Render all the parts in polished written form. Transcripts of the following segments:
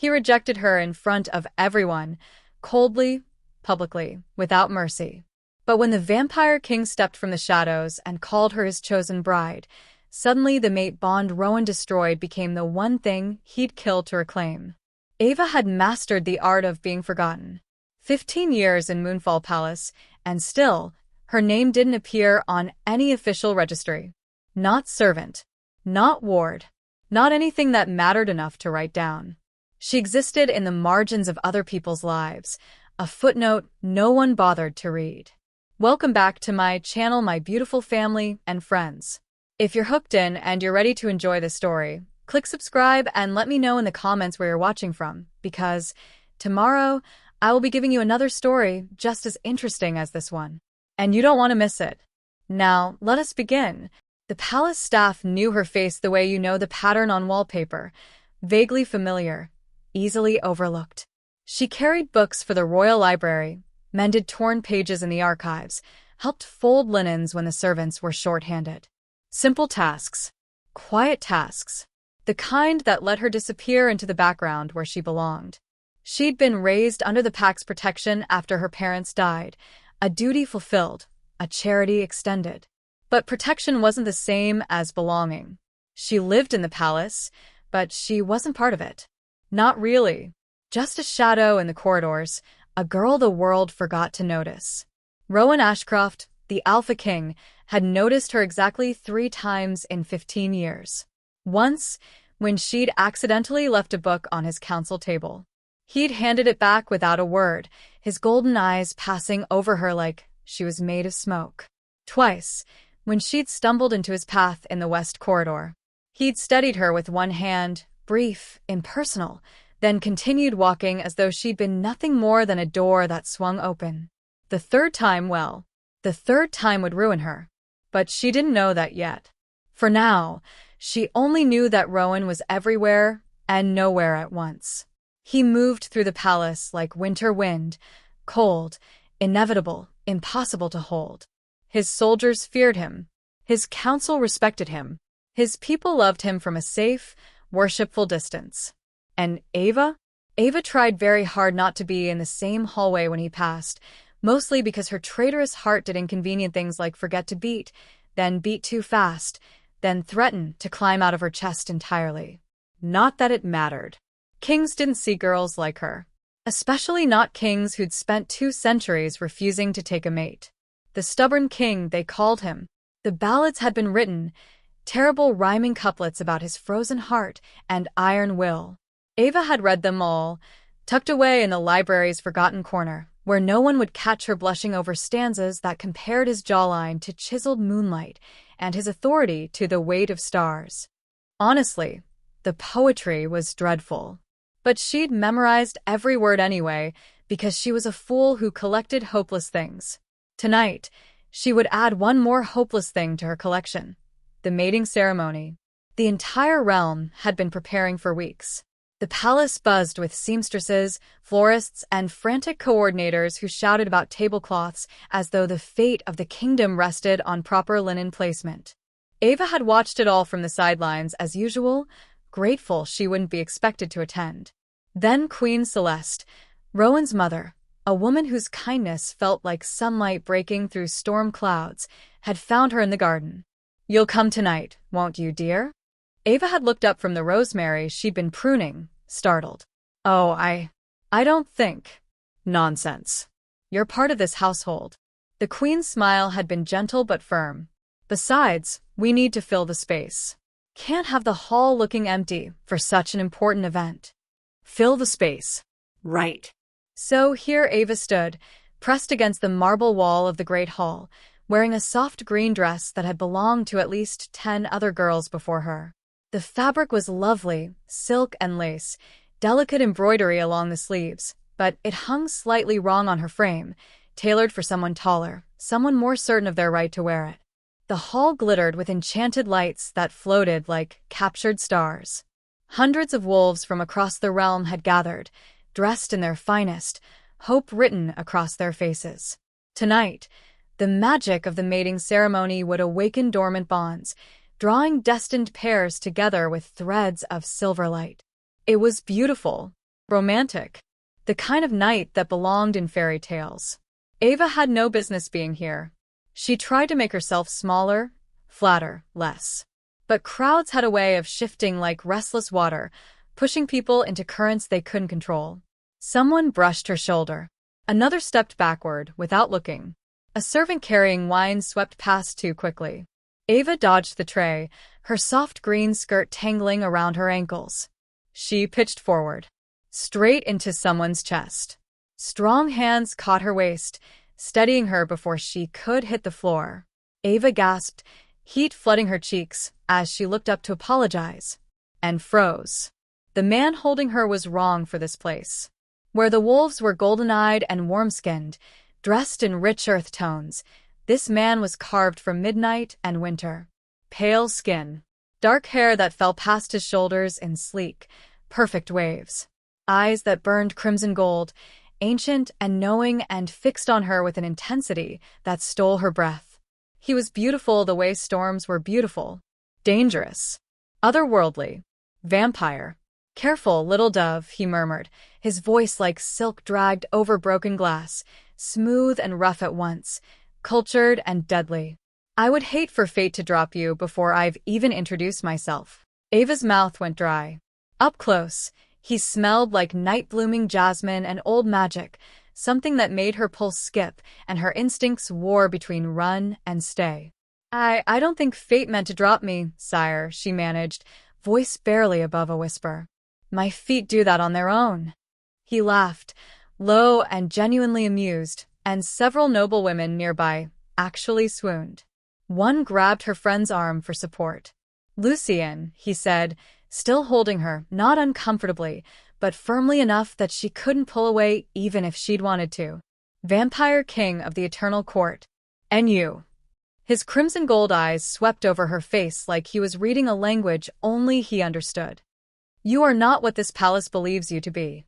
He rejected her in front of everyone, coldly, publicly, without mercy. But when the vampire king stepped from the shadows and called her his chosen bride, suddenly the mate bond Rowan destroyed became the one thing he'd kill to reclaim. Ava had mastered the art of being forgotten. 15 years in Moonfall Palace, and still, her name didn't appear on any official registry. Not servant. Not ward. Not anything that mattered enough to write down. She existed in the margins of other people's lives, a footnote no one bothered to read. Welcome back to my channel, my beautiful family and friends. If you're hooked in and you're ready to enjoy the story, click subscribe and let me know in the comments where you're watching from, because tomorrow I will be giving you another story just as interesting as this one. And you don't want to miss it. Now, let us begin. The palace staff knew her face the way you know the pattern on wallpaper, vaguely familiar, easily overlooked. She carried books for the royal library, mended torn pages in the archives, helped fold linens when the servants were short-handed. Simple tasks. Quiet tasks. The kind that let her disappear into the background where she belonged. She'd been raised under the pack's protection after her parents died, a duty fulfilled, a charity extended. But protection wasn't the same as belonging. She lived in the palace, but she wasn't part of it. Not really. Just a shadow in the corridors, a girl the world forgot to notice. Rowan Ashcroft, the Alpha King, had noticed her exactly 3 times in 15 years. Once, when she'd accidentally left a book on his council table. He'd handed it back without a word, his golden eyes passing over her like she was made of smoke. Twice, when she'd stumbled into his path in the West Corridor. He'd steadied her with one hand, brief, impersonal, then continued walking as though she'd been nothing more than a door that swung open. The third time would ruin her. But she didn't know that yet. For now, she only knew that Rowan was everywhere and nowhere at once. He moved through the palace like winter wind, cold, inevitable, impossible to hold. His soldiers feared him. His council respected him. His people loved him from a safe, worshipful distance. And Ava? Ava tried very hard not to be in the same hallway when he passed, mostly because her traitorous heart did inconvenient things like forget to beat, then beat too fast, then threaten to climb out of her chest entirely. Not that it mattered. Kings didn't see girls like her. Especially not kings who'd spent 2 centuries refusing to take a mate. The stubborn king, they called him. The ballads had been written, terrible rhyming couplets about his frozen heart and iron will. Ava had read them all, tucked away in the library's forgotten corner, where no one would catch her blushing over stanzas that compared his jawline to chiseled moonlight and his authority to the weight of stars. Honestly, the poetry was dreadful. But she'd memorized every word anyway, because she was a fool who collected hopeless things. Tonight, she would add one more hopeless thing to her collection: the mating ceremony. The entire realm had been preparing for weeks. The palace buzzed with seamstresses, florists, and frantic coordinators who shouted about tablecloths as though the fate of the kingdom rested on proper linen placement. Ava had watched it all from the sidelines as usual, grateful she wouldn't be expected to attend. Then Queen Celeste, Rowan's mother, a woman whose kindness felt like sunlight breaking through storm clouds, had found her in the garden. "You'll come tonight, won't you, dear?" Ava had looked up from the rosemary she'd been pruning, startled. "Oh, I don't think." "Nonsense. You're part of this household." The Queen's smile had been gentle but firm. "Besides, we need to fill the space. Can't have the hall looking empty for such an important event." "Fill the space." "Right." So here Ava stood, pressed against the marble wall of the great hall, wearing a soft green dress that had belonged to at least 10 other girls before her. The fabric was lovely, silk and lace, delicate embroidery along the sleeves, but it hung slightly wrong on her frame, tailored for someone taller, someone more certain of their right to wear it. The hall glittered with enchanted lights that floated like captured stars. Hundreds of wolves from across the realm had gathered, dressed in their finest, hope written across their faces. Tonight, the magic of the mating ceremony would awaken dormant bonds, drawing destined pairs together with threads of silver light. It was beautiful. romantic. The kind of night that belonged in fairy tales. Ava had no business being here. She tried to make herself smaller, flatter, less. But crowds had a way of shifting like restless water, pushing people into currents they couldn't control. Someone brushed her shoulder. Another stepped backward, without looking. A servant carrying wine swept past too quickly. Ava dodged the tray, her soft green skirt tangling around her ankles. She pitched forward, straight into someone's chest. Strong hands caught her waist, steadying her before she could hit the floor. Ava gasped, heat flooding her cheeks, as she looked up to apologize. And froze. The man holding her was wrong for this place. Where the wolves were golden-eyed and warm-skinned, dressed in rich earth tones, this man was carved from midnight and winter. Pale skin. Dark hair that fell past his shoulders in sleek, perfect waves. Eyes that burned crimson gold, ancient and knowing and fixed on her with an intensity that stole her breath. He was beautiful the way storms were beautiful. Dangerous. Otherworldly. Vampire. Careful, little dove, he murmured, his voice like silk dragged over broken glass, smooth and rough at once, cultured and deadly. I would hate for fate to drop you before I've even introduced myself. Ava's mouth went dry. Up close, he smelled like night-blooming jasmine and old magic, something that made her pulse skip and her instincts war between run and stay. I don't think fate meant to drop me, sire, she managed, voice barely above a whisper. My feet do that on their own. He laughed, low and genuinely amused, and several noble women nearby actually swooned. One grabbed her friend's arm for support. Lucien, he said, still holding her, not uncomfortably, but firmly enough that she couldn't pull away even if she'd wanted to. Vampire King of the Eternal Court. And you. His crimson gold eyes swept over her face like he was reading a language only he understood. You are not what this palace believes you to be.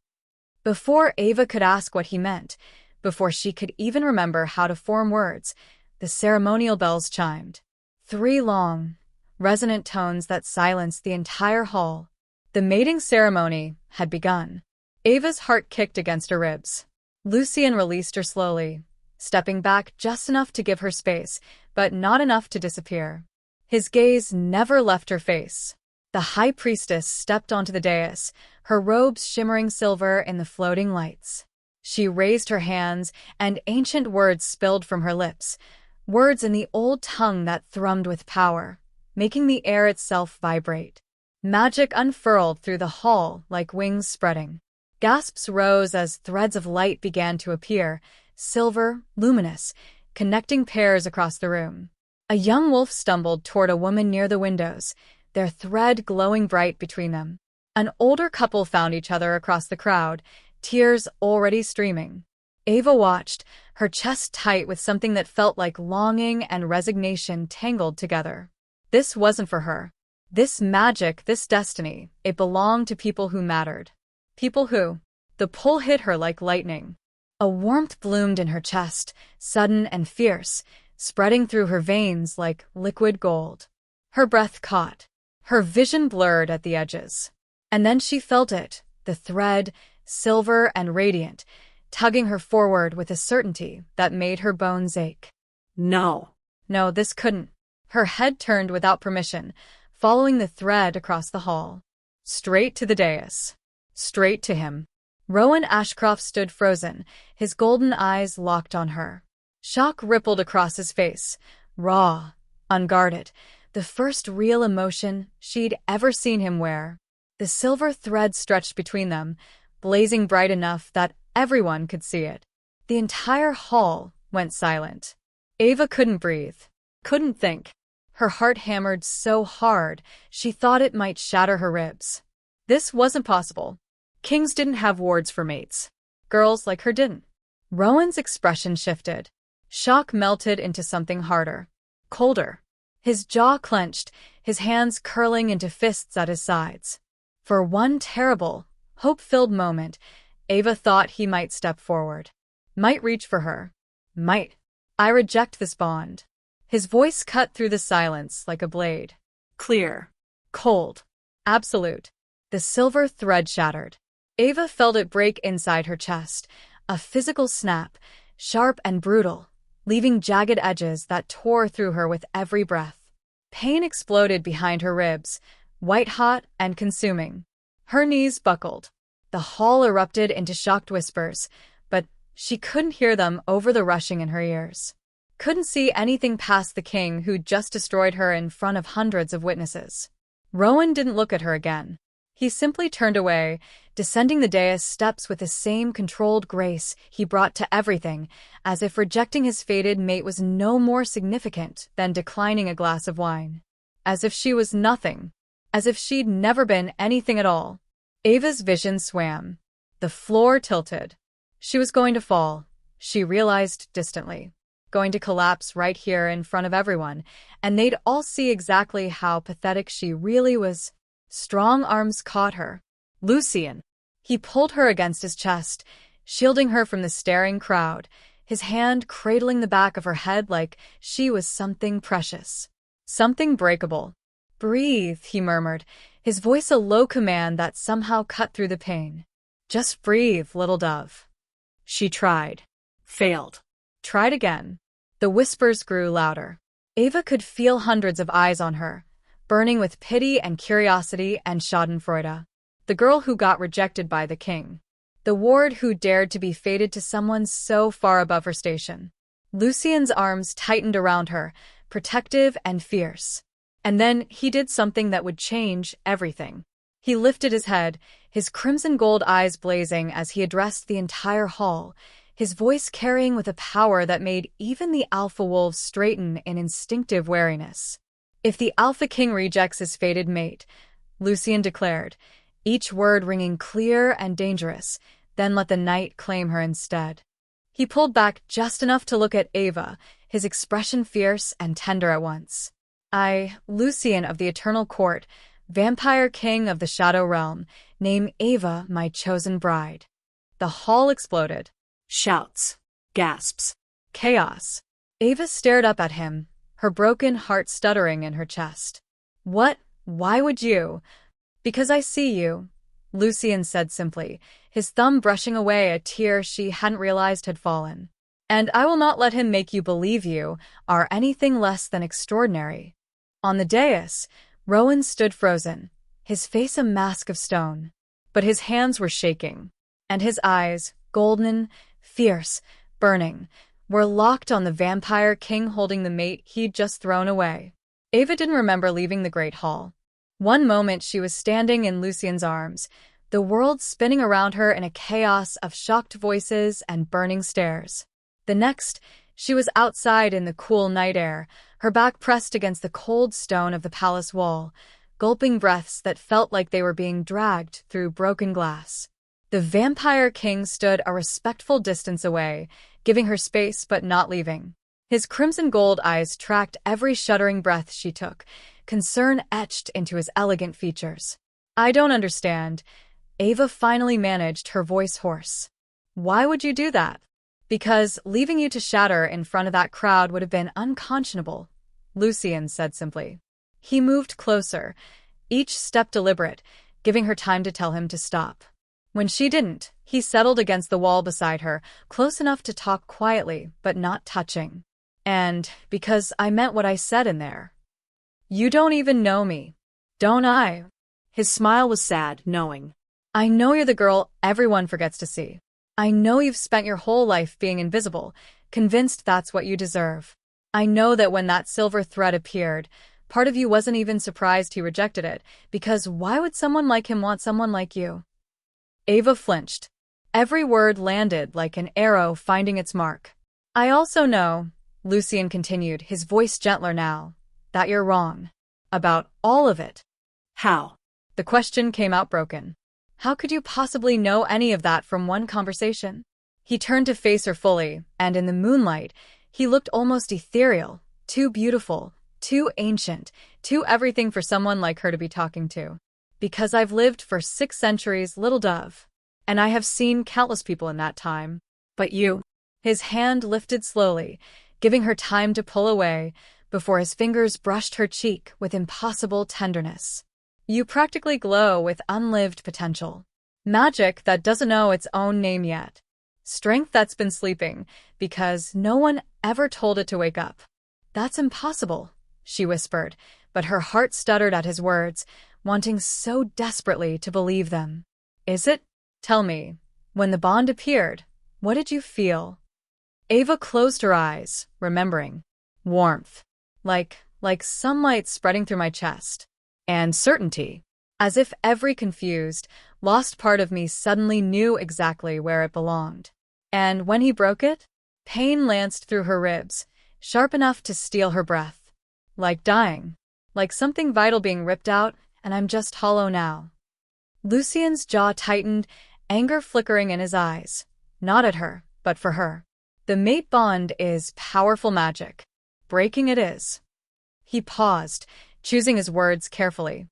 Before Ava could ask what he meant, before she could even remember how to form words, the ceremonial bells chimed. 3 long, resonant tones that silenced the entire hall. The mating ceremony had begun. Ava's heart kicked against her ribs. Lucien released her slowly, stepping back just enough to give her space, but not enough to disappear. His gaze never left her face. The high priestess stepped onto the dais, her robes shimmering silver in the floating lights. She raised her hands, and ancient words spilled from her lips, words in the old tongue that thrummed with power, making the air itself vibrate. Magic unfurled through the hall like wings spreading. Gasps rose as threads of light began to appear, silver, luminous, connecting pairs across the room. A young wolf stumbled toward a woman near the windows, their thread glowing bright between them. An older couple found each other across the crowd, tears already streaming. Ava watched, her chest tight with something that felt like longing and resignation tangled together. This wasn't for her. This magic, this destiny, it belonged to people who mattered. People who. The pull hit her like lightning. A warmth bloomed in her chest, sudden and fierce, spreading through her veins like liquid gold. Her breath caught. Her vision blurred at the edges. And then she felt it, the thread, silver and radiant, tugging her forward with a certainty that made her bones ache. No, this couldn't. Her head turned without permission, following the thread across the hall. Straight to the dais. Straight to him. Rowan Ashcroft stood frozen, his golden eyes locked on her. Shock rippled across his face, raw, unguarded, the first real emotion she'd ever seen him wear. The silver thread stretched between them, blazing bright enough that everyone could see it. The entire hall went silent. Ava couldn't breathe, couldn't think. Her heart hammered so hard she thought it might shatter her ribs. This wasn't possible. Kings didn't have wards for mates. Girls like her didn't. Rowan's expression shifted. Shock melted into something harder, colder. His jaw clenched, his hands curling into fists at his sides. For one terrible, hope-filled moment, Ava thought he might step forward. Might reach for her. Might. I reject this bond. His voice cut through the silence like a blade. Clear. Cold. Absolute. The silver thread shattered. Ava felt it break inside her chest, a physical snap, sharp and brutal, leaving jagged edges that tore through her with every breath. Pain exploded behind her ribs, white-hot and consuming. Her knees buckled. The hall erupted into shocked whispers, but she couldn't hear them over the rushing in her ears. Couldn't see anything past the king who'd just destroyed her in front of hundreds of witnesses. Rowan didn't look at her again. He simply turned away, descending the dais steps with the same controlled grace he brought to everything, as if rejecting his fated mate was no more significant than declining a glass of wine. As if she was nothing. As if she'd never been anything at all. Ava's vision swam. The floor tilted. She was going to fall, she realized distantly. Going to collapse right here in front of everyone, and they'd all see exactly how pathetic she really was. Strong arms caught her. Lucian. He pulled her against his chest, shielding her from the staring crowd, his hand cradling the back of her head like she was something precious. Something breakable. Breathe, he murmured, his voice a low command that somehow cut through the pain. Just breathe, little dove. She tried. Failed. Tried again. The whispers grew louder. Ava could feel hundreds of eyes on her, burning with pity and curiosity and schadenfreude. The girl who got rejected by the king. The ward who dared to be fated to someone so far above her station. Lucian's arms tightened around her, protective and fierce. And then he did something that would change everything. He lifted his head, his crimson gold eyes blazing as he addressed the entire hall, his voice carrying with a power that made even the alpha wolves straighten in instinctive wariness. If the Alpha King rejects his fated mate, Lucian declared, each word ringing clear and dangerous, then let the night claim her instead. He pulled back just enough to look at Ava, his expression fierce and tender at once. I, Lucian of the Eternal Court, Vampire King of the Shadow Realm, name Ava my chosen bride. The hall exploded. Shouts. Gasps. Chaos. Ava stared up at him, her broken heart stuttering in her chest. What? Why would you? Because I see you, Lucian said simply, his thumb brushing away a tear she hadn't realized had fallen. And I will not let him make you believe you are anything less than extraordinary. On the dais, Rowan stood frozen, his face a mask of stone. But his hands were shaking, and his eyes, golden, fierce, burning, were locked on the Vampire King holding the mate he'd just thrown away. Ava didn't remember leaving the Great Hall. One moment she was standing in Lucian's arms, the world spinning around her in a chaos of shocked voices and burning stares. The next, she was outside in the cool night air, her back pressed against the cold stone of the palace wall, gulping breaths that felt like they were being dragged through broken glass. The Vampire King stood a respectful distance away, giving her space but not leaving. His crimson gold eyes tracked every shuddering breath she took, concern etched into his elegant features. I don't understand. Ava finally managed, her voice hoarse. Why would you do that? Because leaving you to shatter in front of that crowd would have been unconscionable, Lucian said simply. He moved closer, each step deliberate, giving her time to tell him to stop. When she didn't, he settled against the wall beside her, close enough to talk quietly, but not touching. And because I meant what I said in there. You don't even know me, don't I? His smile was sad, knowing. I know you're the girl everyone forgets to see. I know you've spent your whole life being invisible, convinced that's what you deserve. I know that when that silver thread appeared, part of you wasn't even surprised he rejected it, because why would someone like him want someone like you? Ava flinched. Every word landed like an arrow finding its mark. I also know, Lucian continued, his voice gentler now, that you're wrong. About all of it. How? The question came out broken. How could you possibly know any of that from one conversation? He turned to face her fully, and in the moonlight, he looked almost ethereal, too beautiful, too ancient, too everything for someone like her to be talking to. Because I've lived for 6 centuries, little dove. And I have seen countless people in that time. But you. His hand lifted slowly, giving her time to pull away, before his fingers brushed her cheek with impossible tenderness. You practically glow with unlived potential. Magic that doesn't know its own name yet. Strength that's been sleeping because no one ever told it to wake up. That's impossible, she whispered, but her heart stuttered at his words, wanting so desperately to believe them. Is it? Tell me. When the bond appeared, what did you feel? Ava closed her eyes, remembering. Warmth. Like sunlight spreading through my chest. And certainty. As if every confused, lost part of me suddenly knew exactly where it belonged. And when he broke it, pain lanced through her ribs, sharp enough to steal her breath. Like dying. Like something vital being ripped out, and I'm just hollow now. Lucien's jaw tightened, anger flickering in his eyes. Not at her, but for her. The mate bond is powerful magic. Breaking it is. He paused, choosing his words carefully.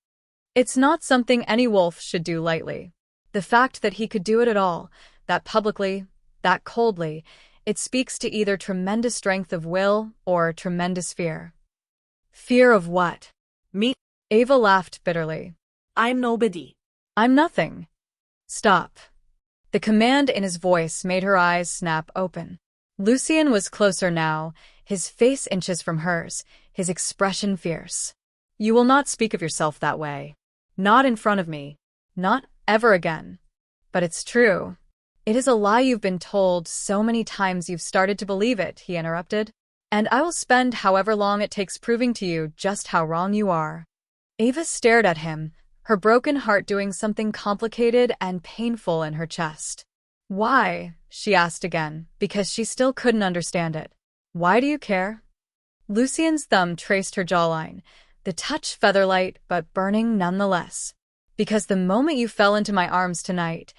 It's not something any wolf should do lightly. The fact that he could do it at all, that publicly, that coldly, it speaks to either tremendous strength of will or tremendous fear. Fear of what? Me? Ava laughed bitterly. I'm nobody. I'm nothing. Stop. The command in his voice made her eyes snap open. Lucien was closer now, his face inches from hers, his expression fierce. You will not speak of yourself that way. Not in front of me. Not ever again. But it's true. It is a lie you've been told so many times you've started to believe it, he interrupted. And I will spend however long it takes proving to you just how wrong you are. Ava stared at him, her broken heart doing something complicated and painful in her chest. Why? She asked again, because she still couldn't understand it. Why do you care? Lucien's thumb traced her jawline, the touch featherlight but burning nonetheless. Because the moment you fell into my arms tonight,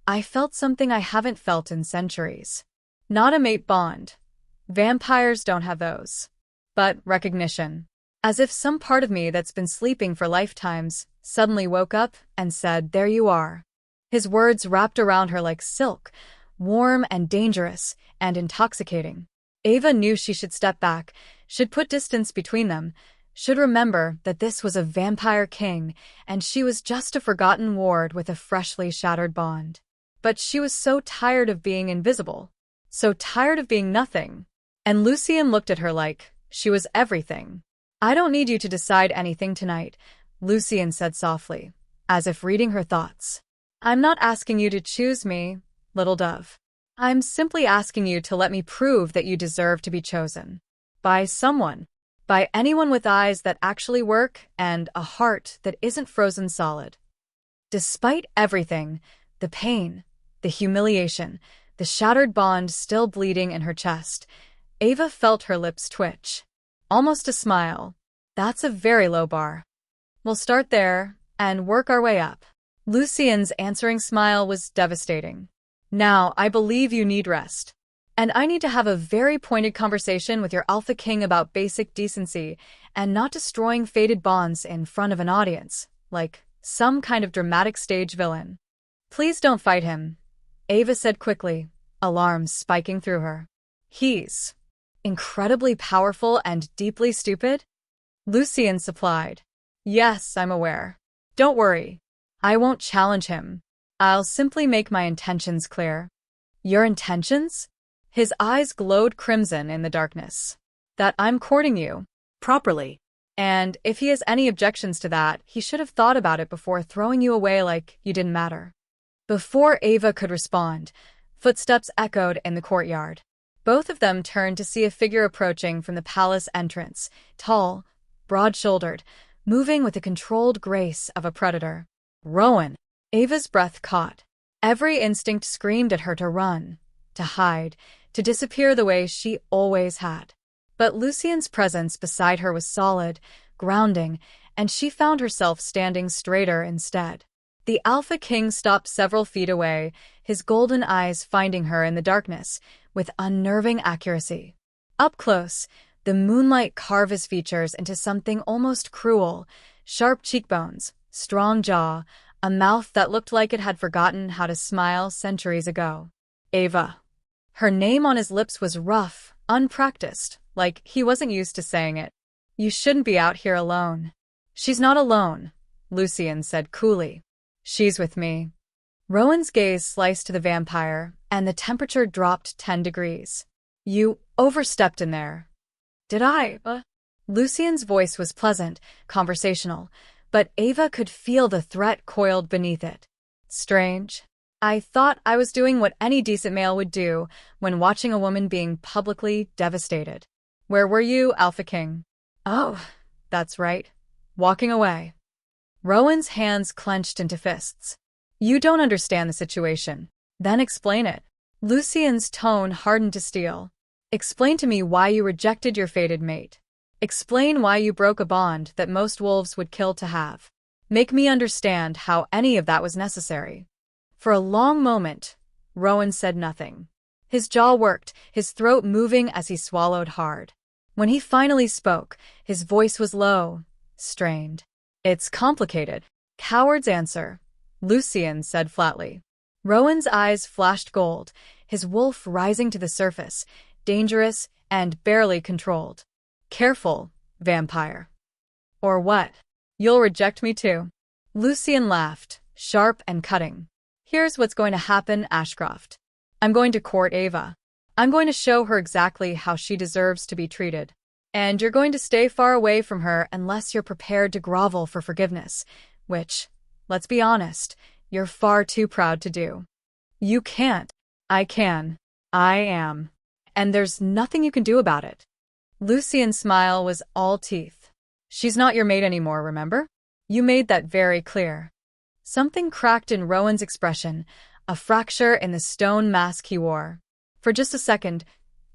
I felt something I haven't felt in centuries. Not a mate bond. Vampires don't have those. But recognition. As if some part of me that's been sleeping for lifetimes suddenly woke up and said, there you are. His words wrapped around her like silk, warm and dangerous and intoxicating. Ava knew she should step back, should put distance between them, should remember that this was a vampire king and she was just a forgotten ward with a freshly shattered bond. But she was so tired of being invisible, so tired of being nothing. And Lucien looked at her like she was everything. I don't need you to decide anything tonight, Lucien said softly, as if reading her thoughts. I'm not asking you to choose me, little dove. I'm simply asking you to let me prove that you deserve to be chosen. By someone. By anyone with eyes that actually work and a heart that isn't frozen solid. Despite everything, the pain, the humiliation, the shattered bond still bleeding in her chest, Ava felt her lips twitch. Almost a smile. That's a very low bar. We'll start there and work our way up. Lucien's answering smile was devastating. Now, I believe you need rest. And I need to have a very pointed conversation with your Alpha King about basic decency and not destroying fated bonds in front of an audience, like some kind of dramatic stage villain. Please don't fight him, Ava said quickly, alarm spiking through her. He's incredibly powerful and deeply stupid? Lucien supplied. Yes, I'm aware. Don't worry. I won't challenge him. I'll simply make my intentions clear. Your intentions? His eyes glowed crimson in the darkness. That I'm courting you. Properly. And if he has any objections to that, he should have thought about it before throwing you away like you didn't matter. Before Ava could respond, footsteps echoed in the courtyard. Both of them turned to see a figure approaching from the palace entrance, tall, broad-shouldered, moving with the controlled grace of a predator. Rowan. Ava's breath caught. Every instinct screamed at her to run, to hide, to disappear the way she always had. But Lucien's presence beside her was solid, grounding, and she found herself standing straighter instead. The Alpha King stopped several feet away, his golden eyes finding her in the darkness, with unnerving accuracy. Up close, the moonlight carved his features into something almost cruel, sharp cheekbones, strong jaw, a mouth that looked like it had forgotten how to smile centuries ago. Ava. Her name on his lips was rough, unpracticed, like he wasn't used to saying it. You shouldn't be out here alone. She's not alone, Lucien said coolly. She's with me. Rowan's gaze sliced to the vampire, and the temperature dropped 10 degrees. You overstepped in there. Did I? Lucien's voice was pleasant, conversational, but Ava could feel the threat coiled beneath it. Strange. I thought I was doing what any decent male would do when watching a woman being publicly devastated. Where were you, Alpha King? Oh, that's right. Walking away. Rowan's hands clenched into fists. You don't understand the situation. Then explain it. Lucien's tone hardened to steel. Explain to me why you rejected your fated mate. Explain why you broke a bond that most wolves would kill to have. Make me understand how any of that was necessary. For a long moment, Rowan said nothing. His jaw worked, his throat moving as he swallowed hard. When he finally spoke, his voice was low, strained. It's complicated. Coward's answer, Lucien said flatly. Rowan's eyes flashed gold, his wolf rising to the surface, dangerous and barely controlled. Careful, vampire. Or what? You'll reject me too. Lucien laughed, sharp and cutting. Here's what's going to happen, Ashcroft. I'm going to court Ava. I'm going to show her exactly how she deserves to be treated. And you're going to stay far away from her unless you're prepared to grovel for forgiveness, which, let's be honest, you're far too proud to do. You can't. I can. I am. And there's nothing you can do about it. Lucien's smile was all teeth. She's not your mate anymore, remember? You made that very clear. Something cracked in Rowan's expression, a fracture in the stone mask he wore. For just a second,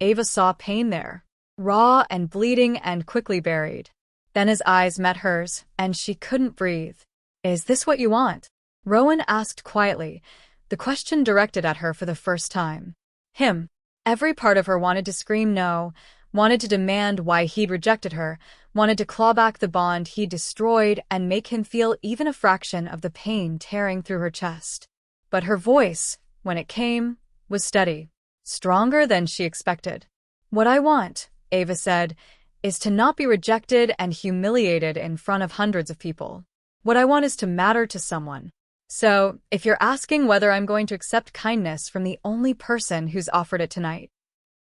Ava saw pain there, raw and bleeding and quickly buried. Then his eyes met hers, and she couldn't breathe. Is this what you want? Rowan asked quietly, the question directed at her for the first time. Him. Every part of her wanted to scream no, wanted to demand why he'd rejected her, wanted to claw back the bond he'd destroyed and make him feel even a fraction of the pain tearing through her chest. But her voice, when it came, was steady, stronger than she expected. What I want, Ava said, is to not be rejected and humiliated in front of hundreds of people. What I want is to matter to someone. So, if you're asking whether I'm going to accept kindness from the only person who's offered it tonight.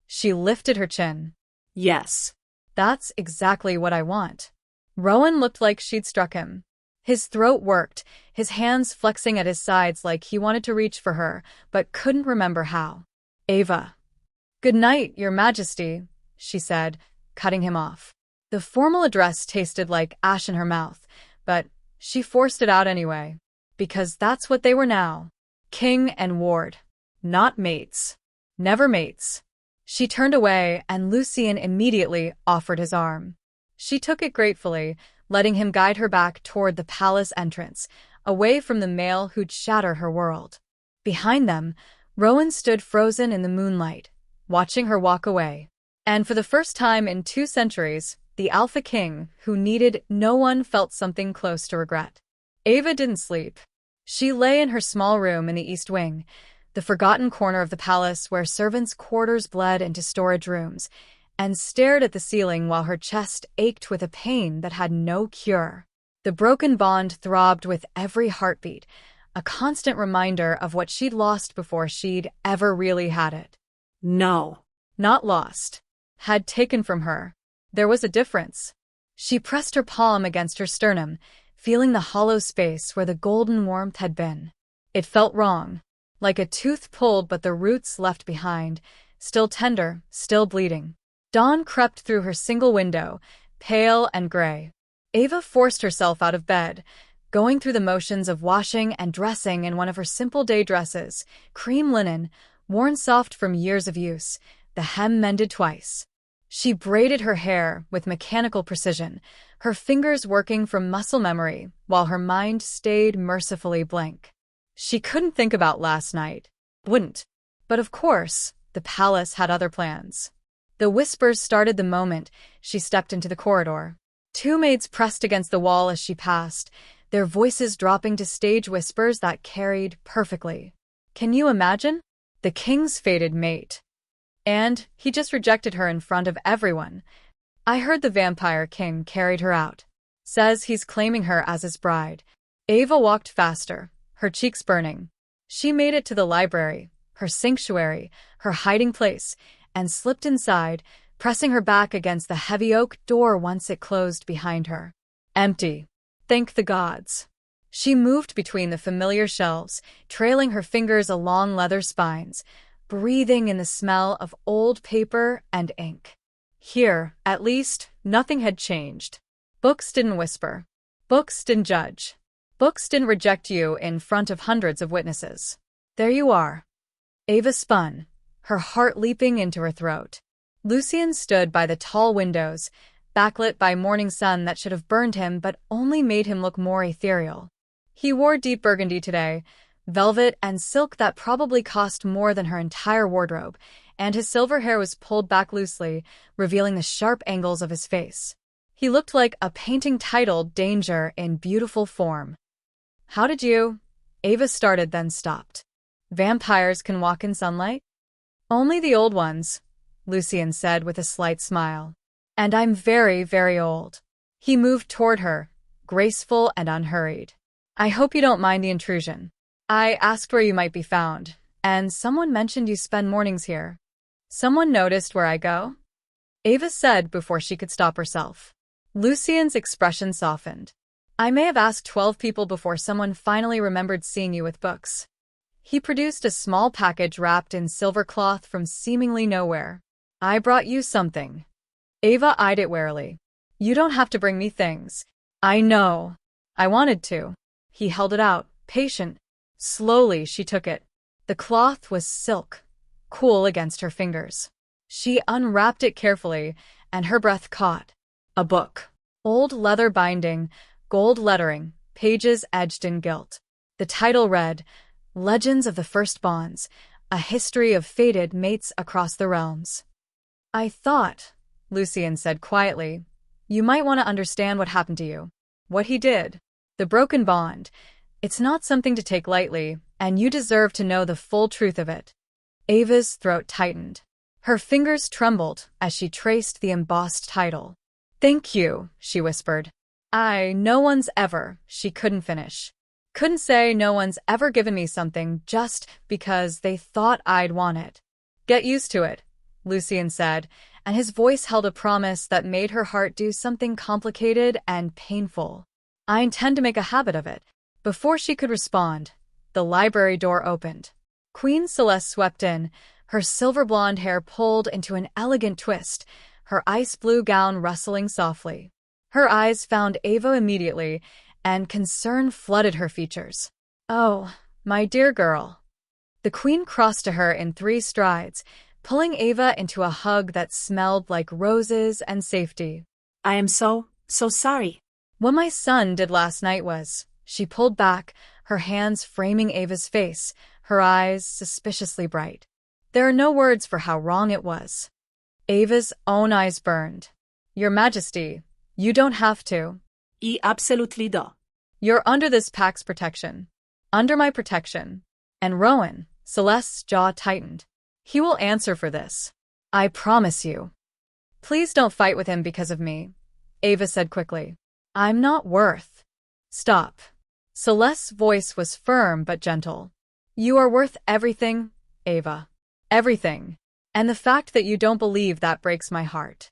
She lifted her chin. Yes. That's exactly what I want. Rowan looked like she'd struck him. His throat worked, his hands flexing at his sides like he wanted to reach for her, but couldn't remember how. Ava. Good night, Your Majesty, she said, cutting him off. The formal address tasted like ash in her mouth, but she forced it out anyway. Because that's what they were now. King and ward. Not mates. Never mates. She turned away, and Lucien immediately offered his arm. She took it gratefully, letting him guide her back toward the palace entrance, away from the male who'd shatter her world. Behind them, Rowan stood frozen in the moonlight, watching her walk away. And for the first time in 2 centuries, the Alpha King, who needed no one, felt something close to regret. Ava didn't sleep. She lay in her small room in the East Wing, the forgotten corner of the palace where servants' quarters bled into storage rooms, and stared at the ceiling while her chest ached with a pain that had no cure. The broken bond throbbed with every heartbeat, a constant reminder of what she'd lost before she'd ever really had it. No. Not lost. Had taken from her. There was a difference. She pressed her palm against her sternum, feeling the hollow space where the golden warmth had been. It felt wrong. Like a tooth pulled but the roots left behind, still tender, still bleeding. Dawn crept through her single window, pale and gray. Ava forced herself out of bed, going through the motions of washing and dressing in one of her simple day dresses, cream linen, worn soft from years of use, the hem mended twice. She braided her hair with mechanical precision, her fingers working from muscle memory, while her mind stayed mercifully blank. She couldn't think about last night. Wouldn't. But of course, the palace had other plans. The whispers started the moment she stepped into the corridor. 2 maids pressed against the wall as she passed, their voices dropping to stage whispers that carried perfectly. Can you imagine? The king's fated mate. And he just rejected her in front of everyone. I heard the vampire king carried her out. Says he's claiming her as his bride. Ava walked faster, her cheeks burning. She made it to the library, her sanctuary, her hiding place, and slipped inside, pressing her back against the heavy oak door once it closed behind her. Empty. Thank the gods. She moved between the familiar shelves, trailing her fingers along leather spines, breathing in the smell of old paper and ink. Here, at least, nothing had changed. Books didn't whisper. Books didn't judge. Books didn't reject you in front of hundreds of witnesses. There you are. Ava spun, her heart leaping into her throat. Lucien stood by the tall windows, backlit by morning sun that should have burned him but only made him look more ethereal. He wore deep burgundy today, velvet and silk that probably cost more than her entire wardrobe, and his silver hair was pulled back loosely, revealing the sharp angles of his face. He looked like a painting titled Danger in beautiful form. How did you? Ava started then stopped. Vampires can walk in sunlight? Only the old ones, Lucien said with a slight smile. And I'm very, very old. He moved toward her, graceful and unhurried. I hope you don't mind the intrusion. I asked where you might be found, and someone mentioned you spend mornings here. Someone noticed where I go? Ava said before she could stop herself. Lucien's expression softened. I may have asked 12 people before someone finally remembered seeing you with books. He produced a small package wrapped in silver cloth from seemingly nowhere. I brought you something. Ava eyed it warily. You don't have to bring me things. I know. I wanted to. He held it out, patient. Slowly she took it. The cloth was silk, cool against her fingers. She unwrapped it carefully, and her breath caught. A book. Old leather binding, gold lettering, pages edged in gilt. The title read, Legends of the First Bonds, a history of fated mates across the realms. I thought, Lucien said quietly, you might want to understand what happened to you. What he did. The broken bond. It's not something to take lightly, and you deserve to know the full truth of it. Ava's throat tightened. Her fingers trembled as she traced the embossed title. Thank you, she whispered. No one's ever, she couldn't finish. Couldn't say no one's ever given me something just because they thought I'd want it. Get used to it, Lucien said, and his voice held a promise that made her heart do something complicated and painful. I intend to make a habit of it. Before she could respond, the library door opened. Queen Celeste swept in, her silver blonde hair pulled into an elegant twist, her ice blue gown rustling softly. Her eyes found Ava immediately, and concern flooded her features. Oh, my dear girl. The queen crossed to her in 3 strides, pulling Ava into a hug that smelled like roses and safety. I am so sorry. What my son did last night was, she pulled back, her hands framing Ava's face, her eyes suspiciously bright. There are no words for how wrong it was. Ava's own eyes burned. Your Majesty, you don't have to. I absolutely do. You're under this pack's protection. Under my protection. And Rowan, Celeste's jaw tightened. He will answer for this. I promise you. Please don't fight with him because of me, Ava said quickly. I'm not worth. Stop. Celeste's voice was firm but gentle. You are worth everything, Ava. Everything. And the fact that you don't believe that breaks my heart.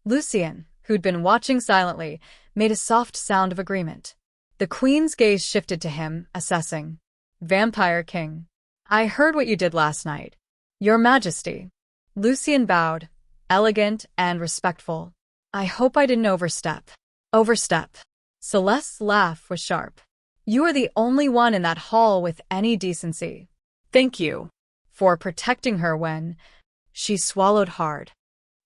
Lucien, who'd been watching silently, made a soft sound of agreement. The queen's gaze shifted to him, assessing. Vampire King. I heard what you did last night. Your Majesty. Lucien bowed, elegant and respectful. I hope I didn't overstep. Overstep. Celeste's laugh was sharp. You are the only one in that hall with any decency. Thank you for protecting her when... She swallowed hard.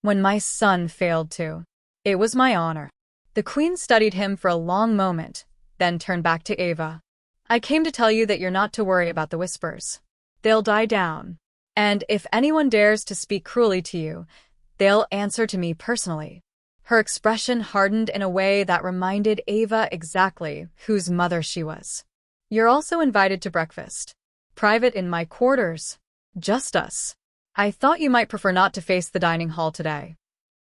When my son failed to. It was my honor. The queen studied him for a long moment, then turned back to Ava. I came to tell you that you're not to worry about the whispers. They'll die down. And if anyone dares to speak cruelly to you, they'll answer to me personally. Her expression hardened in a way that reminded Ava exactly whose mother she was. You're also invited to breakfast. Private in my quarters. Just us. I thought you might prefer not to face the dining hall today.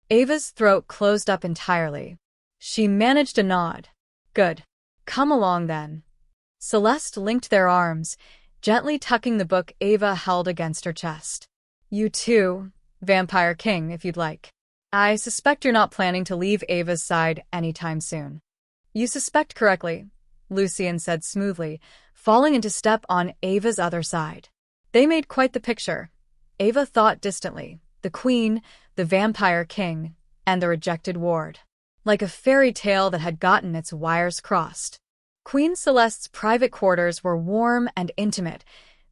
Ava's throat closed up entirely. She managed a nod. Good. Come along then. Celeste linked their arms, gently tucking the book Ava held against her chest. You too, Vampire King, if you'd like. I suspect you're not planning to leave Ava's side anytime soon. You suspect correctly, Lucian said smoothly, falling into step on Ava's other side. They made quite the picture. Ava thought distantly, the Queen, the Vampire King, and the rejected ward. Like a fairy tale that had gotten its wires crossed. Queen Celeste's private quarters were warm and intimate,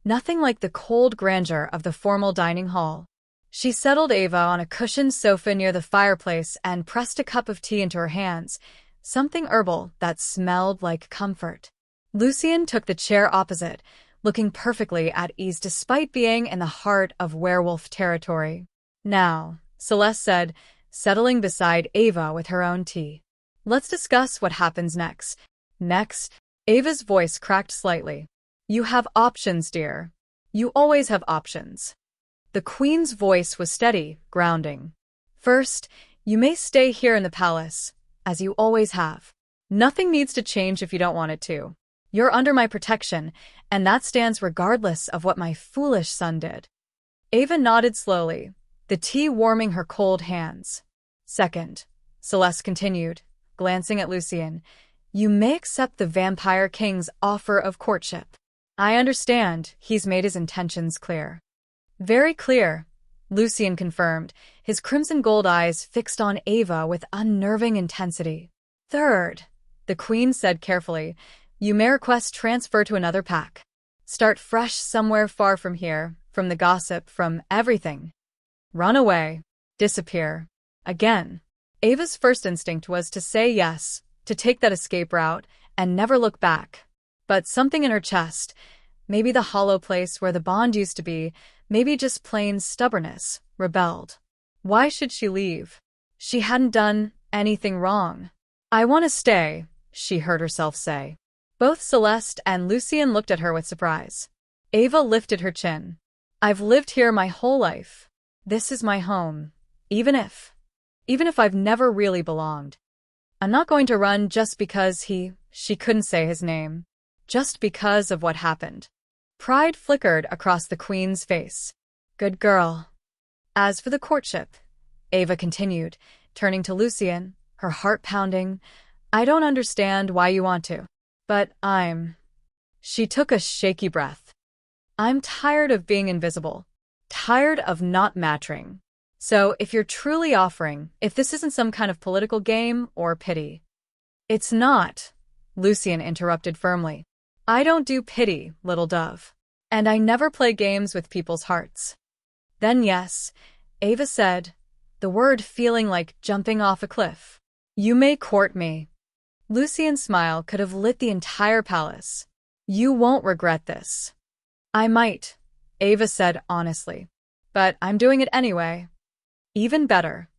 nothing like the cold grandeur of the formal dining hall. She settled Ava on a cushioned sofa near the fireplace and pressed a cup of tea into her hands, something herbal that smelled like comfort. Lucian took the chair opposite, looking perfectly at ease despite being in the heart of werewolf territory. Now, Celeste said, settling beside Ava with her own tea. Let's discuss what happens next. Next, Ava's voice cracked slightly. You have options, dear. You always have options. The Queen's voice was steady, grounding. First, you may stay here in the palace, as you always have. Nothing needs to change if you don't want it to. You're under my protection, and that stands regardless of what my foolish son did. Ava nodded slowly, the tea warming her cold hands. Second, Celeste continued, glancing at Lucian, you may accept the Vampire King's offer of courtship. I understand, he's made his intentions clear. Very clear, Lucian confirmed, his crimson gold eyes fixed on Ava with unnerving intensity. Third, the Queen said carefully, you may request transfer to another pack. Start fresh somewhere far from here, from the gossip, from everything. Run away. Disappear. Again. Ava's first instinct was to say yes, to take that escape route, and never look back. But something in her chest, maybe the hollow place where the bond used to be, maybe just plain stubbornness, rebelled. Why should she leave? She hadn't done anything wrong. I want to stay, she heard herself say. Both Celeste and Lucian looked at her with surprise. Ava lifted her chin. I've lived here my whole life. This is my home. Even if I've never really belonged. I'm not going to run just because she couldn't say his name. Just because of what happened. Pride flickered across the Queen's face. Good girl. As for the courtship, Ava continued, turning to Lucian, her heart pounding, I don't understand why you want to. But She took a shaky breath. I'm tired of being invisible. Tired of not mattering. So if you're truly offering, if this isn't some kind of political game or pity. It's not, Lucian interrupted firmly. I don't do pity, little dove. And I never play games with people's hearts. Then yes, Ava said, the word feeling like jumping off a cliff. You may court me. Lucian's smile could have lit the entire palace. You won't regret this. I might, Ava said honestly. But I'm doing it anyway. Even better.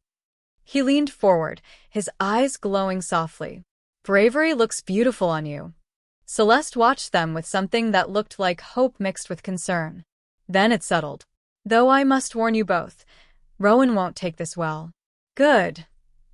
He leaned forward, his eyes glowing softly. Bravery looks beautiful on you. Celeste watched them with something that looked like hope mixed with concern. Then it settled. Though I must warn you both, Rowan won't take this well. Good,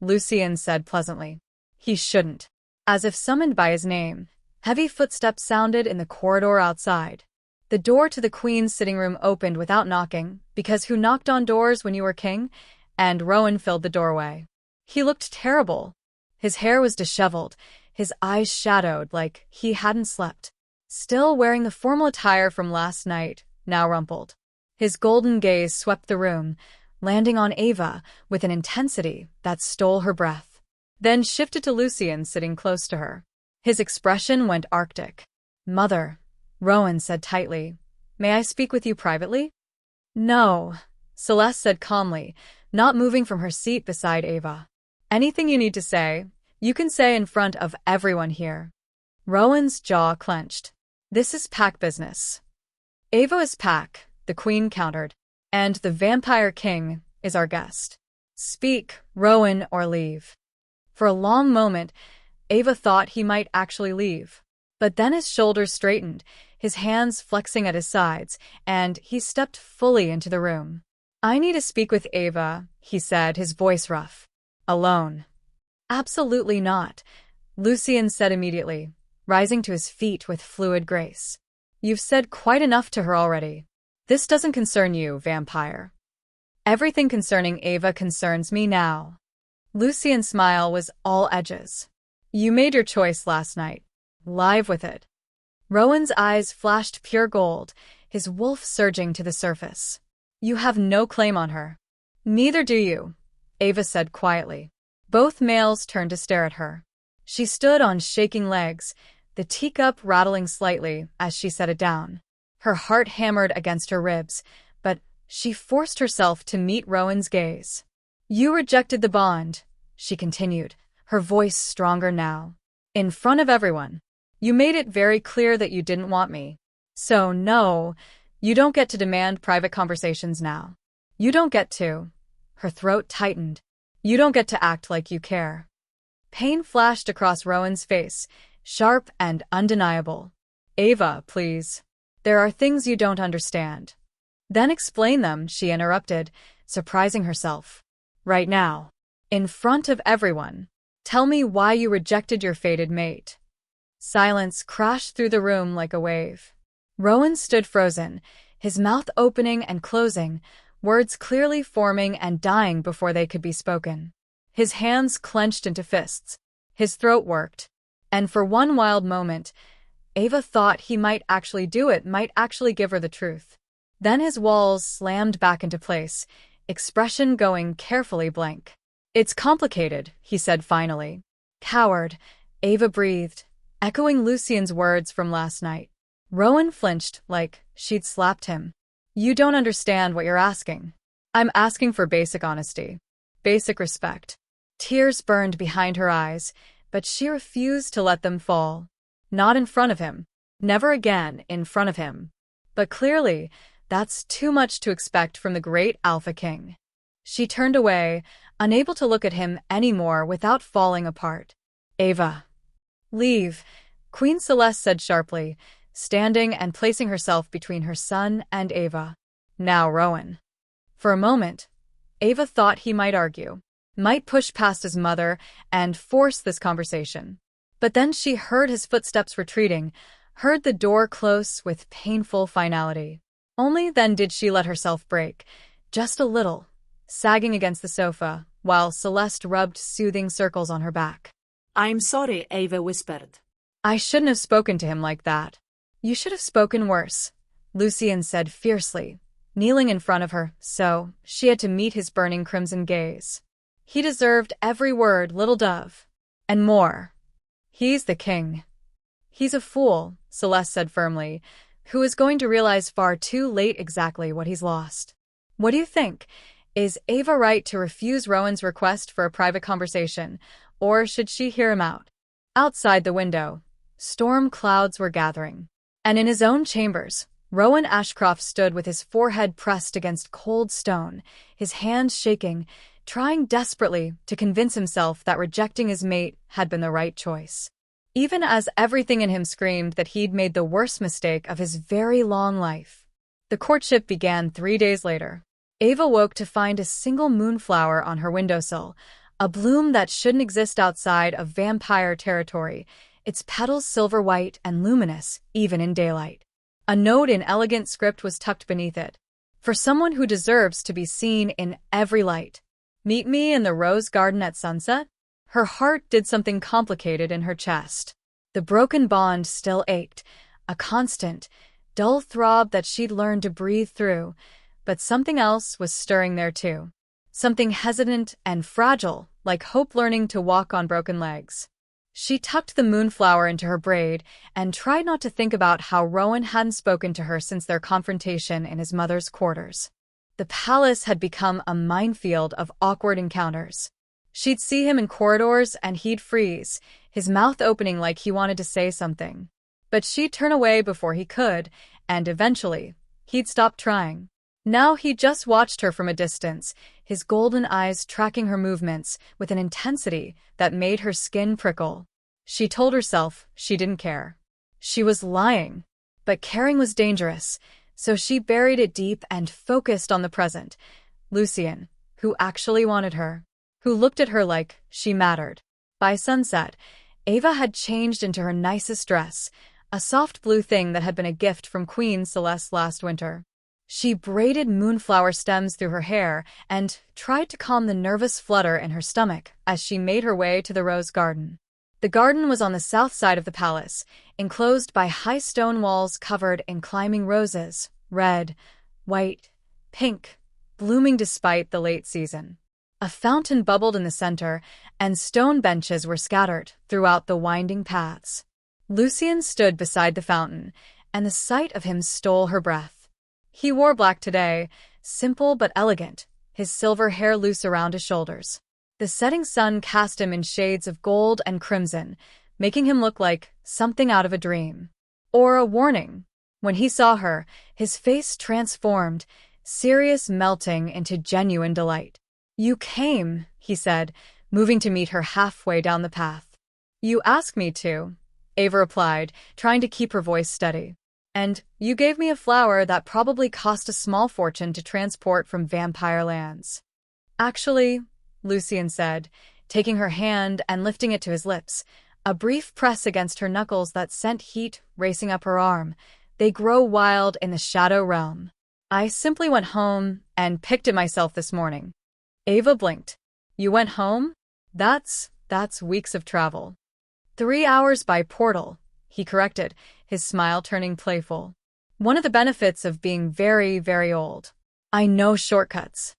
Lucian said pleasantly. He shouldn't. As if summoned by his name, heavy footsteps sounded in the corridor outside. The door to the Queen's sitting room opened without knocking, because who knocked on doors when you were king? And Rowan filled the doorway. He looked terrible. His hair was disheveled, his eyes shadowed like he hadn't slept. Still wearing the formal attire from last night, now rumpled. His golden gaze swept the room, landing on Ava with an intensity that stole her breath. Then shifted to Lucian sitting close to her. His expression went arctic. Mother, Rowan said tightly, may I speak with you privately? No, Celeste said calmly, not moving from her seat beside Ava. Anything you need to say, you can say in front of everyone here. Rowan's jaw clenched. This is pack business. Ava is pack, the Queen countered, and the Vampire King is our guest. Speak, Rowan, or leave. For a long moment, Ava thought he might actually leave. But then his shoulders straightened, his hands flexing at his sides, and he stepped fully into the room. I need to speak with Ava, he said, his voice rough. Alone. Absolutely not, Lucian said immediately, rising to his feet with fluid grace. You've said quite enough to her already. This doesn't concern you, vampire. Everything concerning Ava concerns me now. Lucian's smile was all edges. You made your choice last night. Live with it. Rowan's eyes flashed pure gold, his wolf surging to the surface. You have no claim on her. Neither do you, Ava said quietly. Both males turned to stare at her. She stood on shaking legs, the teacup rattling slightly as she set it down. Her heart hammered against her ribs, but she forced herself to meet Rowan's gaze. You rejected the bond, she continued, her voice stronger now. In front of everyone. You made it very clear that you didn't want me. So no, you don't get to demand private conversations now. You don't get to. Her throat tightened. You don't get to act like you care. Pain flashed across Rowan's face, sharp and undeniable. Ava, please. There are things you don't understand. Then explain them, she interrupted, surprising herself. Right now. In front of everyone. Tell me why you rejected your fated mate. Silence crashed through the room like a wave. Rowan stood frozen, his mouth opening and closing, words clearly forming and dying before they could be spoken. His hands clenched into fists. His throat worked. And for one wild moment, Ava thought he might actually do it, might actually give her the truth. Then his walls slammed back into place, expression going carefully blank. It's complicated, he said finally. Coward, Ava breathed, echoing Lucian's words from last night. Rowan flinched like she'd slapped him. You don't understand what you're asking. I'm asking for basic honesty. Basic respect. Tears burned behind her eyes, but she refused to let them fall. Not in front of him. Never again in front of him. But clearly, that's too much to expect from the great Alpha King. She turned away, unable to look at him anymore without falling apart. Ava. Leave, Queen Celeste said sharply, standing and placing herself between her son and Ava. Now Rowan. For a moment, Ava thought he might argue, might push past his mother and force this conversation. But then she heard his footsteps retreating, heard the door close with painful finality. Only then did she let herself break, just a little, sagging against the sofa, while Celeste rubbed soothing circles on her back. I'm sorry, Ava whispered. I shouldn't have spoken to him like that. You should have spoken worse, Lucian said fiercely, kneeling in front of her, so she had to meet his burning crimson gaze. He deserved every word, little dove. And more. He's the king. He's a fool, Celeste said firmly, who is going to realize far too late exactly what he's lost. What do you think? Is Ava right to refuse Rowan's request for a private conversation, or should she hear him out? Outside the window, storm clouds were gathering. And in his own chambers, Rowan Ashcroft stood with his forehead pressed against cold stone, his hands shaking, trying desperately to convince himself that rejecting his mate had been the right choice. Even as everything in him screamed that he'd made the worst mistake of his very long life. The courtship began 3 days later. Ava woke to find a single moonflower on her windowsill, a bloom that shouldn't exist outside of vampire territory, its petals silver white and luminous, even in daylight. A note in elegant script was tucked beneath it. For someone who deserves to be seen in every light. Meet me in the rose garden at sunset? Her heart did something complicated in her chest. The broken bond still ached, a constant, dull throb that she'd learned to breathe through, but something else was stirring there too. Something hesitant and fragile, like hope learning to walk on broken legs. She tucked the moonflower into her braid and tried not to think about how Rowan hadn't spoken to her since their confrontation in his mother's quarters. The palace had become a minefield of awkward encounters. She'd see him in corridors and he'd freeze, his mouth opening like he wanted to say something. But she'd turn away before he could, and eventually, he'd stop trying. Now he just watched her from a distance, his golden eyes tracking her movements with an intensity that made her skin prickle. She told herself she didn't care. She was lying. But caring was dangerous, so she buried it deep and focused on the present. Lucian, who actually wanted her, who looked at her like she mattered. By sunset, Ava had changed into her nicest dress, a soft blue thing that had been a gift from Queen Celeste last winter. She braided moonflower stems through her hair and tried to calm the nervous flutter in her stomach as she made her way to the rose garden. The garden was on the south side of the palace, enclosed by high stone walls covered in climbing roses, red, white, pink, blooming despite the late season. A fountain bubbled in the center, and stone benches were scattered throughout the winding paths. Lucien stood beside the fountain, and the sight of him stole her breath. He wore black today, simple but elegant, his silver hair loose around his shoulders. The setting sun cast him in shades of gold and crimson, making him look like something out of a dream. Or a warning. When he saw her, his face transformed, serious melting into genuine delight. "You came," he said, moving to meet her halfway down the path. "You asked me to," Ava replied, trying to keep her voice steady. "And you gave me a flower that probably cost a small fortune to transport from vampire lands." "Actually," Lucien said, taking her hand and lifting it to his lips, a brief press against her knuckles that sent heat racing up her arm. "They grow wild in the shadow realm. I simply went home and picked it myself this morning." Ava blinked. "You went home? That's weeks of travel." 3 hours by portal, he corrected, his smile turning playful. "One of the benefits of being very, very old. I know shortcuts."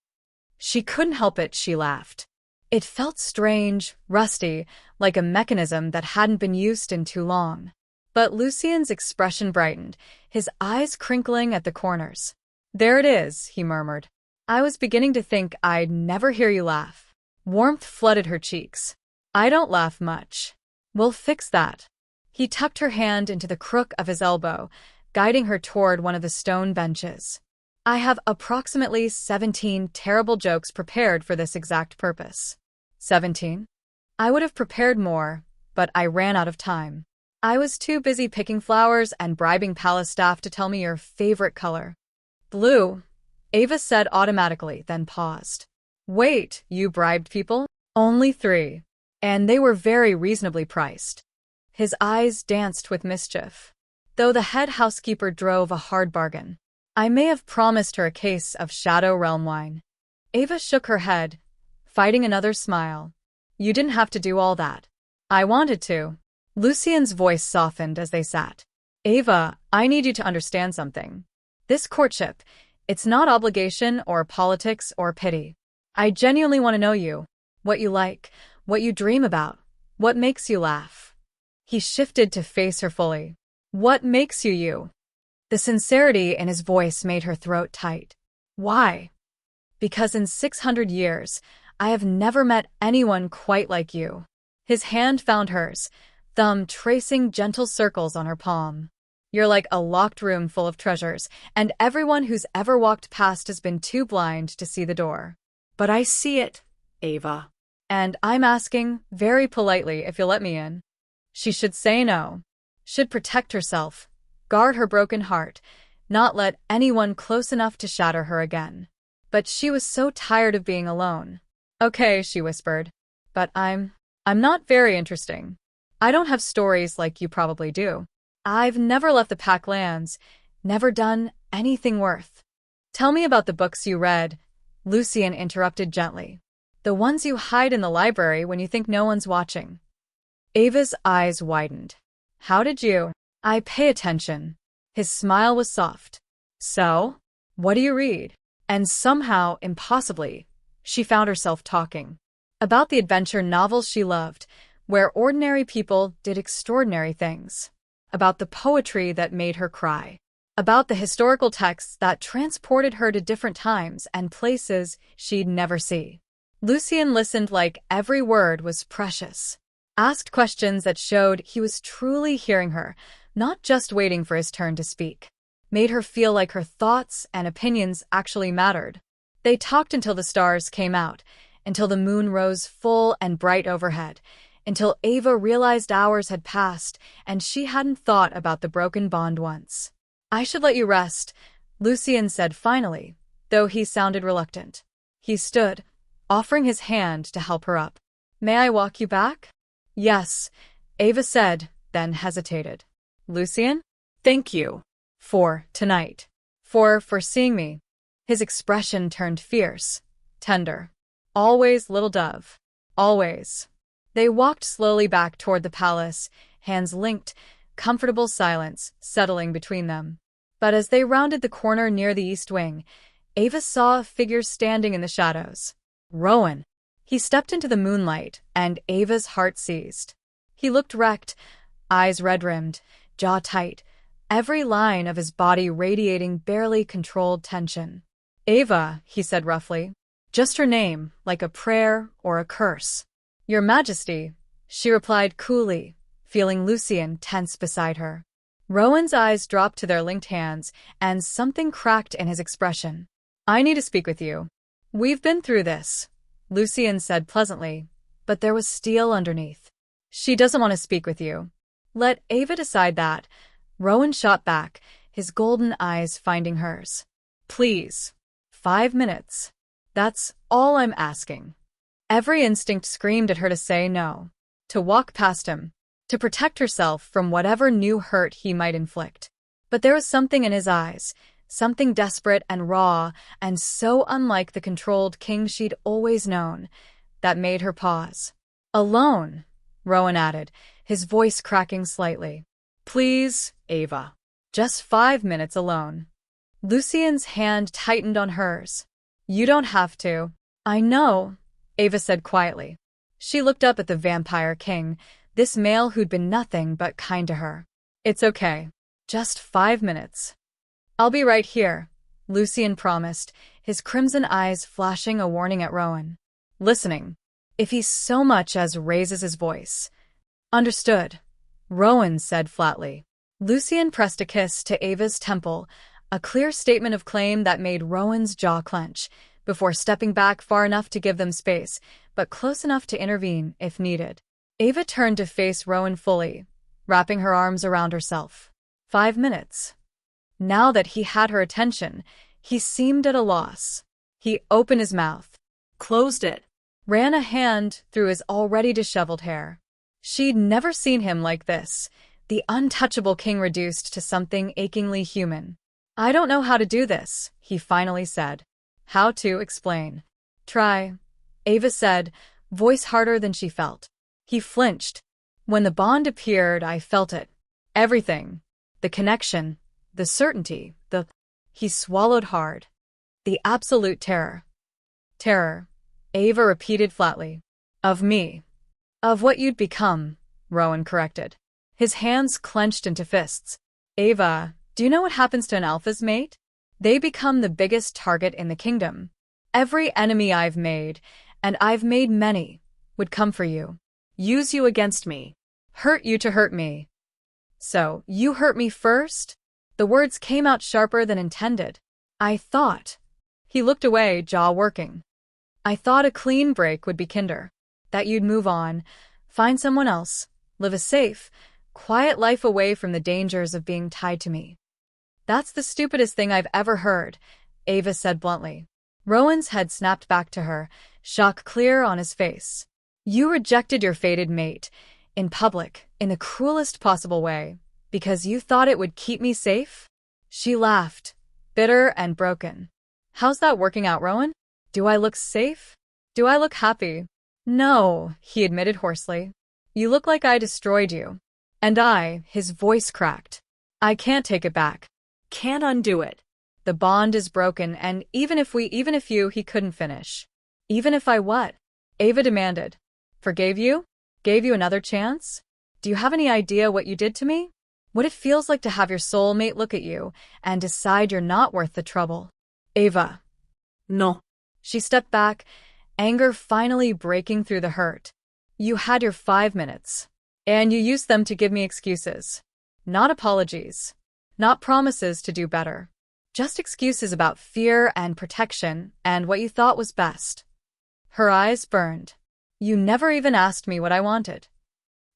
She couldn't help it, she laughed. It felt strange, rusty, like a mechanism that hadn't been used in too long. But Lucien's expression brightened, his eyes crinkling at the corners. "There it is," he murmured. "I was beginning to think I'd never hear you laugh." Warmth flooded her cheeks. "I don't laugh much." "We'll fix that." He tucked her hand into the crook of his elbow, guiding her toward one of the stone benches. "I have approximately 17 terrible jokes prepared for this exact purpose." 17? I would have prepared more, but I ran out of time. I was too busy picking flowers and bribing palace staff to tell me your favorite color. "Blue," Ava said automatically, then paused. "Wait, you bribed people?" "Only 3. And they were very reasonably priced." His eyes danced with mischief. Though the head housekeeper drove a hard bargain. "I may have promised her a case of Shadow Realm wine." Ava shook her head, fighting another smile. "You didn't have to do all that." "I wanted to." Lucien's voice softened as they sat. "Ava, I need you to understand something. This courtship, it's not obligation or politics or pity. I genuinely want to know you, what you like, what you dream about, what makes you laugh." He shifted to face her fully. "What makes you you?" The sincerity in his voice made her throat tight. "Why?" "Because in 600 years, I have never met anyone quite like you." His hand found hers, thumb tracing gentle circles on her palm. "You're like a locked room full of treasures, and everyone who's ever walked past has been too blind to see the door." "But I see it, Ava." "And I'm asking, very politely, if you'll let me in." She should say no. Should protect herself, guard her broken heart, not let anyone close enough to shatter her again. But she was so tired of being alone. "Okay," she whispered. "But I'm not very interesting. I don't have stories like you probably do. I've never left the Pac lands, never done anything worth." "Tell me about the books you read," Lucien interrupted gently. "The ones you hide in the library when you think no one's watching." Ava's eyes widened. "How did you?" "I pay attention." His smile was soft. "So? What do you read?" And somehow, impossibly, she found herself talking. About the adventure novels she loved, where ordinary people did extraordinary things. About the poetry that made her cry. About the historical texts that transported her to different times and places she'd never see. Lucien listened like every word was precious. Asked questions that showed he was truly hearing her, not just waiting for his turn to speak. Made her feel like her thoughts and opinions actually mattered. They talked until the stars came out, until the moon rose full and bright overhead, until Ava realized hours had passed and she hadn't thought about the broken bond once. "I should let you rest," Lucien said finally, though he sounded reluctant. He stood, offering his hand to help her up. "May I walk you back?" "Yes," Ava said, then hesitated. Lucian? Thank you. For tonight. For seeing me. His expression turned fierce, tender. Always, little dove. Always. They walked slowly back toward the palace, hands linked, comfortable silence settling between them. But as they rounded the corner near the east wing, Ava saw a figure standing in the shadows. Rowan. He stepped into the moonlight, and Ava's heart seized. He looked wrecked, eyes red-rimmed, jaw tight, every line of his body radiating barely controlled tension. Ava, he said roughly. Just her name, like a prayer or a curse. Your Majesty, she replied coolly, feeling Lucian tense beside her. Rowan's eyes dropped to their linked hands, and something cracked in his expression. I need to speak with you. We've been through this, Lucian said pleasantly, but there was steel underneath. She doesn't want to speak with you. Let Ava decide that. Rowan shot back, his golden eyes finding hers. Please. 5 minutes. That's all I'm asking. Every instinct screamed at her to say no, to walk past him, to protect herself from whatever new hurt he might inflict. But there was something in his eyes, something desperate and raw, and so unlike the controlled king she'd always known, that made her pause. Alone, Rowan added, his voice cracking slightly. Please, Ava. Just 5 minutes alone. Lucian's hand tightened on hers. You don't have to. I know, Ava said quietly. She looked up at the vampire king, this male who'd been nothing but kind to her. It's okay. Just 5 minutes. I'll be right here, Lucian promised, his crimson eyes flashing a warning at Rowan. Listening. If he so much as raises his voice. Understood, Rowan said flatly. Lucian pressed a kiss to Ava's temple, a clear statement of claim that made Rowan's jaw clench, before stepping back far enough to give them space, but close enough to intervene if needed. Ava turned to face Rowan fully, wrapping her arms around herself. 5 minutes. Now that he had her attention, he seemed at a loss. He opened his mouth, Closed it. ran a hand through his already disheveled hair. She'd never seen him like this, the untouchable king reduced to something achingly human. I don't know how to do this, he finally said. How to explain. Try, Ava said, voice harder than she felt. He flinched. When the bond appeared, I felt it. Everything. The connection. The certainty. He swallowed hard. The absolute terror. Terror, Ava repeated flatly. Of me. Of what you'd become, Rowan corrected. His hands clenched into fists. Ava, do you know what happens to an alpha's mate? They become the biggest target in the kingdom. Every enemy I've made, and I've made many, would come for you. Use you against me. Hurt you to hurt me. So, you hurt me first? The words came out sharper than intended. I thought. He looked away, jaw working. I thought a clean break would be kinder. That you'd move on, find someone else, live a safe, quiet life away from the dangers of being tied to me. That's the stupidest thing I've ever heard, Ava said bluntly. Rowan's head snapped back to her, shock clear on his face. You rejected your fated mate, in public, in the cruelest possible way, because you thought it would keep me safe? She laughed, bitter and broken. How's that working out, Rowan? Do I look safe? Do I look happy? No, he admitted hoarsely. You look like I destroyed you. And his voice cracked. I can't take it back. Can't undo it. The bond is broken, and even if he couldn't finish. Even if I what? Ava demanded. Forgave you? Gave you another chance? Do you have any idea what you did to me? What it feels like to have your soulmate look at you and decide you're not worth the trouble? Ava. No. She stepped back, anger finally breaking through the hurt. You had your 5 minutes. And you used them to give me excuses. Not apologies. Not promises to do better. Just excuses about fear and protection and what you thought was best. Her eyes burned. You never even asked me what I wanted.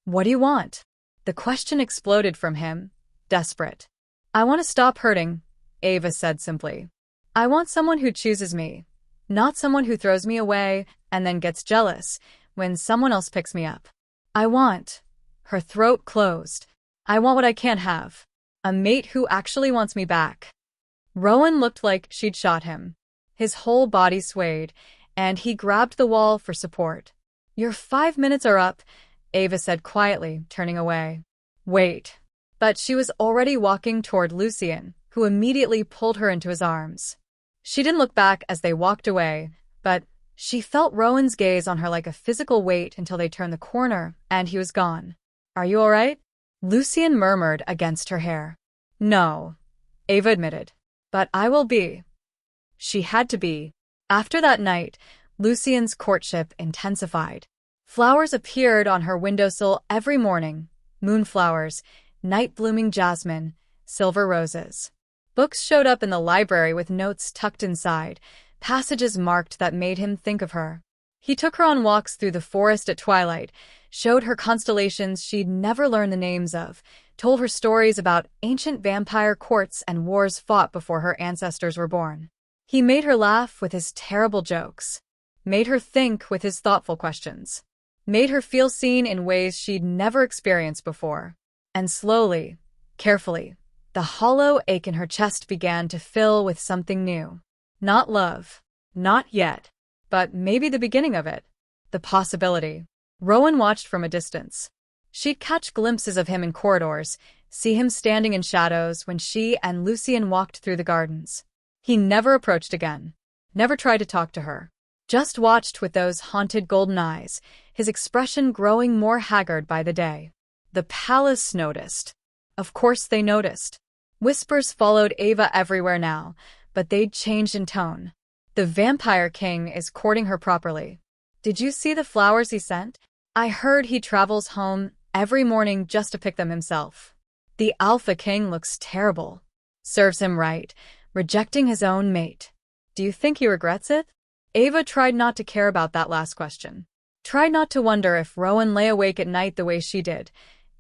What do you want? The question exploded from him, desperate. I want to stop hurting, Ava said simply. I want someone who chooses me, not someone who throws me away and then gets jealous when someone else picks me up. I want. Her throat closed. I want what I can't have. A mate who actually wants me back. Rowan looked like she'd shot him. His whole body swayed, and he grabbed the wall for support. Your 5 minutes are up, Ava said quietly, turning away. Wait. But she was already walking toward Lucien, who immediately pulled her into his arms. She didn't look back as they walked away, but she felt Rowan's gaze on her like a physical weight until they turned the corner, and he was gone. Are you all right? Lucien murmured against her hair. No, Ava admitted. But I will be. She had to be. After that night, Lucien's courtship intensified. Flowers appeared on her windowsill every morning. Moonflowers, night-blooming jasmine, silver roses. Books showed up in the library with notes tucked inside, passages marked that made him think of her. He took her on walks through the forest at twilight, showed her constellations she'd never learned the names of, told her stories about ancient vampire courts and wars fought before her ancestors were born. He made her laugh with his terrible jokes, made her think with his thoughtful questions, made her feel seen in ways she'd never experienced before. And slowly, carefully, the hollow ache in her chest began to fill with something new. Not love. Not yet. But maybe the beginning of it. The possibility. Rowan watched from a distance. She'd catch glimpses of him in corridors, see him standing in shadows when she and Lucien walked through the gardens. He never approached again. Never tried to talk to her. Just watched with those haunted golden eyes, his expression growing more haggard by the day. The palace noticed. Of course they noticed. Whispers followed Ava everywhere now, but they'd changed in tone. The Vampire King is courting her properly. Did you see the flowers he sent? I heard he travels home every morning just to pick them himself. The Alpha King looks terrible. Serves him right, rejecting his own mate. Do you think he regrets it? Ava tried not to care about that last question. Tried not to wonder if Rowan lay awake at night the way she did,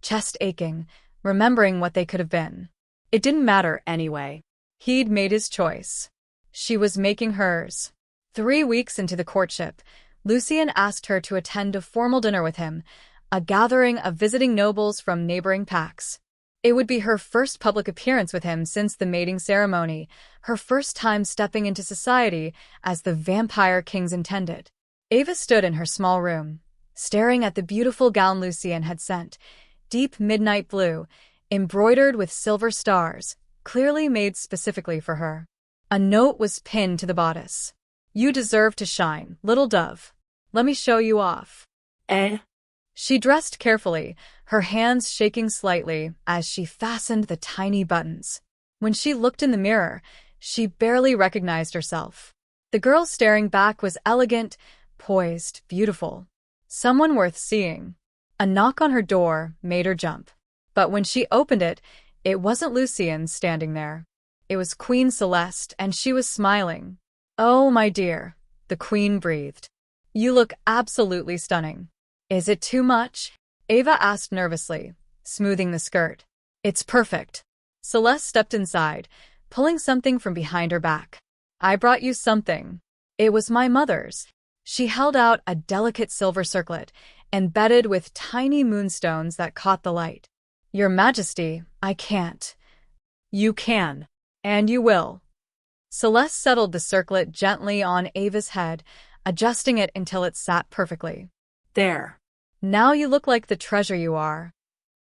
chest aching, remembering what they could have been. It didn't matter anyway. He'd made his choice. She was making hers. 3 weeks into the courtship, Lucien asked her to attend a formal dinner with him, a gathering of visiting nobles from neighboring packs. It would be her first public appearance with him since the mating ceremony, her first time stepping into society as the Vampire King's intended. Ava stood in her small room, staring at the beautiful gown Lucien had sent, deep midnight blue, embroidered with silver stars, clearly made specifically for her. A note was pinned to the bodice. You deserve to shine, little dove. Let me show you off. She dressed carefully, her hands shaking slightly as she fastened the tiny buttons. When she looked in the mirror, she barely recognized herself. The girl staring back was elegant, poised, beautiful. Someone worth seeing. A knock on her door made her jump. But when she opened it, it wasn't Lucien standing there. It was Queen Celeste, and she was smiling. Oh, my dear, the Queen breathed. You look absolutely stunning. Is it too much? Ava asked nervously, smoothing the skirt. It's perfect. Celeste stepped inside, pulling something from behind her back. I brought you something. It was my mother's. She held out a delicate silver circlet, embedded with tiny moonstones that caught the light. Your Majesty, I can't. You can. And you will. Celeste settled the circlet gently on Ava's head, adjusting it until it sat perfectly. There. Now you look like the treasure you are.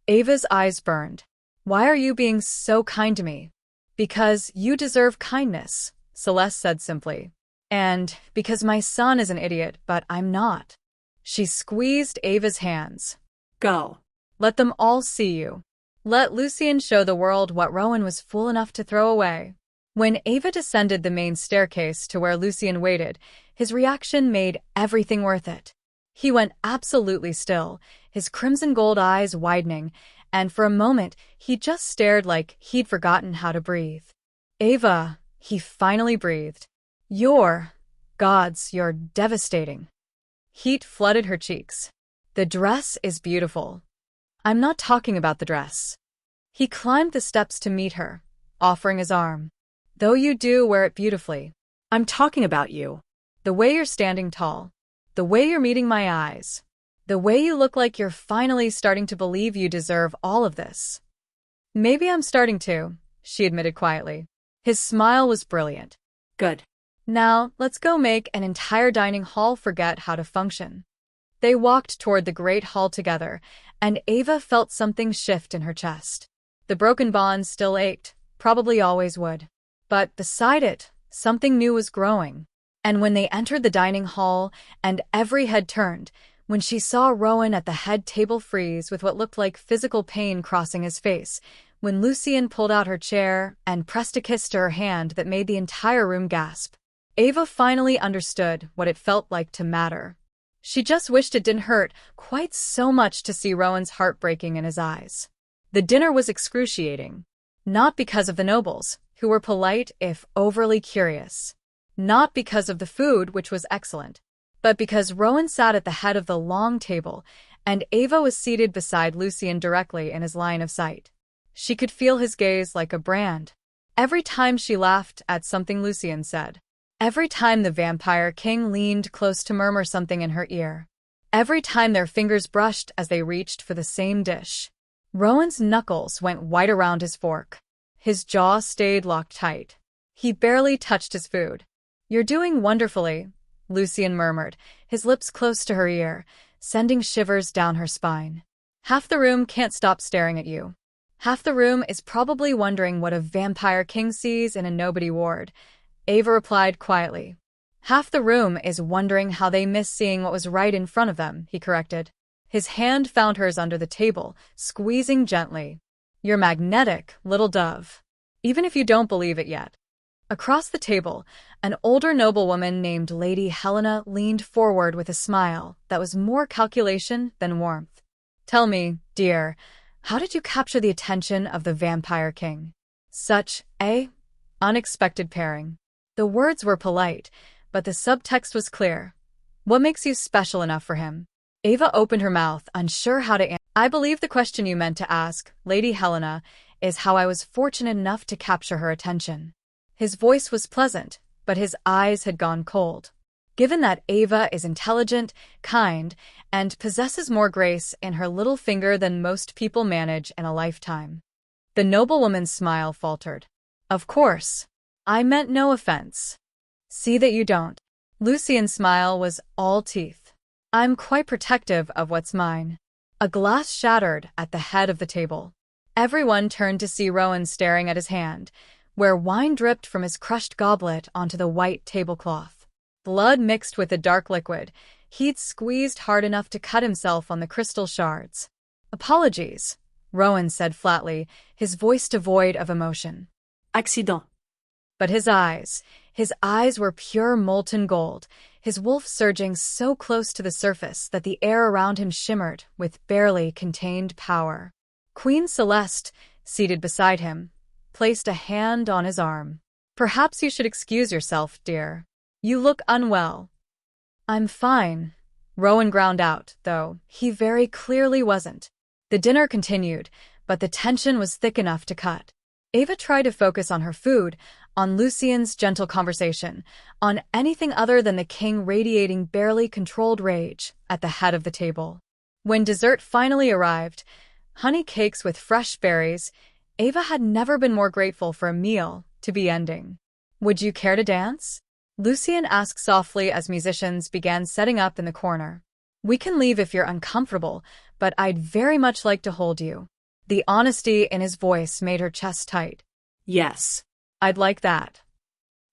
Ava's eyes burned. Why are you being so kind to me? Because you deserve kindness, Celeste said simply. And because my son is an idiot, but I'm not. She squeezed Ava's hands. Go. Let them all see you. Let Lucien show the world what Rowan was fool enough to throw away. When Ava descended the main staircase to where Lucien waited, his reaction made everything worth it. He went absolutely still, his crimson gold eyes widening, and for a moment he just stared like he'd forgotten how to breathe. Ava, he finally breathed. Gods, you're devastating. Heat flooded her cheeks. The dress is beautiful. I'm not talking about the dress. He climbed the steps to meet her, offering his arm. Though you do wear it beautifully. I'm talking about you. The way you're standing tall. The way you're meeting my eyes. The way you look like you're finally starting to believe you deserve all of this. Maybe I'm starting to, she admitted quietly. His smile was brilliant. Good. Now, let's go make an entire dining hall forget how to function. They walked toward the great hall together, and Ava felt something shift in her chest. The broken bond still ached, probably always would. But beside it, something new was growing. And when they entered the dining hall, and every head turned, when she saw Rowan at the head table freeze with what looked like physical pain crossing his face, when Lucien pulled out her chair and pressed a kiss to her hand that made the entire room gasp, Ava finally understood what it felt like to matter. She just wished it didn't hurt quite so much to see Rowan's heart breaking in his eyes. The dinner was excruciating. Not because of the nobles, who were polite if overly curious. Not because of the food, which was excellent, but because Rowan sat at the head of the long table, and Ava was seated beside Lucien directly in his line of sight. She could feel his gaze like a brand. Every time she laughed at something Lucien said. Every time the Vampire King leaned close to murmur something in her ear. Every time their fingers brushed as they reached for the same dish. Rowan's knuckles went white around his fork. His jaw stayed locked tight. He barely touched his food. "You're doing wonderfully," Lucien murmured, his lips close to her ear, sending shivers down her spine. "Half the room can't stop staring at you. Half the room is probably wondering what a Vampire King sees in a nobody ward," Ava replied quietly. "Half the room is wondering how they missed seeing what was right in front of them," he corrected. His hand found hers under the table, squeezing gently. "You're magnetic, little dove. Even if you don't believe it yet." Across the table, an older noblewoman named Lady Helena leaned forward with a smile that was more calculation than warmth. "Tell me, dear, how did you capture the attention of the Vampire King? Such a unexpected pairing." The words were polite, but the subtext was clear. "What makes you special enough for him?" Ava opened her mouth, unsure how to answer. "I believe the question you meant to ask, Lady Helena, is how I was fortunate enough to capture her attention." His voice was pleasant, but his eyes had gone cold. Given that Ava is intelligent, kind, and possesses more grace in her little finger than most people manage in a lifetime. The noblewoman's smile faltered. "Of course. I meant no offense. See that you don't." Lucien's smile was all teeth. "I'm quite protective of what's mine." A glass shattered at the head of the table. Everyone turned to see Rowan staring at his hand, where wine dripped from his crushed goblet onto the white tablecloth. Blood mixed with a dark liquid. He'd squeezed hard enough to cut himself on the crystal shards. "Apologies," Rowan said flatly, his voice devoid of emotion. Accident. But his eyes were pure molten gold, his wolf surging so close to the surface that the air around him shimmered with barely contained power. Queen Celeste, seated beside him, placed a hand on his arm. "Perhaps you should excuse yourself, dear. You look unwell." "I'm fine," Rowan ground out, though he very clearly wasn't. The dinner continued, but the tension was thick enough to cut. Ava tried to focus on her food, on Lucien's gentle conversation, on anything other than the king radiating barely controlled rage at the head of the table. When dessert finally arrived, honey cakes with fresh berries, Ava had never been more grateful for a meal to be ending. "Would you care to dance?" Lucien asked softly as musicians began setting up in the corner. "We can leave if you're uncomfortable, but I'd very much like to hold you." The honesty in his voice made her chest tight. Yes. "I'd like that."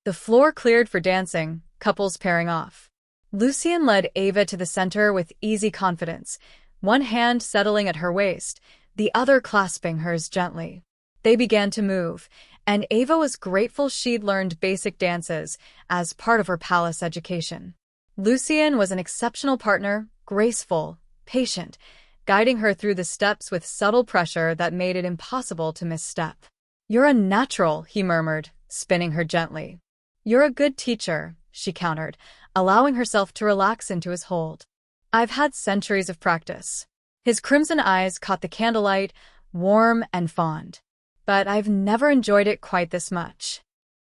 The floor cleared for dancing, couples pairing off. Lucien led Ava to the center with easy confidence, one hand settling at her waist, the other clasping hers gently. They began to move, and Ava was grateful she'd learned basic dances as part of her palace education. Lucien was an exceptional partner, graceful, patient, guiding her through the steps with subtle pressure that made it impossible to misstep. "You're a natural," he murmured, spinning her gently. "You're a good teacher," she countered, allowing herself to relax into his hold. "I've had centuries of practice." His crimson eyes caught the candlelight, warm and fond. "But I've never enjoyed it quite this much."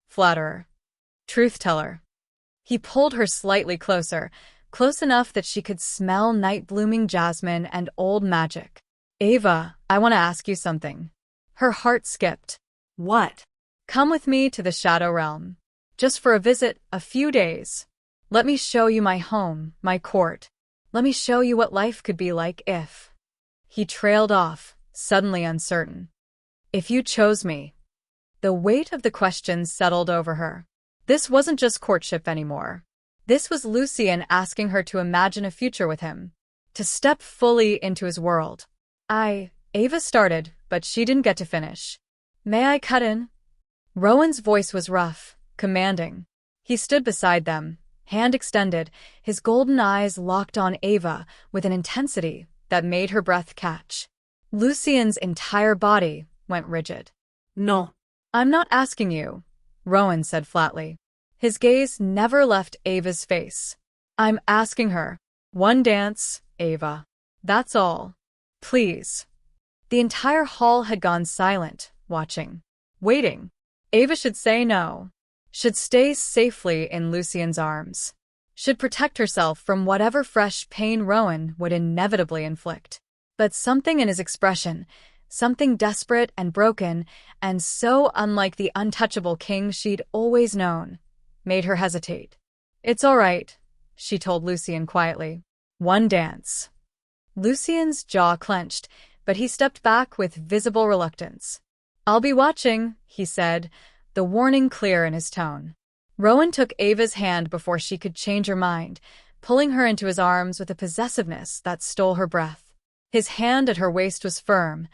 Flatterer. Truth-teller. He pulled her slightly closer, close enough that she could smell night-blooming jasmine and old magic. "Ava, I want to ask you something." Her heart skipped. What? "Come with me to the Shadow Realm. Just for a visit, a few days. Let me show you my home, my court. Let me show you what life could be like if—" He trailed off, suddenly uncertain. "If you chose me." The weight of the question settled over her. This wasn't just courtship anymore. This was Lucien asking her to imagine a future with him, to step fully into his world. Ava started, but she didn't get to finish. "May I cut in?" Rowan's voice was rough, commanding. He stood beside them, hand extended, his golden eyes locked on Ava with an intensity that made her breath catch. Lucien's entire body went rigid. No. "I'm not asking you," Rowan said flatly. His gaze never left Ava's face. "I'm asking her. One dance, Ava. That's all. Please." The entire hall had gone silent, watching, waiting. Ava should say no. Should stay safely in Lucien's arms. Should protect herself from whatever fresh pain Rowan would inevitably inflict. But something in his expression, something desperate and broken, and so unlike the untouchable king she'd always known, made her hesitate. "It's all right," she told Lucien quietly. "One dance." Lucien's jaw clenched, but he stepped back with visible reluctance. "I'll be watching," he said, the warning clear in his tone. Rowan took Ava's hand before she could change her mind, pulling her into his arms with a possessiveness that stole her breath. His hand at her waist was firm,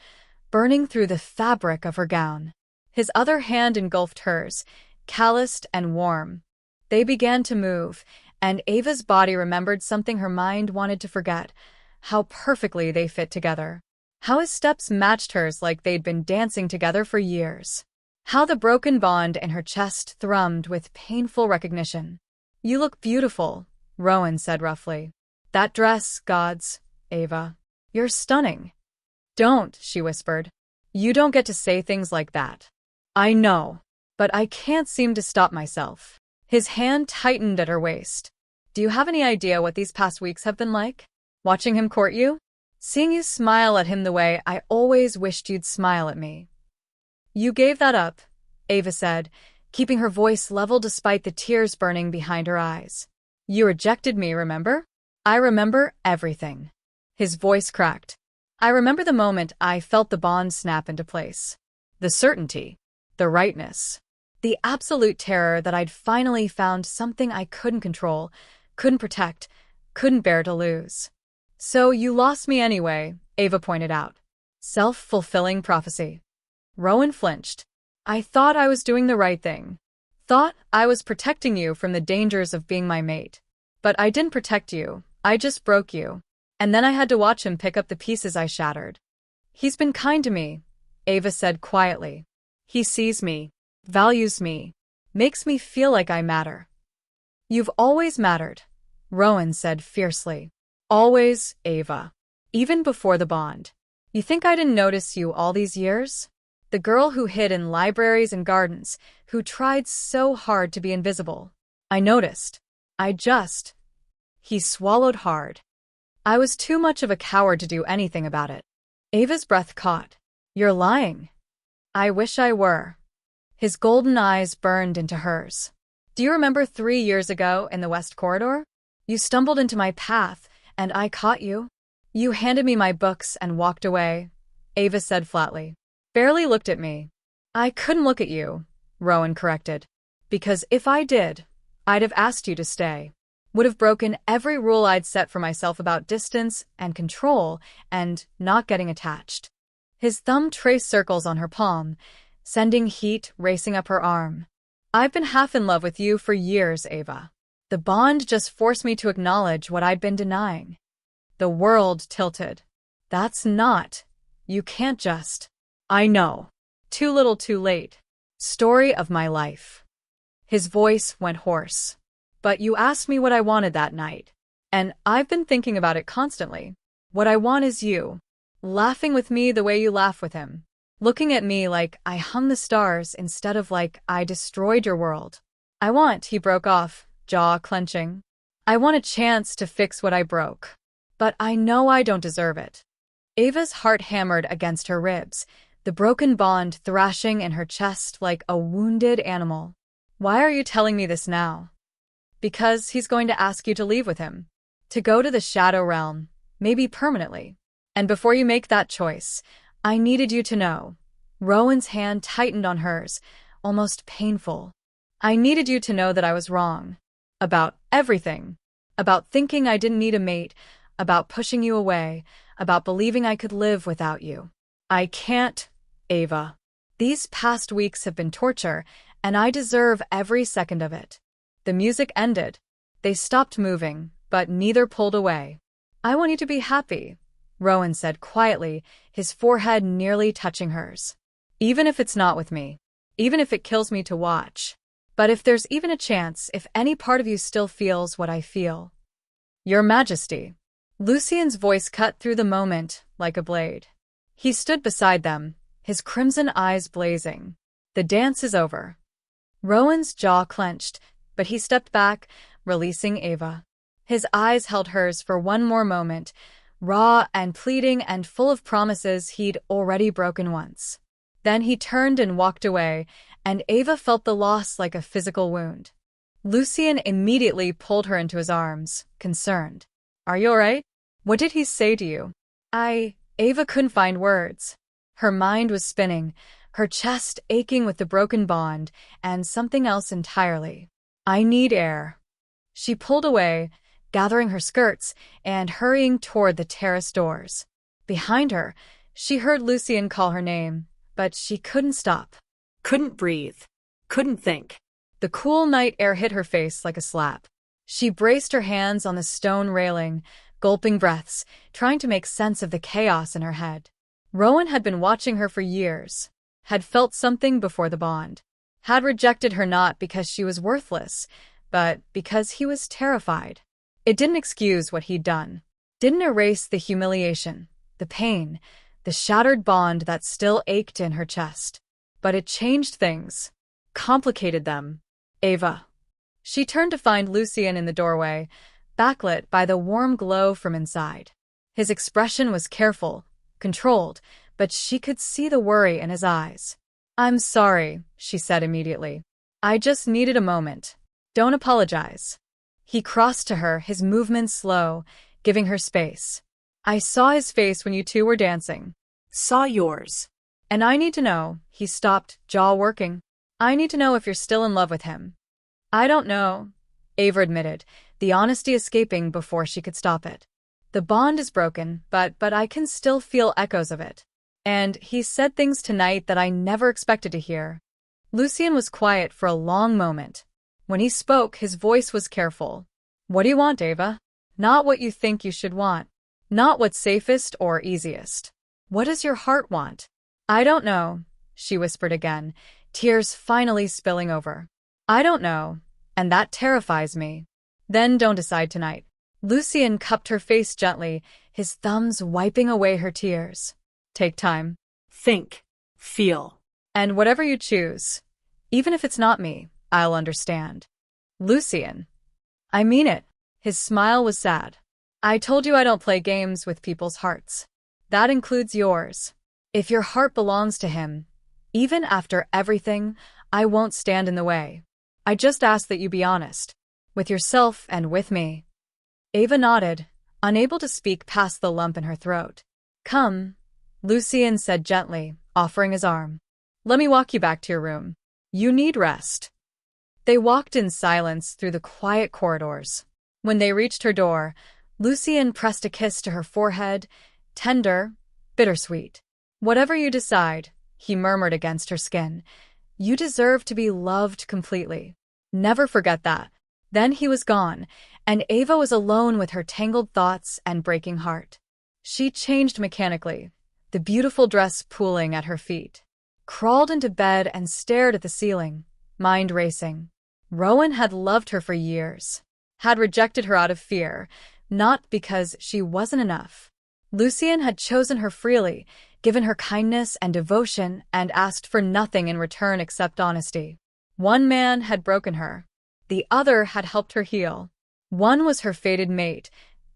burning through the fabric of her gown. His other hand engulfed hers, calloused and warm. They began to move, and Ava's body remembered something her mind wanted to forget: how perfectly they fit together. How his steps matched hers like they'd been dancing together for years. How the broken bond in her chest thrummed with painful recognition. "You look beautiful," Rowan said roughly. "That dress, gods, Ava. You're stunning." "Don't," she whispered. "You don't get to say things like that." "I know, but I can't seem to stop myself." His hand tightened at her waist. "Do you have any idea what these past weeks have been like? Watching him court you? Seeing you smile at him the way I always wished you'd smile at me." "You gave that up," Ava said, keeping her voice level despite the tears burning behind her eyes. "You rejected me, remember?" "I remember everything." His voice cracked. "I remember the moment I felt the bond snap into place. The certainty, the rightness, the absolute terror that I'd finally found something I couldn't control, couldn't protect, couldn't bear to lose." "So you lost me anyway," Ava pointed out. Self-fulfilling prophecy. Rowan flinched. "I thought I was doing the right thing. Thought I was protecting you from the dangers of being my mate. But I didn't protect you, I just broke you. And then I had to watch him pick up the pieces I shattered." "He's been kind to me," Ava said quietly. "He sees me, values me, makes me feel like I matter." "You've always mattered," Rowan said fiercely. "Always, Ava. Even before the bond. You think I didn't notice you all these years? The girl who hid in libraries and gardens, who tried so hard to be invisible. I noticed. He swallowed hard. "I was too much of a coward to do anything about it." Ava's breath caught. "You're lying." "I wish I were." His golden eyes burned into hers. "Do you remember 3 years ago in the West Corridor? You stumbled into my path, and I caught you. You handed me my books and walked away," Ava said flatly. "Barely looked at me." "I couldn't look at you," Rowan corrected. "Because if I did, I'd have asked you to stay. Would have broken every rule I'd set for myself about distance and control and not getting attached." His thumb traced circles on her palm, sending heat racing up her arm. "I've been half in love with you for years, Ava. The bond just forced me to acknowledge what I'd been denying." The world tilted. "That's not. You can't just." "I know. Too little too late. Story of my life." His voice went hoarse. "But you asked me what I wanted that night. And I've been thinking about it constantly. What I want is you. Laughing with me the way you laugh with him. Looking at me like I hung the stars instead of like I destroyed your world. I want," he broke off, jaw clenching. I want a chance to fix what I broke. But I know I don't deserve it. Ava's heart hammered against her ribs, the broken bond thrashing in her chest like a wounded animal. Why are you telling me this now? Because he's going to ask you to leave with him. To go to the Shadow Realm, maybe permanently. And before you make that choice, I needed you to know. Rowan's hand tightened on hers, almost painful. I needed you to know that I was wrong. About everything. About thinking I didn't need a mate, about pushing you away, about believing I could live without you. I can't, Ava. These past weeks have been torture, and I deserve every second of it. The music ended. They stopped moving, but neither pulled away. I want you to be happy, Rowan said quietly, his forehead nearly touching hers. Even if it's not with me. Even if it kills me to watch. But if there's even a chance, if any part of you still feels what I feel. Your Majesty. Lucien's voice cut through the moment like a blade. He stood beside them, his crimson eyes blazing. The dance is over. Rowan's jaw clenched, but he stepped back, releasing Ava. His eyes held hers for one more moment, raw and pleading and full of promises he'd already broken once. Then he turned and walked away, and Ava felt the loss like a physical wound. Lucien immediately pulled her into his arms, concerned. Are you all right? What did he say to you? Ava couldn't find words. Her mind was spinning, her chest aching with the broken bond, and something else entirely. I need air. She pulled away, gathering her skirts and hurrying toward the terrace doors. Behind her, she heard Lucien call her name, but she couldn't stop. Couldn't breathe. Couldn't think. The cool night air hit her face like a slap. She braced her hands on the stone railing, gulping breaths, trying to make sense of the chaos in her head. Rowan had been watching her for years, had felt something before the bond, had rejected her not because she was worthless, but because he was terrified. It didn't excuse what he'd done, didn't erase the humiliation, the pain, the shattered bond that still ached in her chest. But it changed things, complicated them. Ava. She turned to find Lucien in the doorway, backlit by the warm glow from inside. His expression was careful, controlled, but she could see the worry in his eyes. I'm sorry, she said immediately. I just needed a moment. Don't apologize. He crossed to her, his movements slow, giving her space. I saw his face when you two were dancing. Saw yours. And I need to know, he stopped, jaw working. I need to know if you're still in love with him. I don't know, Ava admitted, the honesty escaping before she could stop it. The bond is broken, but I can still feel echoes of it. And he said things tonight that I never expected to hear. Lucien was quiet for a long moment. When he spoke, his voice was careful. What do you want, Ava? Not what you think you should want. Not what's safest or easiest. What does your heart want? I don't know, she whispered again, tears finally spilling over. I don't know, and that terrifies me. Then don't decide tonight. Lucien cupped her face gently, his thumbs wiping away her tears. Take time. Think. Feel. And whatever you choose, even if it's not me, I'll understand. Lucien. I mean it. His smile was sad. I told you I don't play games with people's hearts. That includes yours. If your heart belongs to him, even after everything, I won't stand in the way. I just ask that you be honest. With yourself and with me. Ava nodded, unable to speak past the lump in her throat. Come, Lucien said gently, offering his arm. Let me walk you back to your room. You need rest. They walked in silence through the quiet corridors. When they reached her door, Lucien pressed a kiss to her forehead, tender, bittersweet. Whatever you decide, he murmured against her skin, you deserve to be loved completely. Never forget that. Then he was gone, and Ava was alone with her tangled thoughts and breaking heart. She changed mechanically, the beautiful dress pooling at her feet, crawled into bed and stared at the ceiling, mind racing. Rowan had loved her for years, had rejected her out of fear, not because she wasn't enough. Lucien had chosen her freely, given her kindness and devotion, and asked for nothing in return except honesty. One man had broken her. The other had helped her heal. One was her fated mate,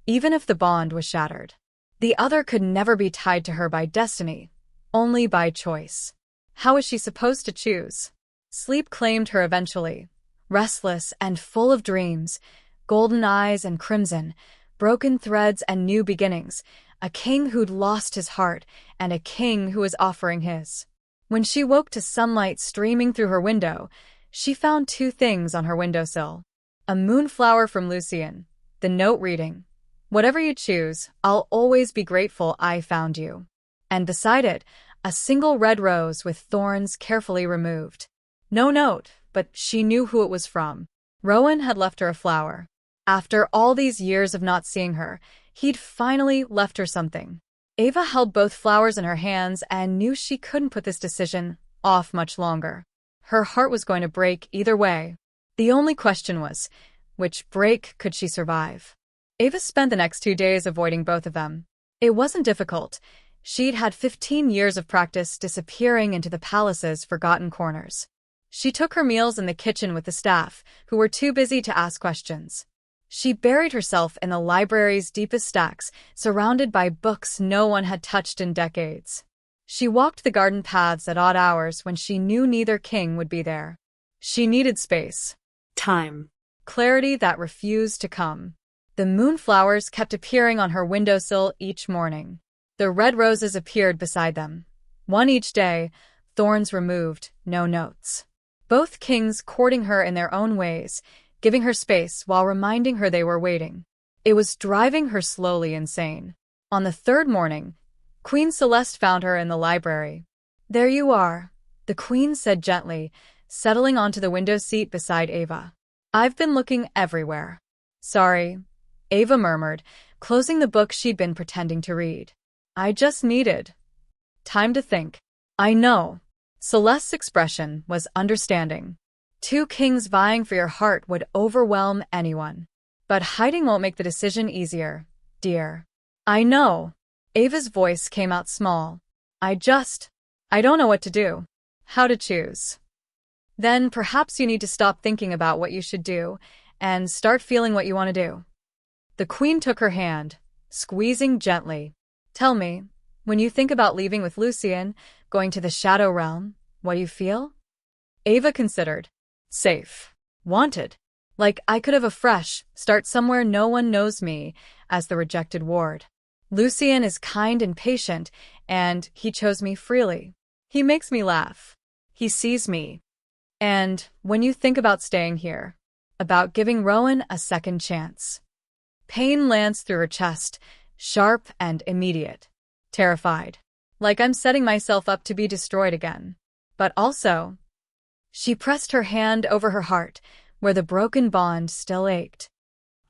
even if the bond was shattered. The other could never be tied to her by destiny, only by choice. How was she supposed to choose? Sleep claimed her eventually, restless and full of dreams, golden eyes and crimson, broken threads and new beginnings, a king who'd lost his heart and a king who was offering his. When she woke to sunlight streaming through her window, she found two things on her windowsill. A moonflower from Lucien, the note reading, "Whatever you choose, I'll always be grateful I found you." And beside it, a single red rose with thorns carefully removed. No note, but she knew who it was from. Rowan had left her a flower. After all these years of not seeing her, he'd finally left her something. Ava held both flowers in her hands and knew she couldn't put this decision off much longer. Her heart was going to break either way. The only question was, which break could she survive? Ava spent the next 2 days avoiding both of them. It wasn't difficult. She'd had 15 years of practice disappearing into the palace's forgotten corners. She took her meals in the kitchen with the staff, who were too busy to ask questions. She buried herself in the library's deepest stacks, surrounded by books no one had touched in decades. She walked the garden paths at odd hours when she knew neither king would be there. She needed space. Time. Clarity that refused to come. The moonflowers kept appearing on her windowsill each morning. The red roses appeared beside them. One each day, thorns removed, no notes. Both kings courting her in their own ways, giving her space while reminding her they were waiting. It was driving her slowly insane. On the third morning, Queen Celeste found her in the library. "There you are," the queen said gently, settling onto the window seat beside Ava. "I've been looking everywhere." "Sorry," Ava murmured, closing the book she'd been pretending to read. "I just needed time to think." "I know." Celeste's expression was understanding. Two kings vying for your heart would overwhelm anyone. But hiding won't make the decision easier, dear. "I know." Ava's voice came out small. I don't know what to do. How to choose." "Then perhaps you need to stop thinking about what you should do and start feeling what you want to do." The queen took her hand, squeezing gently. "Tell me, when you think about leaving with Lucien, going to the Shadow Realm, what do you feel?" Ava considered. Safe. Wanted. Like I could have a fresh start somewhere no one knows me as the rejected ward. Lucien is kind and patient, and he chose me freely. He makes me laugh. He sees me. And when you think about staying here, about giving Rowan a second chance. Pain lanced through her chest, sharp and immediate. Terrified. Like I'm setting myself up to be destroyed again. But also, she pressed her hand over her heart, where the broken bond still ached.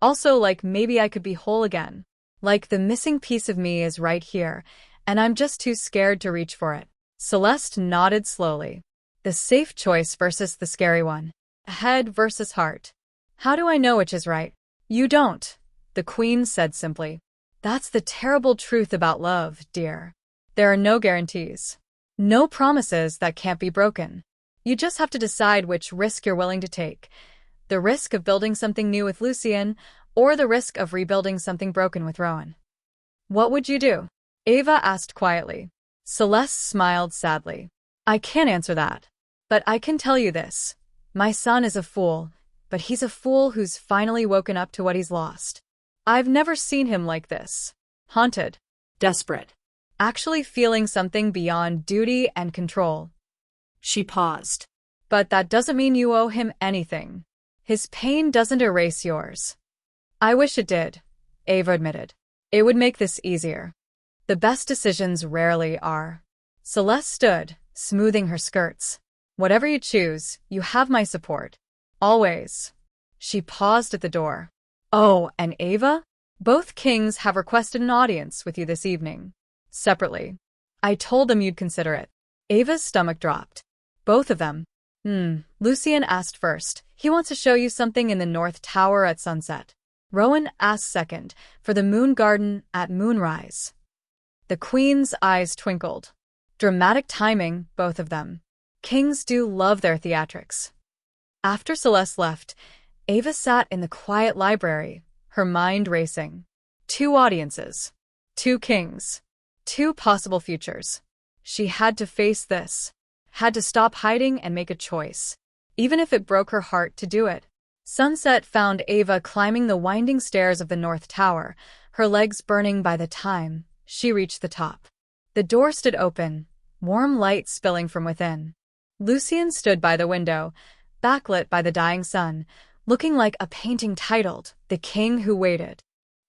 Also, like maybe I could be whole again. Like the missing piece of me is right here, and I'm just too scared to reach for it. Celeste nodded slowly. The safe choice versus the scary one. Head versus heart. How do I know which is right? You don't, the queen said simply. That's the terrible truth about love, dear. There are no guarantees. No promises that can't be broken. You just have to decide which risk you're willing to take. The risk of building something new with Lucien, or the risk of rebuilding something broken with Rowan. "What would you do?" Ava asked quietly. Celeste smiled sadly. "I can't answer that. But I can tell you this. My son is a fool, but he's a fool who's finally woken up to what he's lost. I've never seen him like this. Haunted. Desperate. Actually feeling something beyond duty and control." She paused. "But that doesn't mean you owe him anything. His pain doesn't erase yours." "I wish it did," Ava admitted. "It would make this easier. The best decisions rarely are." Celeste stood, smoothing her skirts. "Whatever you choose, you have my support. Always." She paused at the door. "Oh, and Ava? Both kings have requested an audience with you this evening. Separately. I told them you'd consider it." Ava's stomach dropped. "Both of them?" Lucien asked first. "He wants to show you something in the North Tower at sunset." Rowan asked second, "For the moon garden at moonrise." The queen's eyes twinkled. Dramatic timing, both of them. Kings do love their theatrics. After Celeste left, Ava sat in the quiet library, her mind racing. Two audiences. Two kings. Two possible futures. She had to face this. Had to stop hiding and make a choice. Even if it broke her heart to do it. Sunset found Ava climbing the winding stairs of the North Tower, her legs burning by the time she reached the top. The door stood open, warm light spilling from within. Lucien stood by the window, backlit by the dying sun, looking like a painting titled, "The King Who Waited."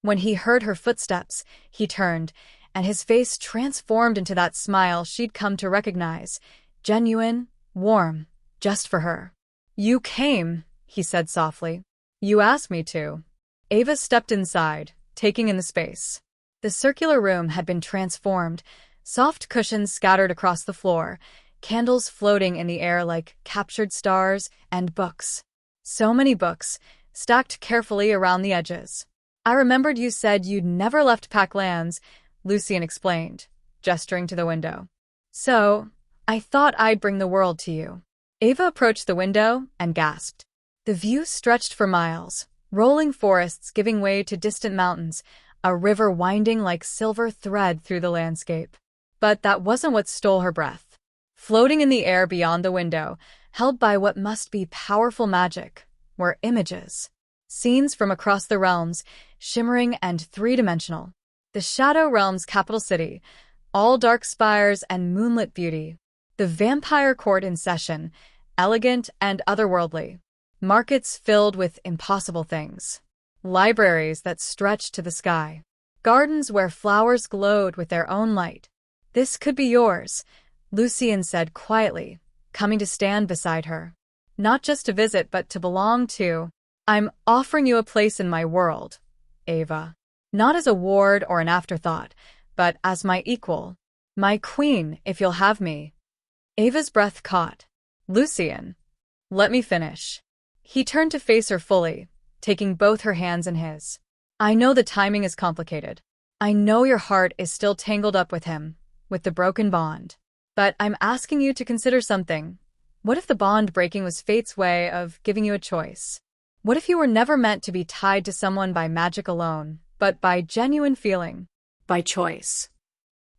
When he heard her footsteps, he turned, and his face transformed into that smile she'd come to recognize, genuine, warm, just for her. "You came," he said softly. "You asked me to." Ava stepped inside, taking in the space. The circular room had been transformed, soft cushions scattered across the floor, candles floating in the air like captured stars, and books. So many books, stacked carefully around the edges. "I remembered you said you'd never left Packlands," Lucien explained, gesturing to the window. "So, I thought I'd bring the world to you." Ava approached the window and gasped. The view stretched for miles, rolling forests giving way to distant mountains, a river winding like silver thread through the landscape. But that wasn't what stole her breath. Floating in the air beyond the window, held by what must be powerful magic, were images. Scenes from across the realms, shimmering and three-dimensional. The Shadow Realm's capital city, all dark spires and moonlit beauty. The vampire court in session, elegant and otherworldly. Markets filled with impossible things. Libraries that stretched to the sky. Gardens where flowers glowed with their own light. "This could be yours," Lucien said quietly, coming to stand beside her. "Not just to visit but to belong to. I'm offering you a place in my world, Ava. Not as a ward or an afterthought, but as my equal. My queen, if you'll have me." Ava's breath caught. "Lucien, let me finish." He turned to face her fully, taking both her hands in his. "I know the timing is complicated. I know your heart is still tangled up with him, with the broken bond. But I'm asking you to consider something. What if the bond breaking was fate's way of giving you a choice? What if you were never meant to be tied to someone by magic alone, but by genuine feeling?" By choice.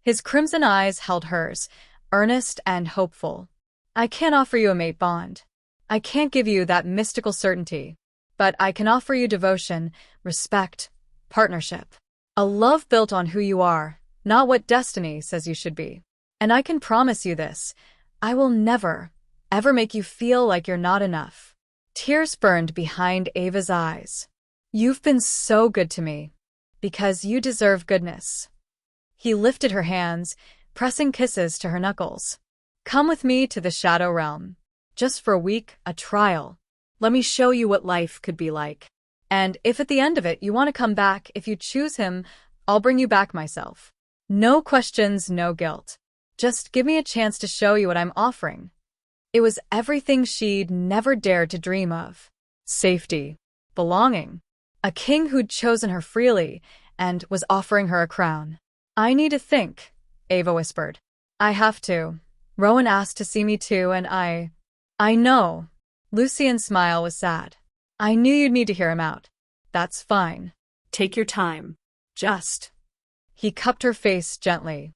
His crimson eyes held hers, earnest and hopeful. "I can't offer you a mate bond. I can't give you that mystical certainty. But I can offer you devotion, respect, partnership. A love built on who you are, not what destiny says you should be. And I can promise you this, I will never, ever make you feel like you're not enough." Tears burned behind Ava's eyes. "You've been so good to me. Because you deserve goodness." He lifted her hands, pressing kisses to her knuckles. "Come with me to the Shadow Realm. Just for a week, a trial. Let me show you what life could be like. And if at the end of it you want to come back, if you choose him, I'll bring you back myself. No questions, no guilt. Just give me a chance to show you what I'm offering." It was everything she'd never dared to dream of. Safety. Belonging. A king who'd chosen her freely and was offering her a crown. "I need to think," Ava whispered. "I have to. Rowan asked to see me too, and I know." Lucien's smile was sad. "I knew you'd need to hear him out. That's fine. Take your time. Just." He cupped her face gently.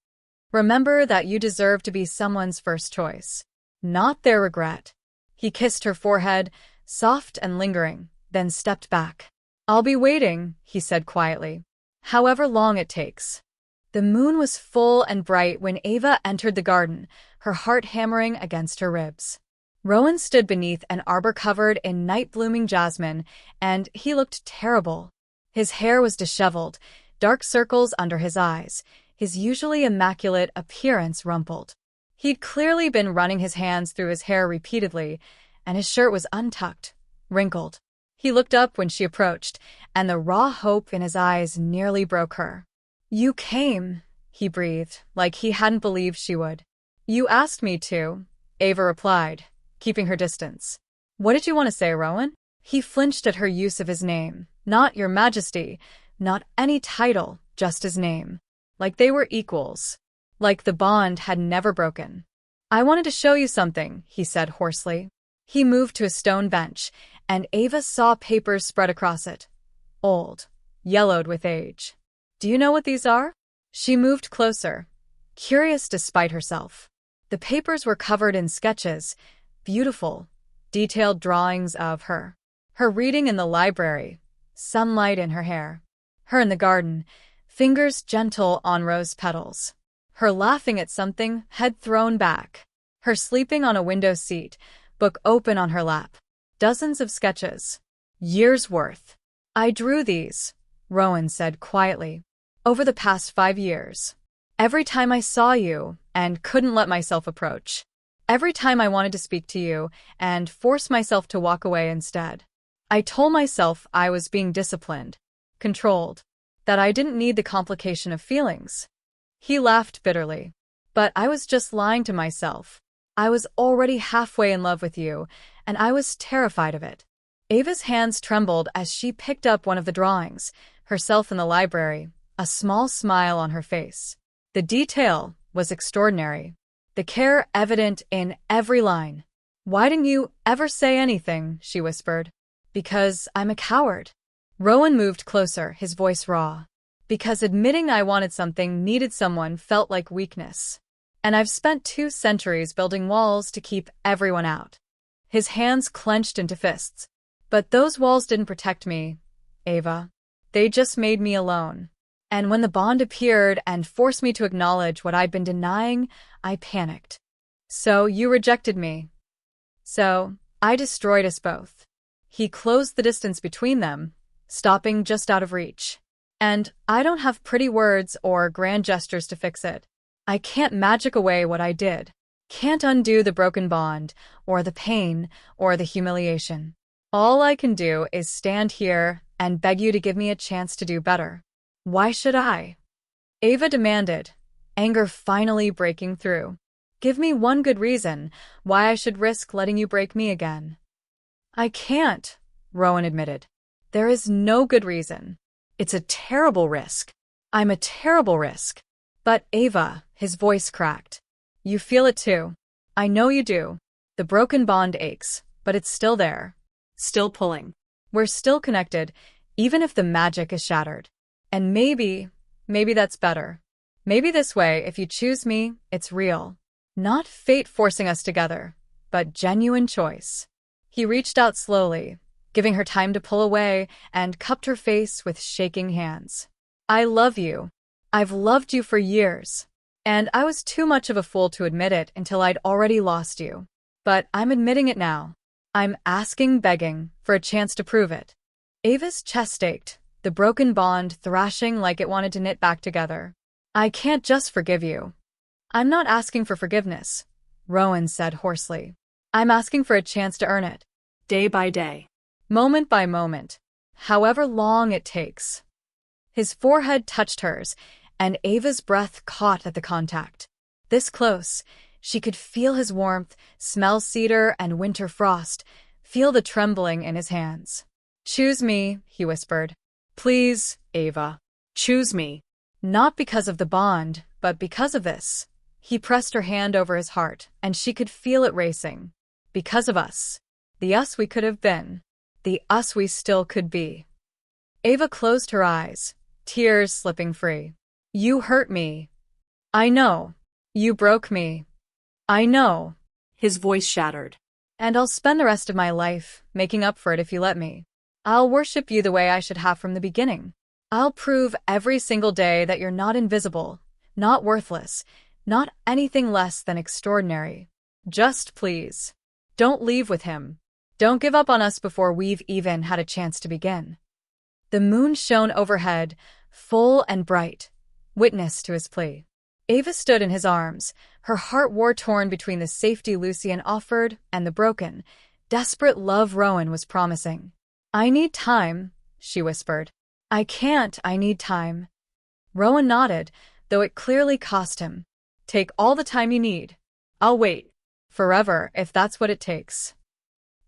"Remember that you deserve to be someone's first choice, not their regret." He kissed her forehead, soft and lingering, then stepped back. "I'll be waiting," he said quietly. "However long it takes." The moon was full and bright when Ava entered the garden, her heart hammering against her ribs. Rowan stood beneath an arbor covered in night-blooming jasmine, and he looked terrible. His hair was disheveled, dark circles under his eyes, his usually immaculate appearance rumpled. He'd clearly been running his hands through his hair repeatedly, and his shirt was untucked, wrinkled. He looked up when she approached, and the raw hope in his eyes nearly broke her. "You came," he breathed, like he hadn't believed she would. "You asked me to," Ava replied, keeping her distance. "What did you want to say, Rowan?" He flinched at her use of his name. Not Your Majesty, not any title, just his name. Like they were equals. Like the bond had never broken. "I wanted to show you something," he said hoarsely. He moved to a stone bench, and Ava saw papers spread across it. Old, yellowed with age. Do you know what these are? She moved closer, curious despite herself. The papers were covered in sketches, beautiful, detailed drawings of her. Her reading in the library, sunlight in her hair. Her in the garden, fingers gentle on rose petals. Her laughing at something, head thrown back. Her sleeping on a window seat, book open on her lap. Dozens of sketches. Years' worth. I drew these, Rowan said quietly, over the past 5 years. Every time I saw you and couldn't let myself approach. Every time I wanted to speak to you and forced myself to walk away instead. I told myself I was being disciplined, controlled, that I didn't need the complication of feelings. He laughed bitterly. But I was just lying to myself. I was already halfway in love with you, and I was terrified of it. Ava's hands trembled as she picked up one of the drawings, herself in the library, a small smile on her face. The detail was extraordinary. The care evident in every line. Why didn't you ever say anything? She whispered. Because I'm a coward. Rowan moved closer, his voice raw. Because admitting I wanted something, needed someone, felt like weakness. And I've spent 2 centuries building walls to keep everyone out. His hands clenched into fists. But those walls didn't protect me, Ava. They just made me alone. And when the bond appeared and forced me to acknowledge what I'd been denying, I panicked. So you rejected me. So I destroyed us both. He closed the distance between them, stopping just out of reach. And I don't have pretty words or grand gestures to fix it. I can't magic away what I did. Can't undo the broken bond, or the pain, or the humiliation. All I can do is stand here and beg you to give me a chance to do better. Why should I? Ava demanded, anger finally breaking through. Give me one good reason why I should risk letting you break me again. I can't, Rowan admitted. There is no good reason. It's a terrible risk. I'm a terrible risk. But Ava, his voice cracked. You feel it too. I know you do. The broken bond aches, but it's still there. Still pulling. We're still connected, even if the magic is shattered. And maybe that's better. Maybe this way, if you choose me, it's real. Not fate forcing us together, but genuine choice. He reached out slowly, giving her time to pull away, and cupped her face with shaking hands. I love you. I've loved you for years. And I was too much of a fool to admit it until I'd already lost you. But I'm admitting it now. I'm asking, begging, for a chance to prove it. Ava's chest ached, the broken bond thrashing like it wanted to knit back together. I can't just forgive you. I'm not asking for forgiveness, Rowan said hoarsely. I'm asking for a chance to earn it. Day by day. Moment by moment. However long it takes. His forehead touched hers, and Ava's breath caught at the contact. This close, she could feel his warmth, smell cedar and winter frost, feel the trembling in his hands. Choose me, he whispered. Please, Ava. Choose me. Not because of the bond, but because of this. He pressed her hand over his heart, and she could feel it racing. Because of us. The us we could have been. The us we still could be. Ava closed her eyes, tears slipping free. You hurt me. I know. You broke me. I know. His voice shattered. And I'll spend the rest of my life making up for it if you let me. I'll worship you the way I should have from the beginning. I'll prove every single day that you're not invisible, not worthless, not anything less than extraordinary. Just please. Don't leave with him. Don't give up on us before we've even had a chance to begin. The moon shone overhead, full and bright, witness to his plea. Ava stood in his arms, her heart war-torn between the safety Lucian offered and the broken, desperate love Rowan was promising. I need time, she whispered. I can't, I need time. Rowan nodded, though it clearly cost him. Take all the time you need. I'll wait. Forever, if that's what it takes.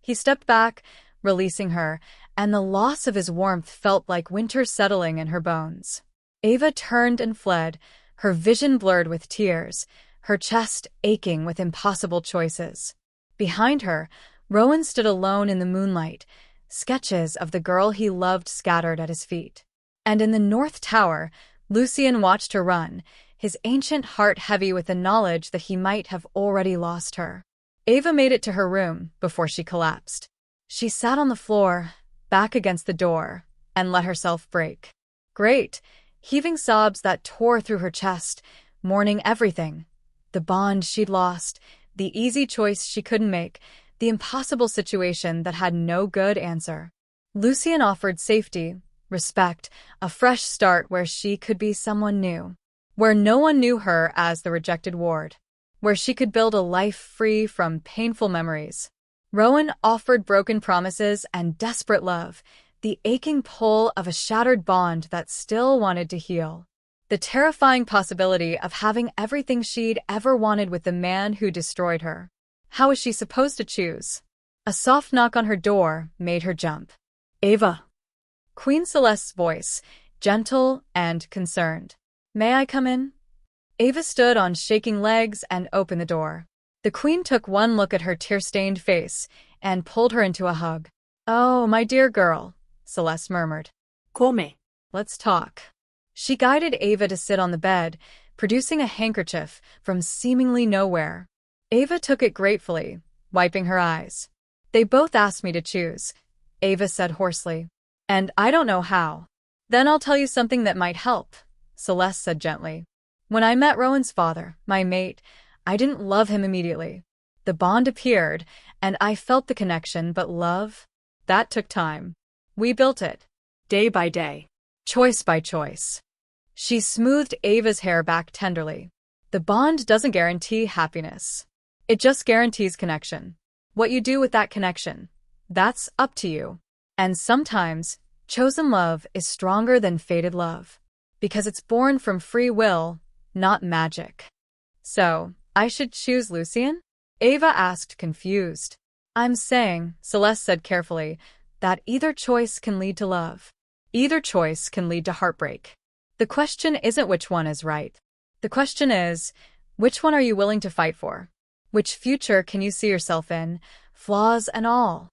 He stepped back, releasing her, and the loss of his warmth felt like winter settling in her bones. Ava turned and fled, her vision blurred with tears, her chest aching with impossible choices. Behind her, Rowan stood alone in the moonlight, sketches of the girl he loved scattered at his feet. And in the North Tower, Lucien watched her run, his ancient heart heavy with the knowledge that he might have already lost her. Ava made it to her room before she collapsed. She sat on the floor, back against the door, and let herself break. Great, heaving sobs that tore through her chest, mourning everything. The bond she'd lost, the easy choice she couldn't make, the impossible situation that had no good answer. Lucien offered safety, respect, a fresh start where she could be someone new. Where no one knew her as the rejected ward. Where she could build a life free from painful memories. Rowan offered broken promises and desperate love, the aching pull of a shattered bond that still wanted to heal. The terrifying possibility of having everything she'd ever wanted with the man who destroyed her. How was she supposed to choose? A soft knock on her door made her jump. Ava. Queen Celeste's voice, gentle and concerned. May I come in? Ava stood on shaking legs and opened the door. The queen took one look at her tear-stained face and pulled her into a hug. Oh, my dear girl, Celeste murmured. Come. Let's talk. She guided Ava to sit on the bed, producing a handkerchief from seemingly nowhere. Ava took it gratefully, wiping her eyes. They both asked me to choose, Ava said hoarsely. And I don't know how. Then I'll tell you something that might help, Celeste said gently. When I met Rowan's father, my mate, I didn't love him immediately. The bond appeared, and I felt the connection, but love? That took time. We built it. Day by day. Choice by choice. She smoothed Ava's hair back tenderly. The bond doesn't guarantee happiness. It just guarantees connection. What you do with that connection, that's up to you. And sometimes, chosen love is stronger than fated love. Because it's born from free will, not magic. So, I should choose Lucien? Ava asked, confused. I'm saying, Celeste said carefully, that either choice can lead to love. Either choice can lead to heartbreak. The question isn't which one is right. The question is, which one are you willing to fight for? Which future can you see yourself in, flaws and all?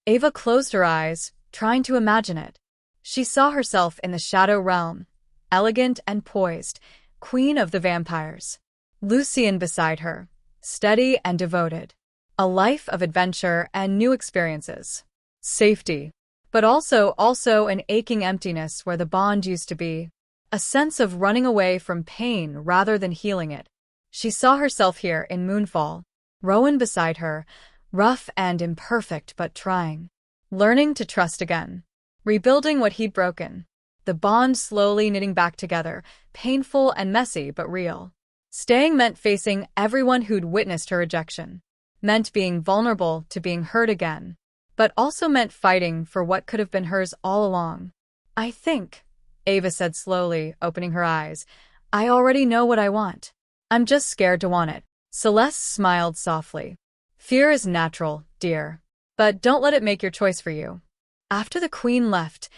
Ava closed her eyes, trying to imagine it. She saw herself in the shadow realm, elegant and poised, queen of the vampires. Lucien beside her, steady and devoted. A life of adventure and new experiences. Safety. But also an aching emptiness where the bond used to be. A sense of running away from pain rather than healing it. She saw herself here in Moonfall, Rowan beside her, rough and imperfect but trying. Learning to trust again. Rebuilding what he'd broken. The bond slowly knitting back together, painful and messy but real. Staying meant facing everyone who'd witnessed her rejection. Meant being vulnerable to being hurt again. But also meant fighting for what could have been hers all along. I think, Ava said slowly, opening her eyes, I already know what I want. I'm just scared to want it. Celeste smiled softly. Fear is natural, dear. But don't let it make your choice for you. After the queen left,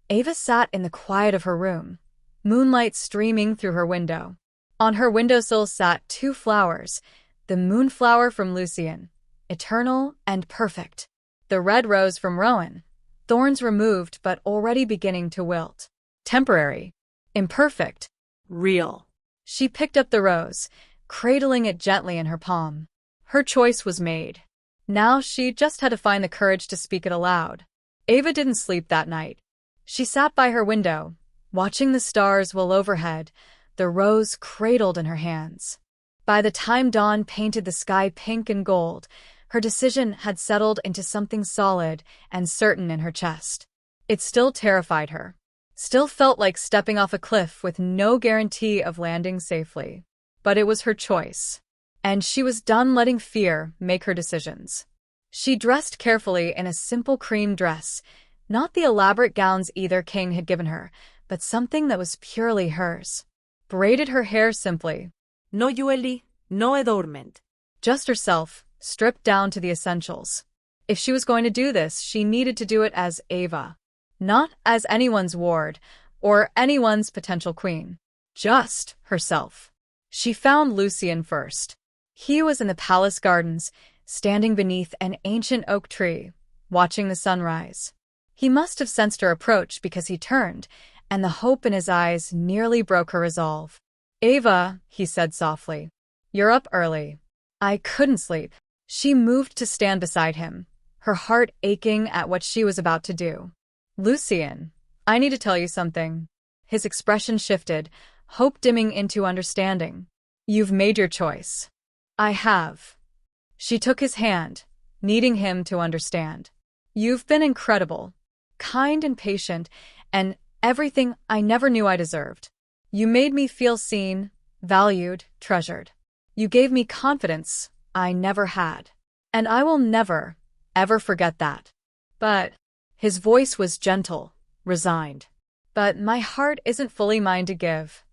Ava sat in the quiet of her room, moonlight streaming through her window. On her windowsill sat two flowers, the moonflower from Lucien, eternal and perfect. The red rose from Rowan, thorns removed but already beginning to wilt. Temporary. Imperfect. Real. She picked up the rose, cradling it gently in her palm. Her choice was made. Now she just had to find the courage to speak it aloud. Ava didn't sleep that night. She sat by her window, watching the stars well overhead, the rose cradled in her hands. By the time dawn painted the sky pink and gold, her decision had settled into something solid and certain in her chest. It still terrified her. Still felt like stepping off a cliff with no guarantee of landing safely. But it was her choice. And she was done letting fear make her decisions. She dressed carefully in a simple cream dress, not the elaborate gowns either king had given her, but something that was purely hers. Braided her hair simply. No jewelry, no adornment. Just herself, stripped down to the essentials. If she was going to do this, she needed to do it as Ava. Not as anyone's ward, or anyone's potential queen. Just herself. She found Lucien first. He was in the palace gardens, standing beneath an ancient oak tree, watching the sunrise. He must have sensed her approach because he turned, and the hope in his eyes nearly broke her resolve. "Ava," he said softly, "you're up early." I couldn't sleep. She moved to stand beside him, her heart aching at what she was about to do. "Lucien, I need to tell you something." His expression shifted, hope dimming into understanding. "You've made your choice." "I have." She took his hand, needing him to understand. "You've been incredible, kind and patient, and everything I never knew I deserved. You made me feel seen, valued, treasured. You gave me confidence I never had. And I will never, ever forget that." But his voice was gentle, resigned. "But my heart isn't fully mine to give."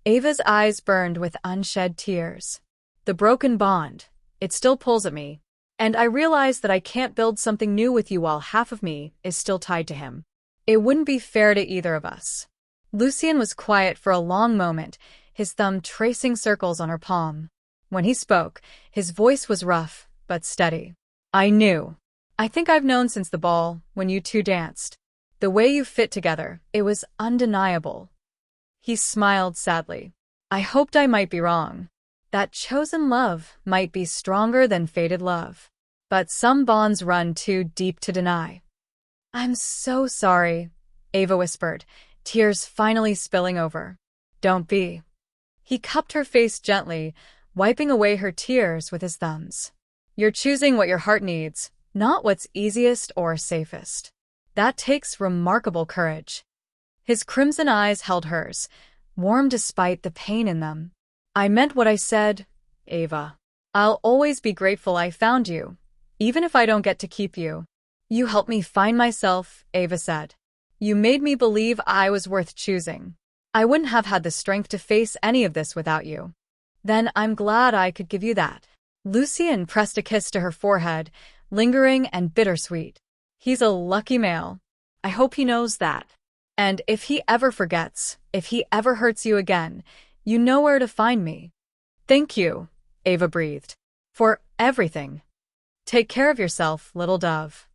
Ava's eyes burned with unshed tears. "The broken bond, it still pulls at me. And I realize that I can't build something new with you while half of me is still tied to him. It wouldn't be fair to either of us." Lucien was quiet for a long moment, his thumb tracing circles on her palm. When he spoke, his voice was rough, but steady. "I knew. I think I've known since the ball, when you two danced. The way you fit together, it was undeniable." He smiled sadly. "I hoped I might be wrong. That chosen love might be stronger than fated love. But some bonds run too deep to deny." "I'm so sorry," Ava whispered, tears finally spilling over. "Don't be." He cupped her face gently, wiping away her tears with his thumbs. "You're choosing what your heart needs, not what's easiest or safest. That takes remarkable courage." His crimson eyes held hers, warm despite the pain in them. "I meant what I said, Ava. I'll always be grateful I found you, even if I don't get to keep you." "You helped me find myself," Ava said. "You made me believe I was worth choosing. I wouldn't have had the strength to face any of this without you. Then I'm glad I could give you that." Lucien pressed a kiss to her forehead, lingering and bittersweet. "He's a lucky male. I hope he knows that. And if he ever forgets, if he ever hurts you again, you know where to find me." "Thank you," Ava breathed, "for everything. Take care of yourself, little dove."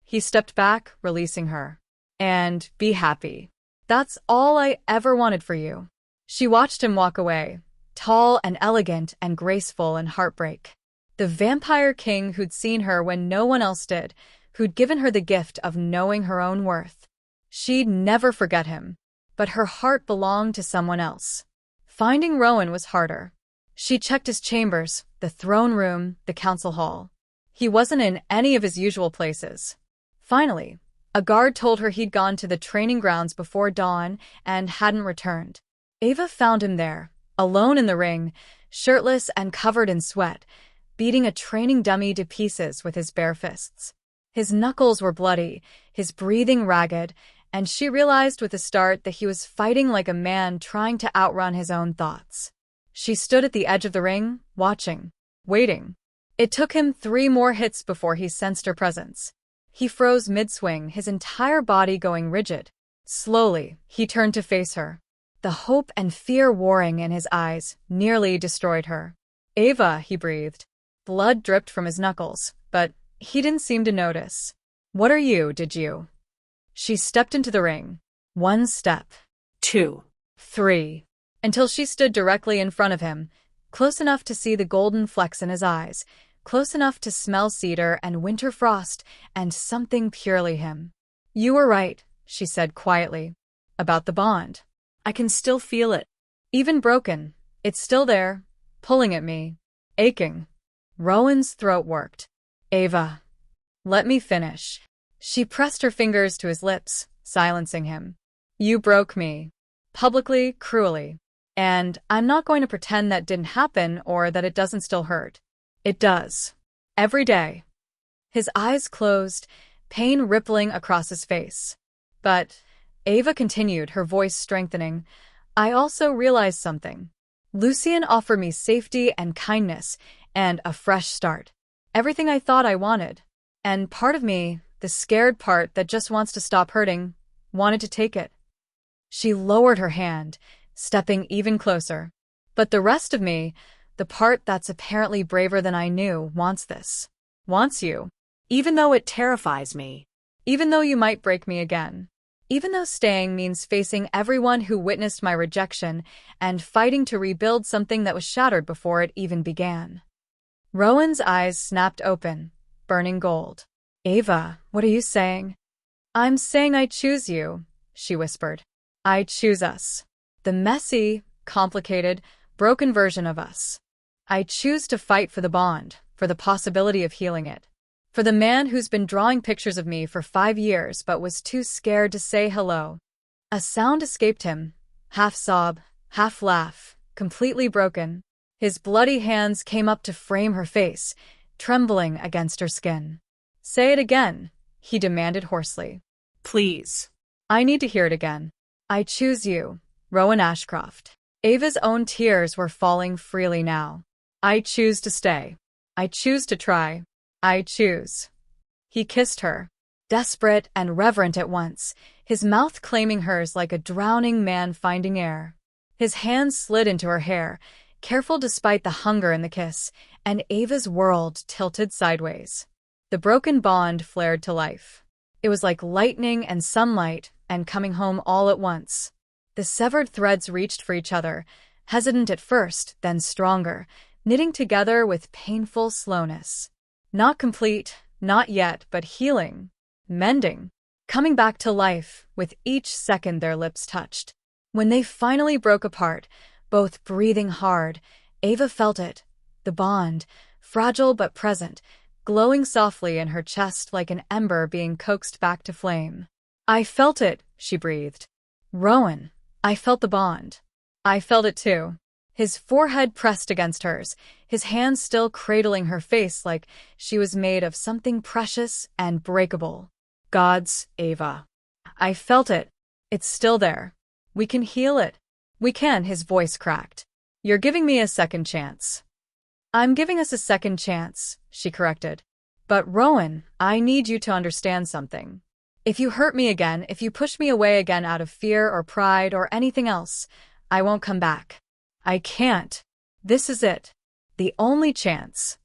He stepped back, releasing her. "And be happy. That's all I ever wanted for you." She watched him walk away, tall and elegant and graceful in heartbreak. The vampire king who'd seen her when no one else did, who'd given her the gift of knowing her own worth. She'd never forget him, but her heart belonged to someone else. Finding Rowan was harder. She checked his chambers, the throne room, the council hall. He wasn't in any of his usual places. Finally, a guard told her he'd gone to the training grounds before dawn and hadn't returned. Ava found him there, alone in the ring, shirtless and covered in sweat, beating a training dummy to pieces with his bare fists. His knuckles were bloody, his breathing ragged, and she realized with a start that he was fighting like a man trying to outrun his own thoughts. She stood at the edge of the ring, watching, waiting. It took him 3 more hits before he sensed her presence. He froze mid-swing, his entire body going rigid. Slowly, he turned to face her. The hope and fear warring in his eyes nearly destroyed her. "Ava," he breathed. Blood dripped from his knuckles, but he didn't seem to notice. "What are you, did you?" She stepped into the ring. 1 step. 2. 3. Until she stood directly in front of him, close enough to see the golden flecks in his eyes, close enough to smell cedar and winter frost and something purely him. "You were right," she said quietly, "about the bond. I can still feel it. Even broken, it's still there, pulling at me, aching." Rowan's throat worked. "Ava, let me finish." She pressed her fingers to his lips, silencing him. "You broke me. Publicly, cruelly. And I'm not going to pretend that didn't happen or that it doesn't still hurt. It does. Every day." His eyes closed, pain rippling across his face. "But," Ava continued, her voice strengthening, "I also realized something. Lucien offered me safety and kindness and a fresh start. Everything I thought I wanted. And part of me, the scared part that just wants to stop hurting, wanted to take it." She lowered her hand, stepping even closer. "But the rest of me, The part that's apparently braver than I knew wants this. Wants you. Even though it terrifies me. Even though you might break me again. Even though staying means facing everyone who witnessed my rejection and fighting to rebuild something that was shattered before it even began. Rowan's eyes snapped open, burning gold. Ava, what are you saying? I'm saying I choose you, she whispered. I choose us. The messy, complicated, broken version of us. I choose to fight for the bond, for the possibility of healing it. For the man who's been drawing pictures of me for 5 years but was too scared to say hello. A sound escaped him, half sob, half laugh, completely broken. His bloody hands came up to frame her face, trembling against her skin. Say it again, he demanded hoarsely. Please. I need to hear it again. I choose you, Rowan Ashcroft. Ava's own tears were falling freely now. I choose to stay. I choose to try. I choose. He kissed her, desperate and reverent at once, his mouth claiming hers like a drowning man finding air. His hands slid into her hair, careful despite the hunger in the kiss, and Ava's world tilted sideways. The broken bond flared to life. It was like lightning and sunlight and coming home all at once. The severed threads reached for each other, hesitant at first, then stronger, knitting together with painful slowness. Not complete, not yet, but healing, mending, coming back to life with each second their lips touched. When they finally broke apart, both breathing hard, Ava felt it, the bond, fragile but present, glowing softly in her chest like an ember being coaxed back to flame. I felt it, she breathed. Rowan, I felt the bond. I felt it too. His forehead pressed against hers, his hands still cradling her face like she was made of something precious and breakable. God's Ava. I felt it. It's still there. We can heal it. We can, his voice cracked. You're giving me a second chance. I'm giving us a second chance, she corrected. But Rowan, I need you to understand something. If you hurt me again, if you push me away again out of fear or pride or anything else, I won't come back. I can't. This is it. The only chance.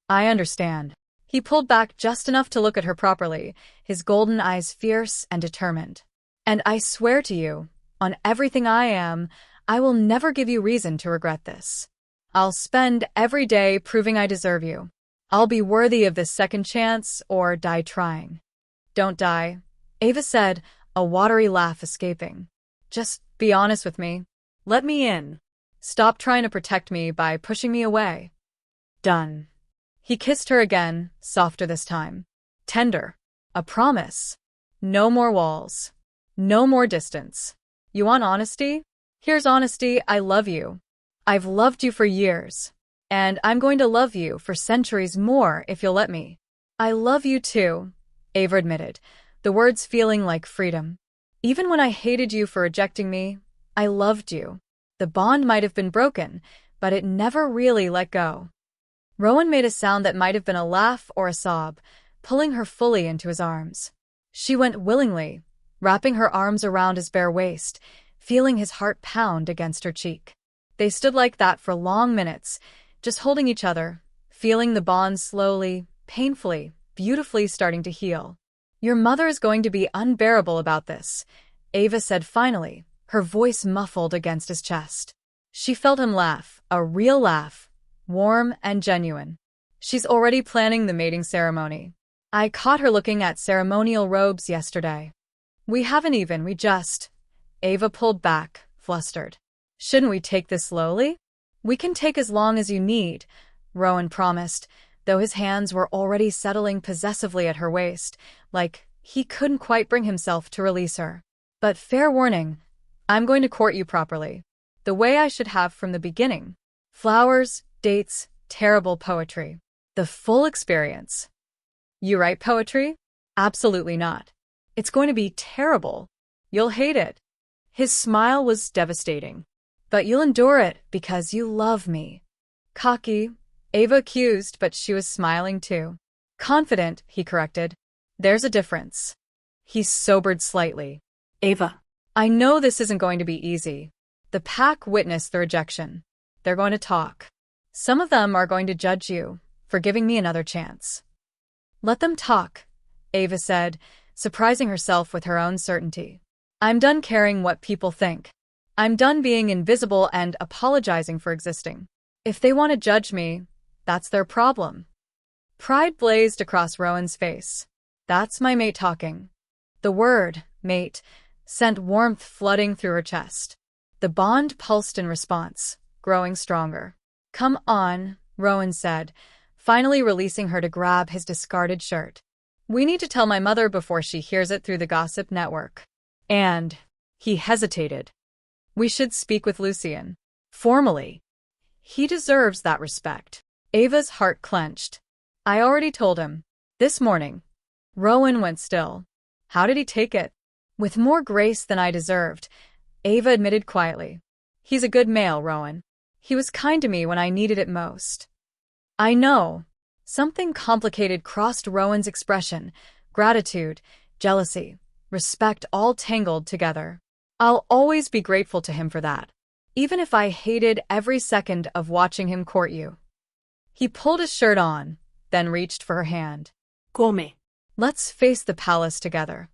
I understand. He pulled back just enough to look at her properly, his golden eyes fierce and determined. And I swear to you, on everything I am, I will never give you reason to regret this. I'll spend every day proving I deserve you. I'll be worthy of this second chance or die trying. Don't die, Ava said, a watery laugh escaping. Just be honest with me. Let me in. Stop trying to protect me by pushing me away. Done. He kissed her again, softer this time. Tender. A promise. No more walls. No more distance. You want honesty? Here's honesty. I love you. I've loved you for years. And I'm going to love you for centuries more if you'll let me. I love you too, Ava admitted, the words feeling like freedom. Even when I hated you for rejecting me, I loved you. The bond might have been broken, but it never really let go. Rowan made a sound that might have been a laugh or a sob, pulling her fully into his arms. She went willingly, wrapping her arms around his bare waist, feeling his heart pound against her cheek. They stood like that for long minutes, just holding each other, feeling the bond slowly, painfully, beautifully starting to heal. Your mother is going to be unbearable about this, Ava said finally, her voice muffled against his chest. She felt him laugh, a real laugh, warm and genuine. She's already planning the mating ceremony. I caught her looking at ceremonial robes yesterday. We just... Ava pulled back, flustered. Shouldn't we take this slowly? We can take as long as you need, Rowan promised, though his hands were already settling possessively at her waist, like he couldn't quite bring himself to release her. But fair warning, I'm going to court you properly. The way I should have from the beginning. Flowers, dates, terrible poetry. The full experience. You write poetry? Absolutely not. It's going to be terrible. You'll hate it. His smile was devastating. But you'll endure it because you love me. Cocky, Ava accused, but she was smiling too. Confident, he corrected. There's a difference. He sobered slightly. Ava. I know this isn't going to be easy. The pack witnessed the rejection. They're going to talk. Some of them are going to judge you for giving me another chance. Let them talk, Ava said, surprising herself with her own certainty. I'm done caring what people think. I'm done being invisible and apologizing for existing. If they want to judge me, that's their problem. Pride blazed across Rowan's face. That's my mate talking. The word, mate, sent warmth flooding through her chest. The bond pulsed in response, growing stronger. Come on, Rowan said, finally releasing her to grab his discarded shirt. We need to tell my mother before she hears it through the gossip network. And he hesitated. We should speak with Lucien. Formally. He deserves that respect. Ava's heart clenched. I already told him. This morning. Rowan went still. How did he take it? With more grace than I deserved, Ava admitted quietly. He's a good male, Rowan. He was kind to me when I needed it most. I know. Something complicated crossed Rowan's expression. Gratitude, jealousy, respect all tangled together. I'll always be grateful to him for that, even if I hated every second of watching him court you. He pulled his shirt on, then reached for her hand. Come. Let's face the palace together.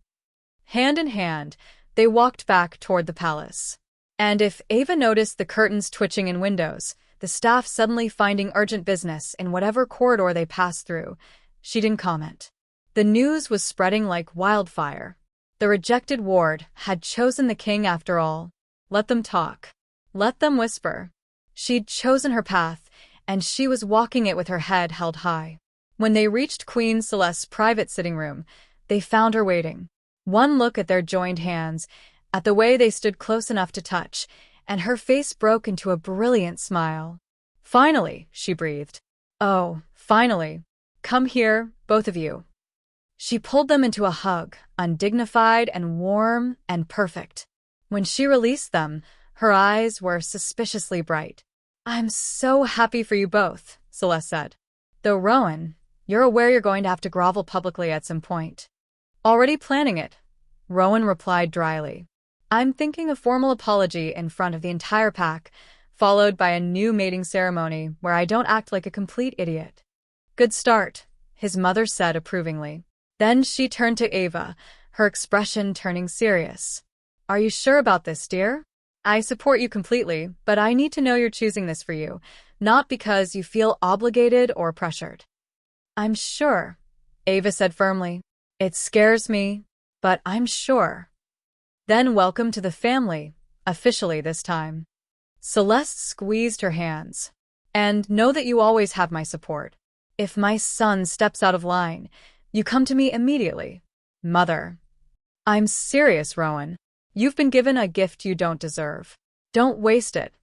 Hand in hand, they walked back toward the palace. And if Ava noticed the curtains twitching in windows, the staff suddenly finding urgent business in whatever corridor they passed through, she didn't comment. The news was spreading like wildfire. The rejected ward had chosen the king after all. Let them talk. Let them whisper. She'd chosen her path, and she was walking it with her head held high. When they reached Queen Celeste's private sitting room, they found her waiting. One look at their joined hands, at the way they stood close enough to touch, and her face broke into a brilliant smile. Finally, she breathed. Oh, finally. Come here, both of you. She pulled them into a hug, undignified and warm and perfect. When she released them, her eyes were suspiciously bright. I'm so happy for you both, Celeste said. Though Rowan, you're aware you're going to have to grovel publicly at some point. Already planning it, Rowan replied dryly. I'm thinking a formal apology in front of the entire pack, followed by a new mating ceremony where I don't act like a complete idiot. Good start, his mother said approvingly. Then she turned to Ava, her expression turning serious. Are you sure about this, dear? I support you completely, but I need to know you're choosing this for you, not because you feel obligated or pressured. I'm sure, Ava said firmly. It scares me, but I'm sure. Then welcome to the family, officially this time. Celeste squeezed her hands. And know that you always have my support. If my son steps out of line, you come to me immediately. Mother. I'm serious, Rowan. You've been given a gift you don't deserve. Don't waste it.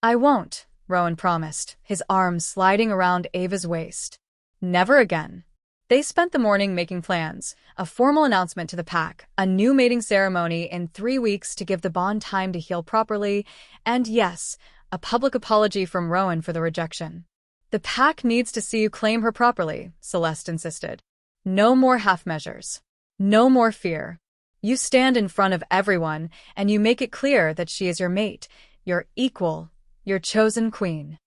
I won't, Rowan promised, his arms sliding around Ava's waist. Never again. They spent the morning making plans, a formal announcement to the pack, a new mating ceremony in 3 weeks to give the bond time to heal properly, and yes, a public apology from Rowan for the rejection. The pack needs to see you claim her properly, Celeste insisted. No more half measures. No more fear. You stand in front of everyone, and you make it clear that she is your mate, your equal, your chosen queen.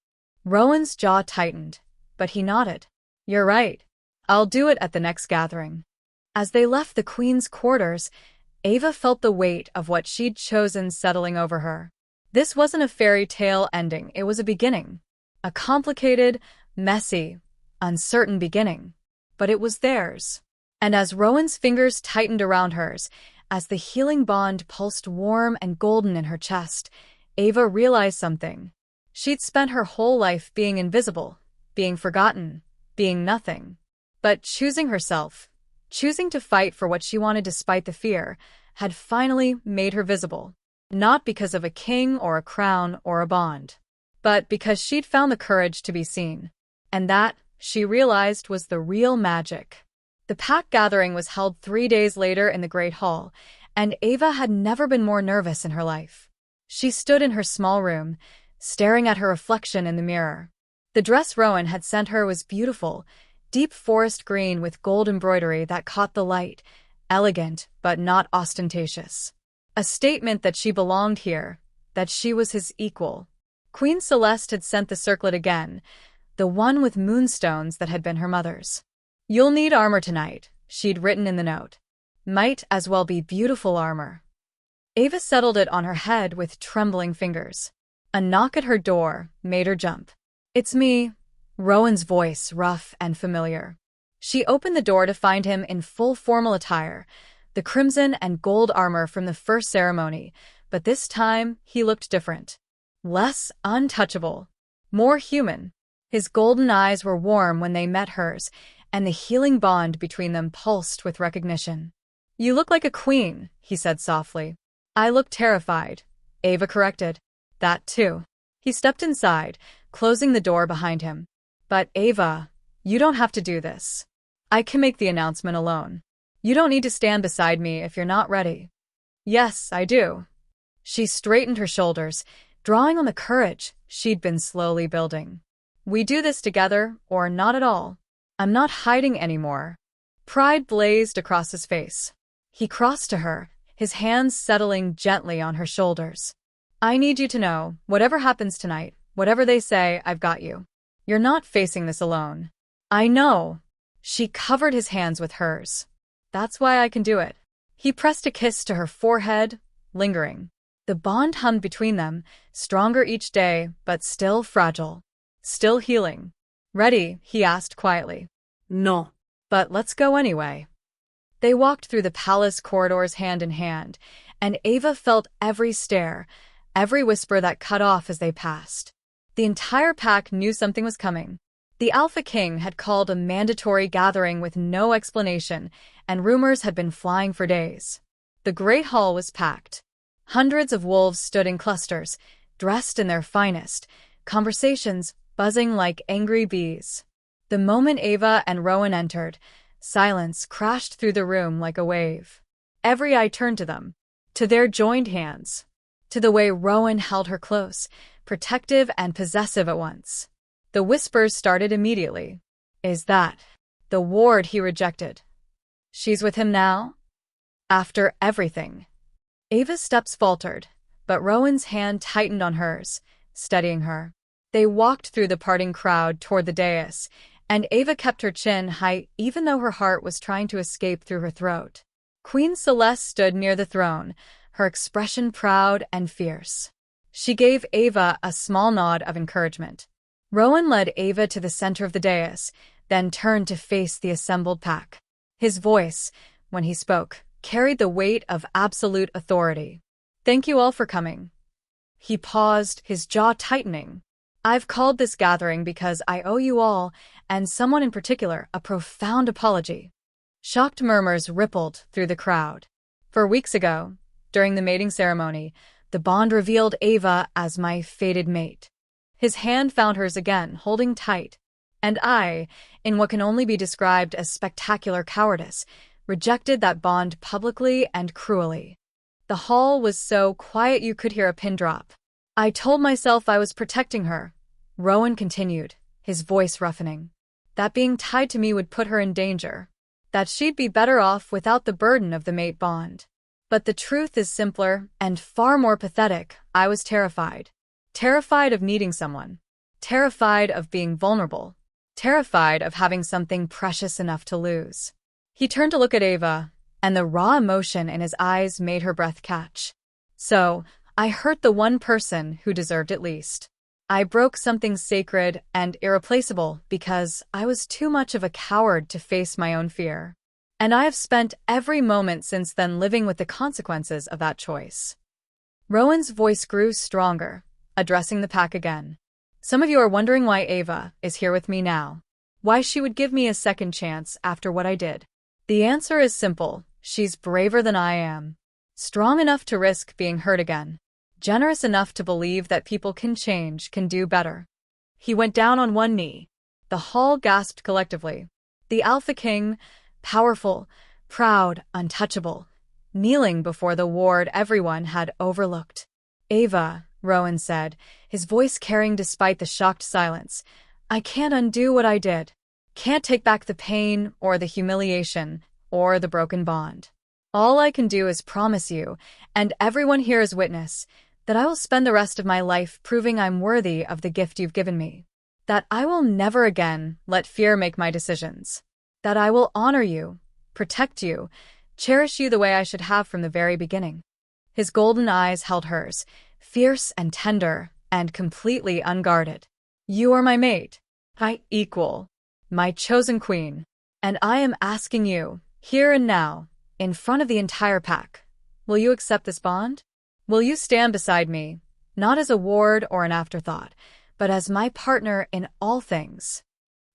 Rowan's jaw tightened, but he nodded. You're right. I'll do it at the next gathering. As they left the queen's quarters, Ava felt the weight of what she'd chosen settling over her. This wasn't a fairy tale ending, it was a beginning. A complicated, messy, uncertain beginning. But it was theirs. And as Rowan's fingers tightened around hers, as the healing bond pulsed warm and golden in her chest, Ava realized something. She'd spent her whole life being invisible, being forgotten, being nothing. But choosing herself, choosing to fight for what she wanted despite the fear, had finally made her visible. Not because of a king or a crown or a bond, but because she'd found the courage to be seen. And that, she realized, was the real magic. The pack gathering was held 3 days later in the Great Hall, and Ava had never been more nervous in her life. She stood in her small room, staring at her reflection in the mirror. The dress Rowan had sent her was beautiful, deep forest green with gold embroidery that caught the light, elegant but not ostentatious. A statement that she belonged here, that she was his equal. Queen Celeste had sent the circlet again, the one with moonstones that had been her mother's. "You'll need armor tonight," she'd written in the note. "Might as well be beautiful armor." Ava settled it on her head with trembling fingers. A knock at her door made her jump. "It's me," Rowan's voice, rough and familiar. She opened the door to find him in full formal attire, the crimson and gold armor from the first ceremony, but this time he looked different. Less untouchable, more human. His golden eyes were warm when they met hers, and the healing bond between them pulsed with recognition. "You look like a queen," he said softly. "I look terrified," Ava corrected. "That too." He stepped inside, closing the door behind him. "But Ava, you don't have to do this. I can make the announcement alone. You don't need to stand beside me if you're not ready." "Yes, I do." She straightened her shoulders, drawing on the courage she'd been slowly building. "We do this together, or not at all. I'm not hiding anymore." Pride blazed across his face. He crossed to her, his hands settling gently on her shoulders. "I need you to know, whatever happens tonight, whatever they say, I've got you. You're not facing this alone." "I know." She covered his hands with hers. "That's why I can do it." He pressed a kiss to her forehead, lingering. The bond hummed between them, stronger each day, but still fragile. Still healing. "Ready?" he asked quietly. No. "But let's go anyway." They walked through the palace corridors hand in hand, and Ava felt every stare, every whisper that cut off as they passed. The entire pack knew something was coming. The Alpha King had called a mandatory gathering with no explanation, and rumors had been flying for days. The Great Hall was packed. Hundreds of wolves stood in clusters, dressed in their finest, conversations buzzing like angry bees. The moment Ava and Rowan entered, silence crashed through the room like a wave. Every eye turned to them, to their joined hands, to the way Rowan held her close, protective and possessive at once. The whispers started immediately. "Is that the ward he rejected? She's with him now? After everything?" Ava's steps faltered, but Rowan's hand tightened on hers, steadying her. They walked through the parting crowd toward the dais, and Ava kept her chin high even though her heart was trying to escape through her throat. Queen Celeste stood near the throne, her expression proud and fierce. She gave Ava a small nod of encouragement. Rowan led Ava to the center of the dais, then turned to face the assembled pack. His voice, when he spoke, carried the weight of absolute authority. "Thank you all for coming." He paused, his jaw tightening. "I've called this gathering because I owe you all, and someone in particular, a profound apology." Shocked murmurs rippled through the crowd. "For weeks ago, during the mating ceremony, the bond revealed Ava as my fated mate." His hand found hers again, holding tight. "And I, in what can only be described as spectacular cowardice, rejected that bond publicly and cruelly." The hall was so quiet you could hear a pin drop. "I told myself I was protecting her," Rowan continued, his voice roughening. "That being tied to me would put her in danger. That she'd be better off without the burden of the mate bond. But the truth is simpler and far more pathetic. I was terrified. Terrified of needing someone. Terrified of being vulnerable. Terrified of having something precious enough to lose." He turned to look at Ava, and the raw emotion in his eyes made her breath catch. "So, I hurt the one person who deserved it least. I broke something sacred and irreplaceable because I was too much of a coward to face my own fear. And I have spent every moment since then living with the consequences of that choice." Rowan's voice grew stronger, addressing the pack again. "Some of you are wondering why Ava is here with me now. Why she would give me a second chance after what I did. The answer is simple. She's braver than I am. Strong enough to risk being hurt again. Generous enough to believe that people can change, can do better." He went down on one knee. The hall gasped collectively. The Alpha King, powerful, proud, untouchable, kneeling before the ward everyone had overlooked. "Ava," Rowan said, his voice carrying despite the shocked silence, "I can't undo what I did. Can't take back the pain or the humiliation or the broken bond. All I can do is promise you, and everyone here is witness, that I will spend the rest of my life proving I'm worthy of the gift you've given me, that I will never again let fear make my decisions, that I will honor you, protect you, cherish you the way I should have from the very beginning. His golden eyes held hers, fierce and tender and completely unguarded. You are my mate, my equal, my chosen queen, and I am asking you, here and now, in front of the entire pack, will you accept this bond? Will you stand beside me, not as a ward or an afterthought, but as my partner in all things?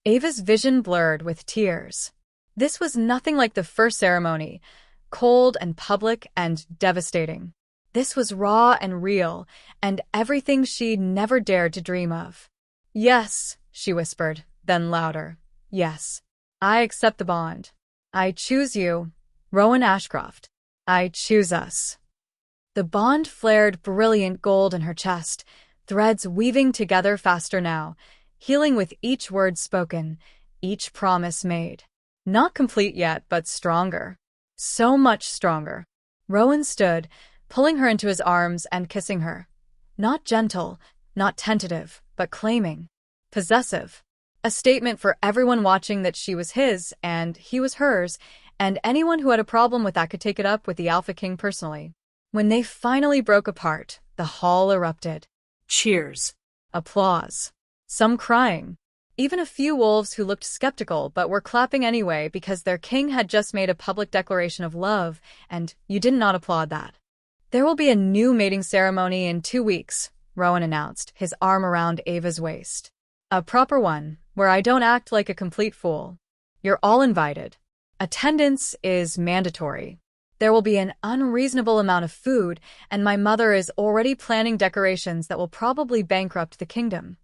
Ava's vision blurred with tears. This was nothing like the first ceremony, cold and public and devastating. This was raw and real, and everything she'd never dared to dream of. Yes, she whispered, then louder. Yes, I accept the bond. I choose you, Rowan Ashcroft. I choose us. The bond flared brilliant gold in her chest, threads weaving together faster now, healing with each word spoken, each promise made. Not complete yet, but stronger. So much stronger. Rowan stood, pulling her into his arms and kissing her. Not gentle, not tentative, but claiming. Possessive. A statement for everyone watching that she was his and he was hers, and anyone who had a problem with that could take it up with the Alpha King personally. When they finally broke apart, the hall erupted. Cheers. Applause. Some crying. Even a few wolves who looked skeptical but were clapping anyway because their king had just made a public declaration of love, and you did not applaud that. There will be a new mating ceremony in 2 weeks, Rowan announced, his arm around Ava's waist. A proper one, where I don't act like a complete fool. You're all invited. Attendance is mandatory. There will be an unreasonable amount of food, and my mother is already planning decorations that will probably bankrupt the kingdom.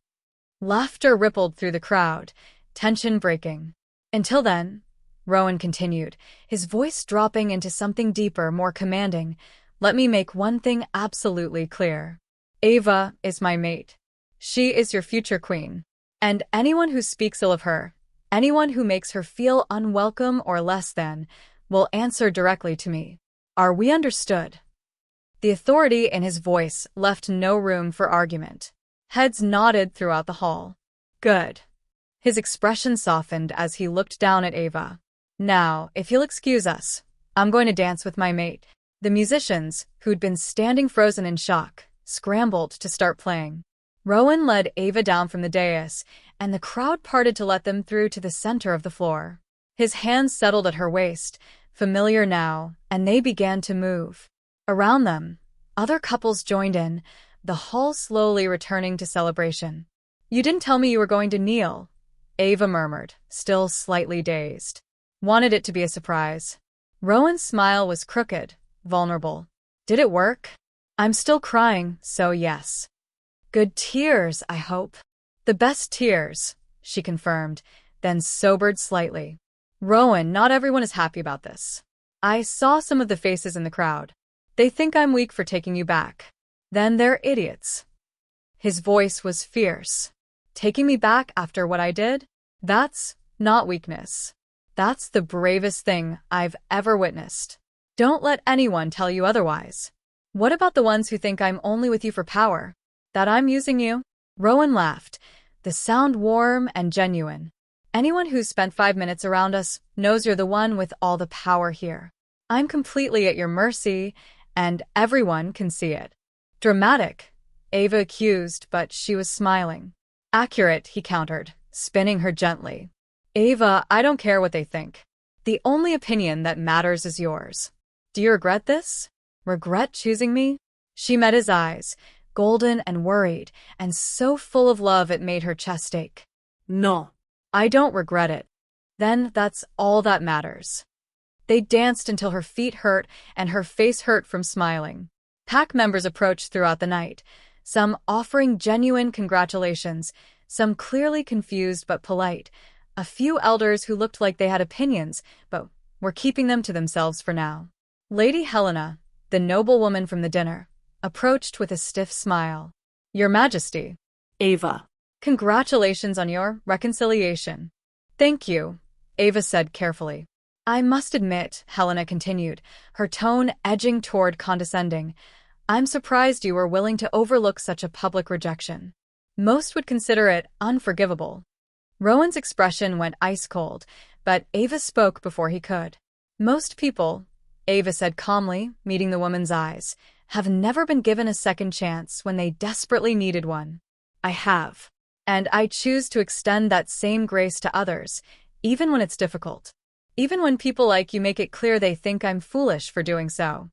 Laughter rippled through the crowd, tension breaking. Until then, Rowan continued, his voice dropping into something deeper, more commanding, let me make one thing absolutely clear. Ava is my mate. She is your future queen. And anyone who speaks ill of her, anyone who makes her feel unwelcome or less than, will answer directly to me. Are we understood? The authority in his voice left no room for argument. Heads nodded throughout the hall. Good. His expression softened as he looked down at Ava. Now, if you'll excuse us, I'm going to dance with my mate. The musicians, who'd been standing frozen in shock, scrambled to start playing. Rowan led Ava down from the dais, and the crowd parted to let them through to the center of the floor. His hands settled at her waist, familiar now, and they began to move. Around them, other couples joined in, the hall slowly returning to celebration. You didn't tell me you were going to kneel, Ava murmured, still slightly dazed. Wanted it to be a surprise. Rowan's smile was crooked, vulnerable. Did it work? I'm still crying, so yes. Good tears, I hope. The best tears, she confirmed, then sobered slightly. Rowan, not everyone is happy about this. I saw some of the faces in the crowd. They think I'm weak for taking you back. Then they're idiots. His voice was fierce. Taking me back after what I did? That's not weakness. That's the bravest thing I've ever witnessed. Don't let anyone tell you otherwise. What about the ones who think I'm only with you for power? That I'm using you? Rowan laughed, the sound warm and genuine. Anyone who's spent 5 minutes around us knows you're the one with all the power here. I'm completely at your mercy, and everyone can see it. Dramatic, Ava accused, but she was smiling. Accurate, he countered, spinning her gently. Ava, I don't care what they think. The only opinion that matters is yours. Do you regret this? Regret choosing me? She met his eyes, golden and worried, and so full of love it made her chest ache. No. I don't regret it. Then that's all that matters. They danced until her feet hurt and her face hurt from smiling. Pack members approached throughout the night, some offering genuine congratulations, some clearly confused but polite, a few elders who looked like they had opinions but were keeping them to themselves for now. Lady Helena, the noblewoman from the dinner, approached with a stiff smile. Your Majesty. Ava. Congratulations on your reconciliation. Thank you, Ava said carefully. I must admit, Helena continued, her tone edging toward condescending, I'm surprised you were willing to overlook such a public rejection. Most would consider it unforgivable. Rowan's expression went ice-cold, but Ava spoke before he could. Most people, Ava said calmly, meeting the woman's eyes, have never been given a second chance when they desperately needed one. I have. And I choose to extend that same grace to others, even when it's difficult. Even when people like you make it clear they think I'm foolish for doing so.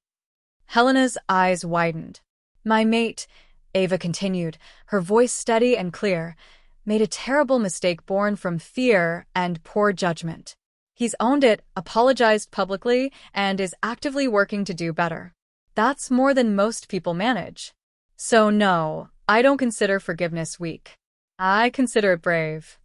Helena's eyes widened. My mate, Ava continued, her voice steady and clear, made a terrible mistake born from fear and poor judgment. He's owned it, apologized publicly, and is actively working to do better. That's more than most people manage. So no, I don't consider forgiveness weak. I consider it brave.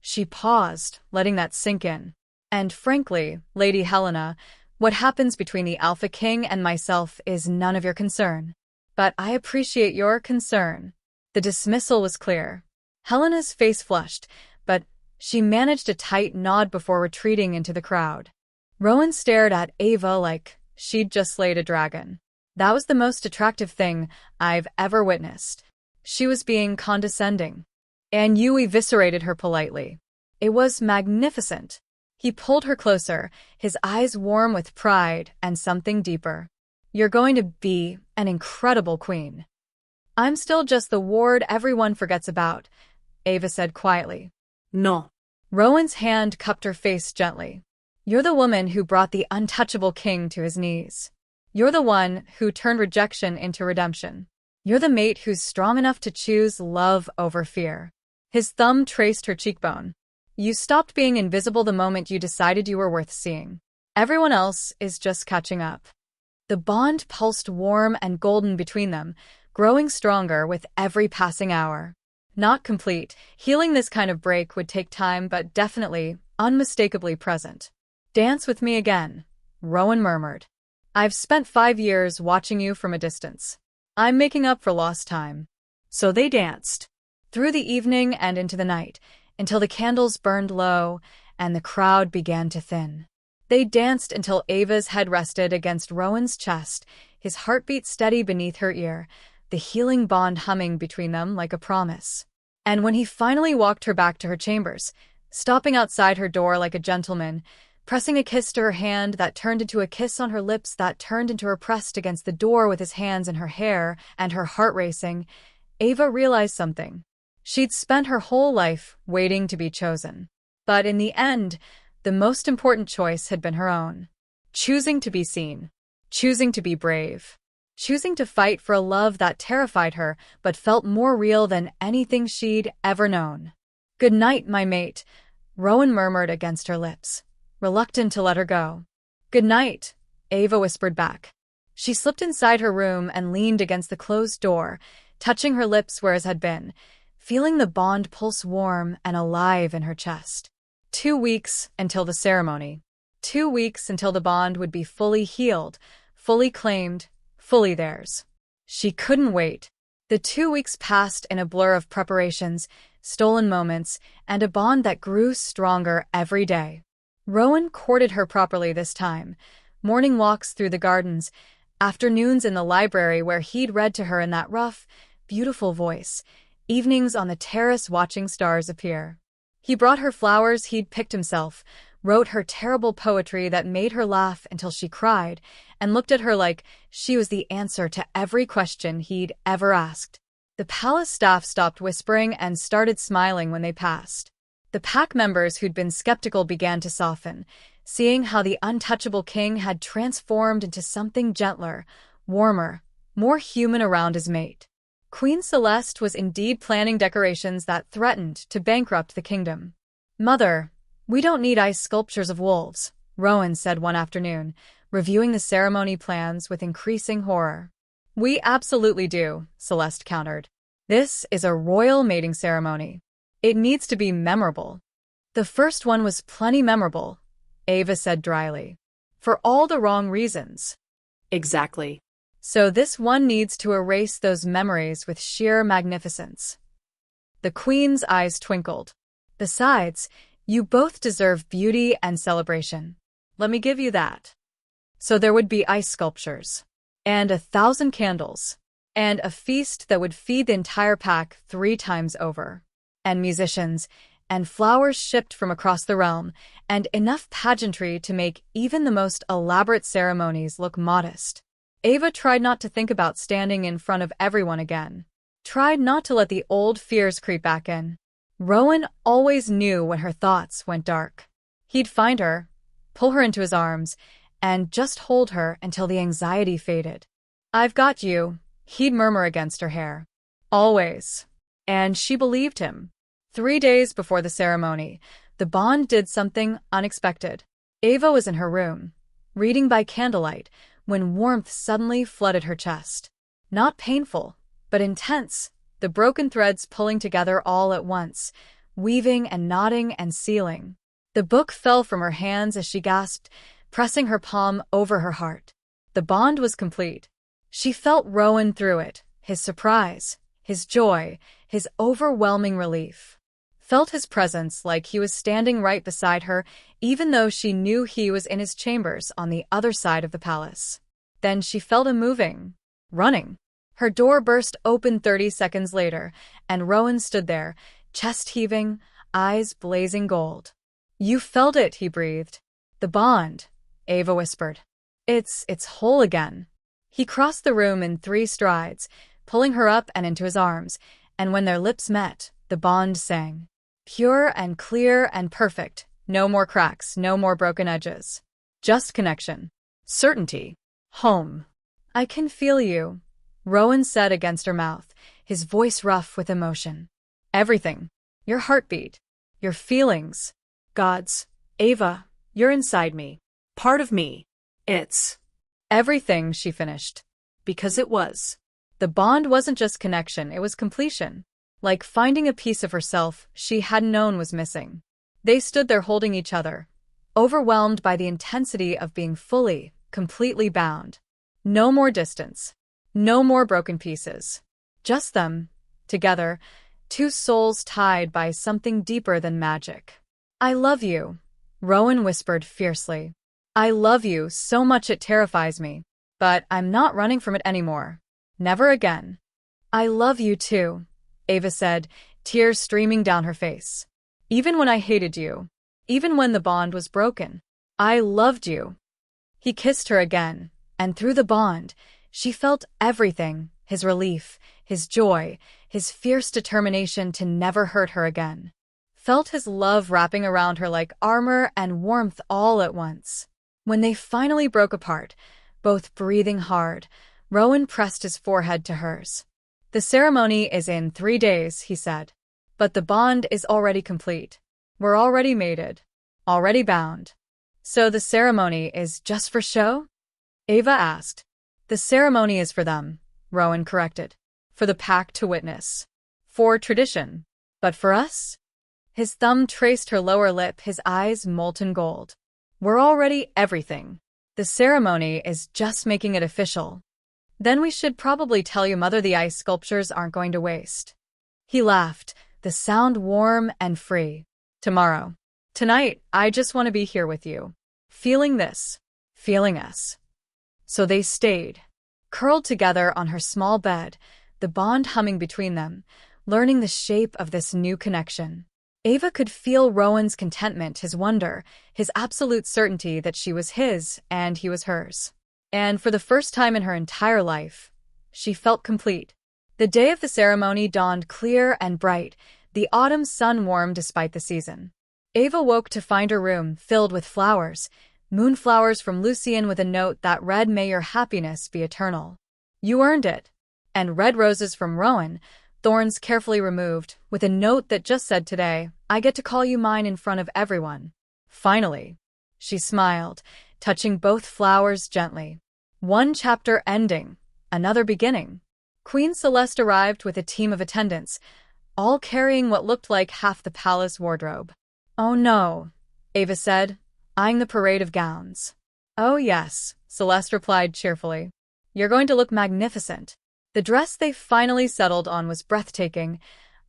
She paused, letting that sink in. And frankly, Lady Helena, what happens between the Alpha King and myself is none of your concern. But I appreciate your concern. The dismissal was clear. Helena's face flushed, but she managed a tight nod before retreating into the crowd. Rowan stared at Ava like she'd just slayed a dragon. That was the most attractive thing I've ever witnessed. She was being condescending. And you eviscerated her politely. It was magnificent. He pulled her closer, his eyes warm with pride and something deeper. You're going to be an incredible queen. I'm still just the ward everyone forgets about, Ava said quietly. No. Rowan's hand cupped her face gently. You're the woman who brought the untouchable king to his knees. You're the one who turned rejection into redemption. You're the mate who's strong enough to choose love over fear. His thumb traced her cheekbone. You stopped being invisible the moment you decided you were worth seeing. Everyone else is just catching up. The bond pulsed warm and golden between them, growing stronger with every passing hour. Not complete, healing this kind of break would take time, but definitely, unmistakably present. Dance with me again, Rowan murmured. I've spent 5 years watching you from a distance. I'm making up for lost time. So they danced. Through the evening and into the night, until the candles burned low and the crowd began to thin. They danced until Ava's head rested against Rowan's chest, his heartbeat steady beneath her ear, the healing bond humming between them like a promise. And when he finally walked her back to her chambers, stopping outside her door like a gentleman, pressing a kiss to her hand that turned into a kiss on her lips that turned into her pressed against the door with his hands in her hair and her heart racing, Ava realized something. She'd spent her whole life waiting to be chosen. But in the end, the most important choice had been her own. Choosing to be seen. Choosing to be brave. Choosing to fight for a love that terrified her but felt more real than anything she'd ever known. Good night, my mate, Rowan murmured against her lips, reluctant to let her go. Good night, Ava whispered back. She slipped inside her room and leaned against the closed door, touching her lips where his had been, feeling the bond pulse warm and alive in her chest. 2 weeks until the ceremony. 2 weeks until the bond would be fully healed, fully claimed, fully theirs. She couldn't wait. The 2 weeks passed in a blur of preparations, stolen moments, and a bond that grew stronger every day. Rowan courted her properly this time. Morning walks through the gardens, afternoons in the library where he'd read to her in that rough, beautiful voice, evenings on the terrace watching stars appear. He brought her flowers he'd picked himself, wrote her terrible poetry that made her laugh until she cried, and looked at her like she was the answer to every question he'd ever asked. The palace staff stopped whispering and started smiling when they passed. The pack members who'd been skeptical began to soften, seeing how the untouchable king had transformed into something gentler, warmer, more human around his mate. Queen Celeste was indeed planning decorations that threatened to bankrupt the kingdom. Mother, we don't need ice sculptures of wolves, Rowan said one afternoon, reviewing the ceremony plans with increasing horror. We absolutely do, Celeste countered. This is a royal mating ceremony. It needs to be memorable. The first one was plenty memorable, Ava said dryly. For all the wrong reasons. Exactly. So this one needs to erase those memories with sheer magnificence. The queen's eyes twinkled. Besides, you both deserve beauty and celebration. Let me give you that. So there would be ice sculptures. and 1,000 candles, and a feast that would feed the entire pack 3 times over, and musicians, and flowers shipped from across the realm, and enough pageantry to make even the most elaborate ceremonies look modest. Ava tried not to think about standing in front of everyone again. Tried not to let the old fears creep back in. Rowan always knew when her thoughts went dark. He'd find her, pull her into his arms, and just hold her until the anxiety faded. "I've got you," he'd murmur against her hair. "Always." And she believed him. 3 days before the ceremony, the bond did something unexpected. Ava was in her room, reading by candlelight, when warmth suddenly flooded her chest. Not painful, but intense, the broken threads pulling together all at once, weaving and knotting and sealing. The book fell from her hands as she gasped, pressing her palm over her heart. The bond was complete. She felt Rowan through it, his surprise, his joy, his overwhelming relief. Felt his presence like he was standing right beside her, even though she knew he was in his chambers on the other side of the palace. Then she felt him moving, running. Her door burst open 30 seconds later, and Rowan stood there, chest heaving, eyes blazing gold. "You felt it," he breathed. "The bond," Ava whispered. It's whole again." He crossed the room in 3 strides, pulling her up and into his arms, and when their lips met, the bond sang. Pure and clear and perfect, no more cracks, no more broken edges. Just connection. Certainty. Home. "I can feel you," Rowan said against her mouth, his voice rough with emotion. "Everything. Your heartbeat. Your feelings. God's. Ava, you're inside me. Part of me. It's everything," she finished. Because it was. The bond wasn't just connection, it was completion. Like finding a piece of herself she hadn't known was missing. They stood there holding each other, overwhelmed by the intensity of being fully, completely bound. No more distance. No more broken pieces. Just them, together, 2 souls tied by something deeper than magic. "I love you," Rowan whispered fiercely. "I love you so much it terrifies me, but I'm not running from it anymore. Never again." "I love you too," Ava said, tears streaming down her face. "Even when I hated you, even when the bond was broken, I loved you." He kissed her again, and through the bond, she felt everything, his relief, his joy, his fierce determination to never hurt her again. Felt his love wrapping around her like armor and warmth all at once. When they finally broke apart, both breathing hard, Rowan pressed his forehead to hers. "The ceremony is in 3 days," he said. "But the bond is already complete. We're already mated. Already bound." "So the ceremony is just for show?" Ava asked. "The ceremony is for them," Rowan corrected. "For the pack to witness. For tradition. But for us?" His thumb traced her lower lip, his eyes molten gold. "We're already everything. The ceremony is just making it official. Then we should probably tell your mother the ice sculptures aren't going to waste." He laughed, the sound warm and free. "Tomorrow. Tonight, I just want to be here with you. Feeling this. Feeling us." So they stayed, curled together on her small bed, the bond humming between them, learning the shape of this new connection. Ava could feel Rowan's contentment, his wonder, his absolute certainty that she was his and he was hers. And for the first time in her entire life, she felt complete. The day of the ceremony dawned clear and bright, the autumn sun warm despite the season. Ava woke to find her room filled with flowers, moonflowers from Lucien with a note that read, "May your happiness be eternal. You earned it." And red roses from Rowan, thorns carefully removed, with a note that just said, "Today, I get to call you mine in front of everyone." Finally. She smiled, touching both flowers gently. One chapter ending, another beginning. Queen Celeste arrived with a team of attendants, all carrying what looked like half the palace wardrobe. "Oh no," Ava said, eyeing the parade of gowns. "Oh yes," Celeste replied cheerfully. "You're going to look magnificent." The dress they finally settled on was breathtaking,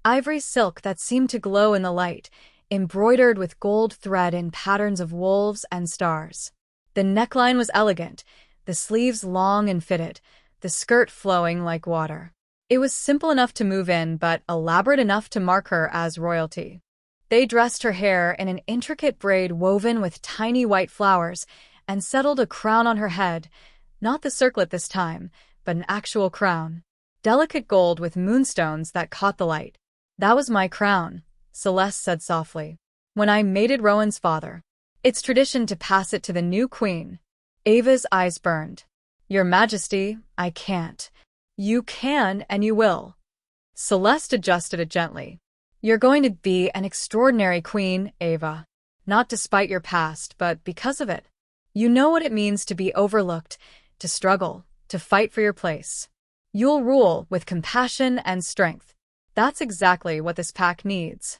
ivory silk that seemed to glow in the light, embroidered with gold thread in patterns of wolves and stars. The neckline was elegant, the sleeves long and fitted, the skirt flowing like water. It was simple enough to move in, but elaborate enough to mark her as royalty. They dressed her hair in an intricate braid woven with tiny white flowers and settled a crown on her head, not the circlet this time, but an actual crown. Delicate gold with moonstones that caught the light. That was my crown, Celeste said softly, when I mated Rowan's father. It's tradition to pass it to the new queen. Ava's eyes burned. Your Majesty, I can't. You can and you will. Celeste adjusted it gently. You're going to be an extraordinary queen, Ava. Not despite your past, but because of it. You know what it means to be overlooked, to struggle, to fight for your place. You'll rule with compassion and strength. That's exactly what this pack needs.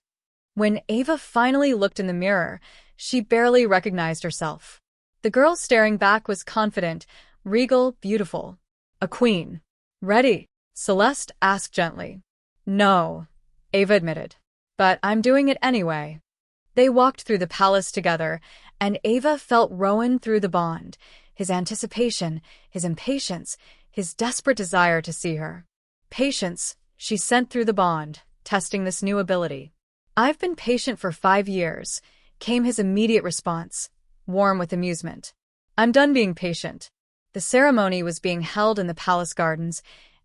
When Ava finally looked in the mirror, she barely recognized herself. The girl staring back was confident, regal, beautiful. A queen. Ready? Celeste asked gently. No, Ava admitted. But I'm doing it anyway. They walked through the palace together, and Ava felt Rowan through the bond, his anticipation, his impatience, his desperate desire to see her. Patience, she sent through the bond, testing this new ability. I've been patient for 5 years, came his immediate response, warm with amusement. I'm done being patient. The ceremony was being held in the palace gardens,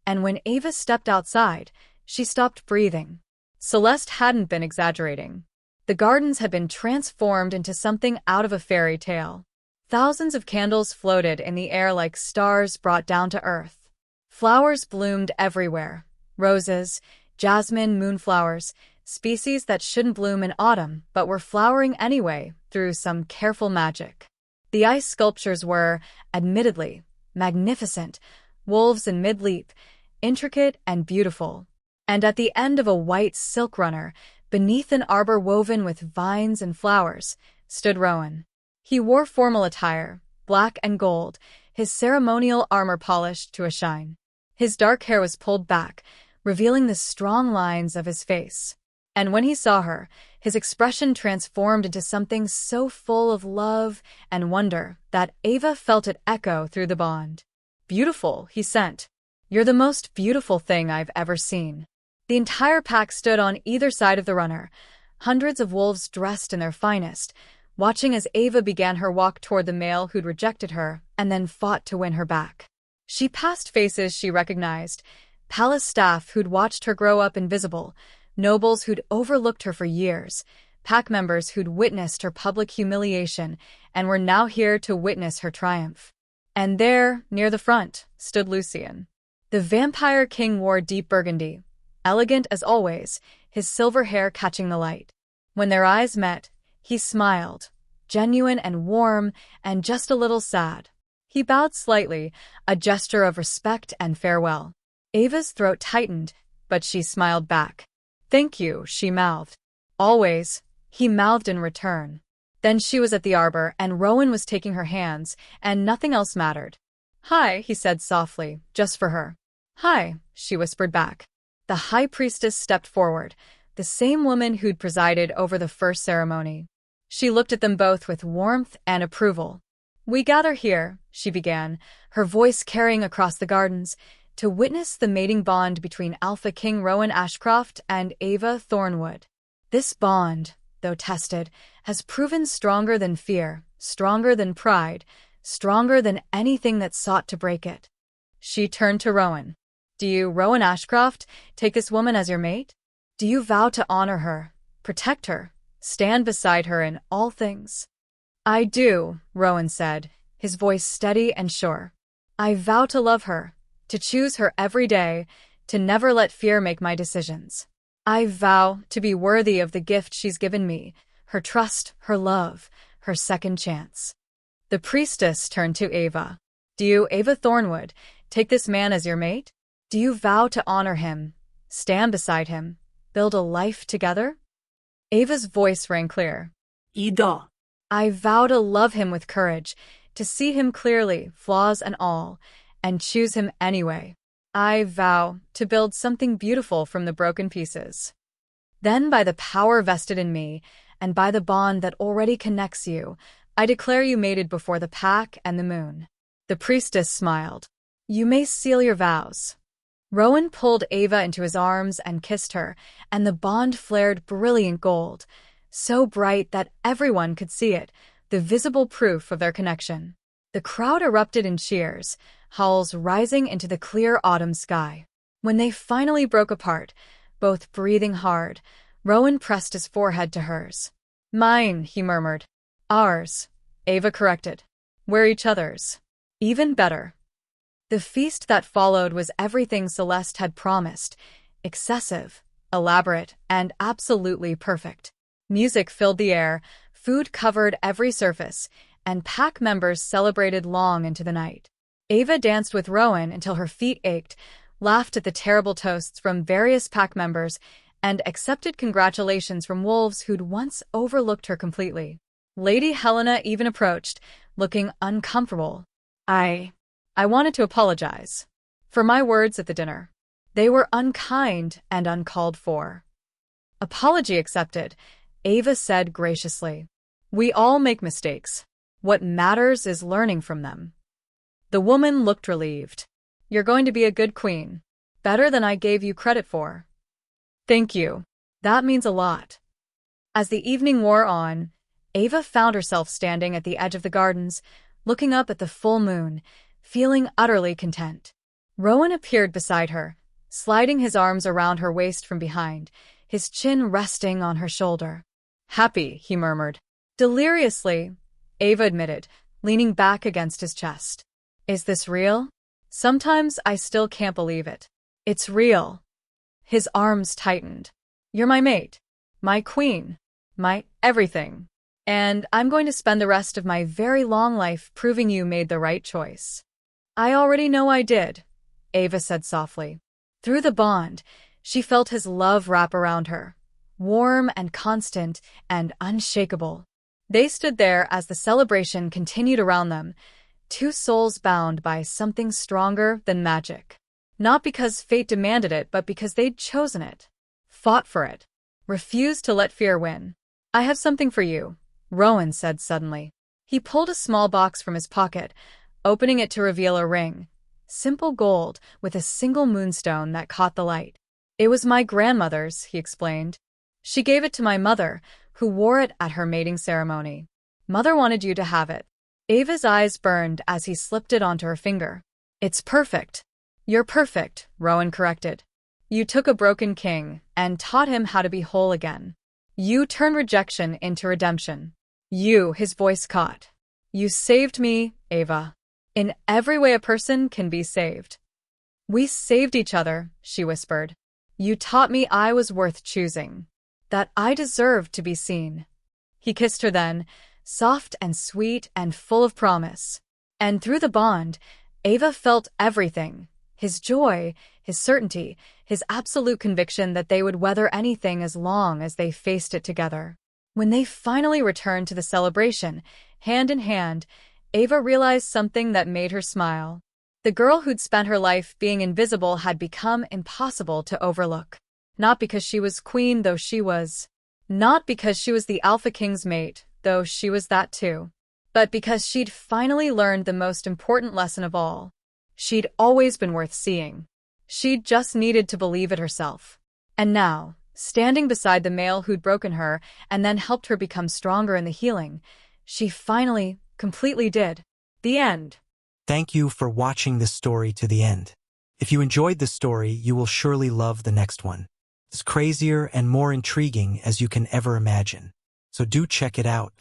and when Ava stepped outside, she stopped breathing. Celeste hadn't been exaggerating. The gardens had been transformed into something out of a fairy tale. Thousands of candles floated in the air like stars brought down to earth. Flowers bloomed everywhere. Roses, jasmine, moonflowers, species that shouldn't bloom in autumn but were flowering anyway through some careful magic. The ice sculptures were, admittedly, magnificent, wolves in mid-leap, intricate and beautiful. And at the end of a white silk runner, beneath an arbor woven with vines and flowers, stood Rowan. He wore formal attire, black and gold, his ceremonial armor polished to a shine. His dark hair was pulled back, revealing the strong lines of his face. And when he saw her, his expression transformed into something so full of love and wonder that Ava felt it echo through the bond. Beautiful, he sent. You're the most beautiful thing I've ever seen. The entire pack stood on either side of the runner, hundreds of wolves dressed in their finest, watching as Ava began her walk toward the male who'd rejected her and then fought to win her back. She passed faces she recognized, palace staff who'd watched her grow up invisible, nobles who'd overlooked her for years, pack members who'd witnessed her public humiliation and were now here to witness her triumph. And there, near the front, stood Lucien. The vampire king wore deep burgundy, elegant as always, his silver hair catching the light. When their eyes met, he smiled, genuine and warm and just a little sad. He bowed slightly, a gesture of respect and farewell. Ava's throat tightened, but she smiled back. Thank you, she mouthed. Always, he mouthed in return. Then she was at the arbor, and Rowan was taking her hands, and nothing else mattered. Hi, he said softly, just for her. Hi, she whispered back. The high priestess stepped forward, the same woman who'd presided over the first ceremony. She looked at them both with warmth and approval. We gather here, she began, her voice carrying across the gardens, to witness the mating bond between Alpha King Rowan Ashcroft and Ava Thornwood. This bond, though tested, has proven stronger than fear, stronger than pride, stronger than anything that sought to break it. She turned to Rowan. Do you, Rowan Ashcroft, take this woman as your mate? Do you vow to honor her, protect her, stand beside her in all things? I do, Rowan said, his voice steady and sure. I vow to love her, to choose her every day, to never let fear make my decisions. I vow to be worthy of the gift she's given me, her trust, her love, her second chance. The priestess turned to Ava. Do you, Ava Thornwood, take this man as your mate? Do you vow to honor him, stand beside him, build a life together? Ava's voice rang clear. Ida. I vow to love him with courage, to see him clearly, flaws and all, and choose him anyway. I vow to build something beautiful from the broken pieces. Then, by the power vested in me, and by the bond that already connects you, I declare you mated before the pack and the moon. The priestess smiled. You may seal your vows. Rowan pulled Ava into his arms and kissed her, and the bond flared brilliant gold, so bright that everyone could see it, the visible proof of their connection. The crowd erupted in cheers, howls rising into the clear autumn sky. When they finally broke apart, both breathing hard, Rowan pressed his forehead to hers. Mine, he murmured. Ours, Ava corrected. We're each other's. Even better. The feast that followed was everything Celeste had promised, excessive, elaborate, and absolutely perfect. Music filled the air, food covered every surface, and pack members celebrated long into the night. Ava danced with Rowan until her feet ached, laughed at the terrible toasts from various pack members, and accepted congratulations from wolves who'd once overlooked her completely. Lady Helena even approached, looking uncomfortable. I wanted to apologize for my words at the dinner. They were unkind and uncalled for. Apology accepted, Ava said graciously. We all make mistakes. What matters is learning from them. The woman looked relieved. You're going to be a good queen. Better than I gave you credit for. Thank you. That means a lot. As the evening wore on, Ava found herself standing at the edge of the gardens, looking up at the full moon, feeling utterly content. Rowan appeared beside her, sliding his arms around her waist from behind, his chin resting on her shoulder. Happy, he murmured. Deliriously, Ava admitted, leaning back against his chest. Is this real? Sometimes I still can't believe it. It's real. His arms tightened. You're my mate, my queen, my everything. And I'm going to spend the rest of my very long life proving you made the right choice. I already know I did, Ava said softly. Through the bond, she felt his love wrap around her, warm and constant and unshakable. They stood there as the celebration continued around them, two souls bound by something stronger than magic. Not because fate demanded it, but because they'd chosen it, fought for it, refused to let fear win. I have something for you, Rowan said suddenly. He pulled a small box from his pocket, opening it to reveal a ring. Simple gold, with a single moonstone that caught the light. It was my grandmother's, he explained. She gave it to my mother, who wore it at her mating ceremony. Mother wanted you to have it. Ava's eyes burned as he slipped it onto her finger. It's perfect. You're perfect, Rowan corrected. You took a broken king and taught him how to be whole again. You turned rejection into redemption. You, his voice caught. You saved me, Ava. In every way a person can be saved. We saved each other, she whispered. You taught me I was worth choosing, that I deserved to be seen. He kissed her then, soft and sweet and full of promise. And through the bond, Ava felt everything. His joy, his certainty, his absolute conviction that they would weather anything as long as they faced it together. When they finally returned to the celebration, hand in hand, Ava realized something that made her smile. The girl who'd spent her life being invisible had become impossible to overlook. Not because she was queen, though she was. Not because she was the Alpha King's mate, though she was that too. But because she'd finally learned the most important lesson of all. She'd always been worth seeing. She'd just needed to believe it herself. And now, standing beside the male who'd broken her and then helped her become stronger in the healing, she finally, completely did. The end. Thank you for watching this story to the end. If you enjoyed this story, you will surely love the next one. It's crazier and more intriguing as you can ever imagine. So do check it out.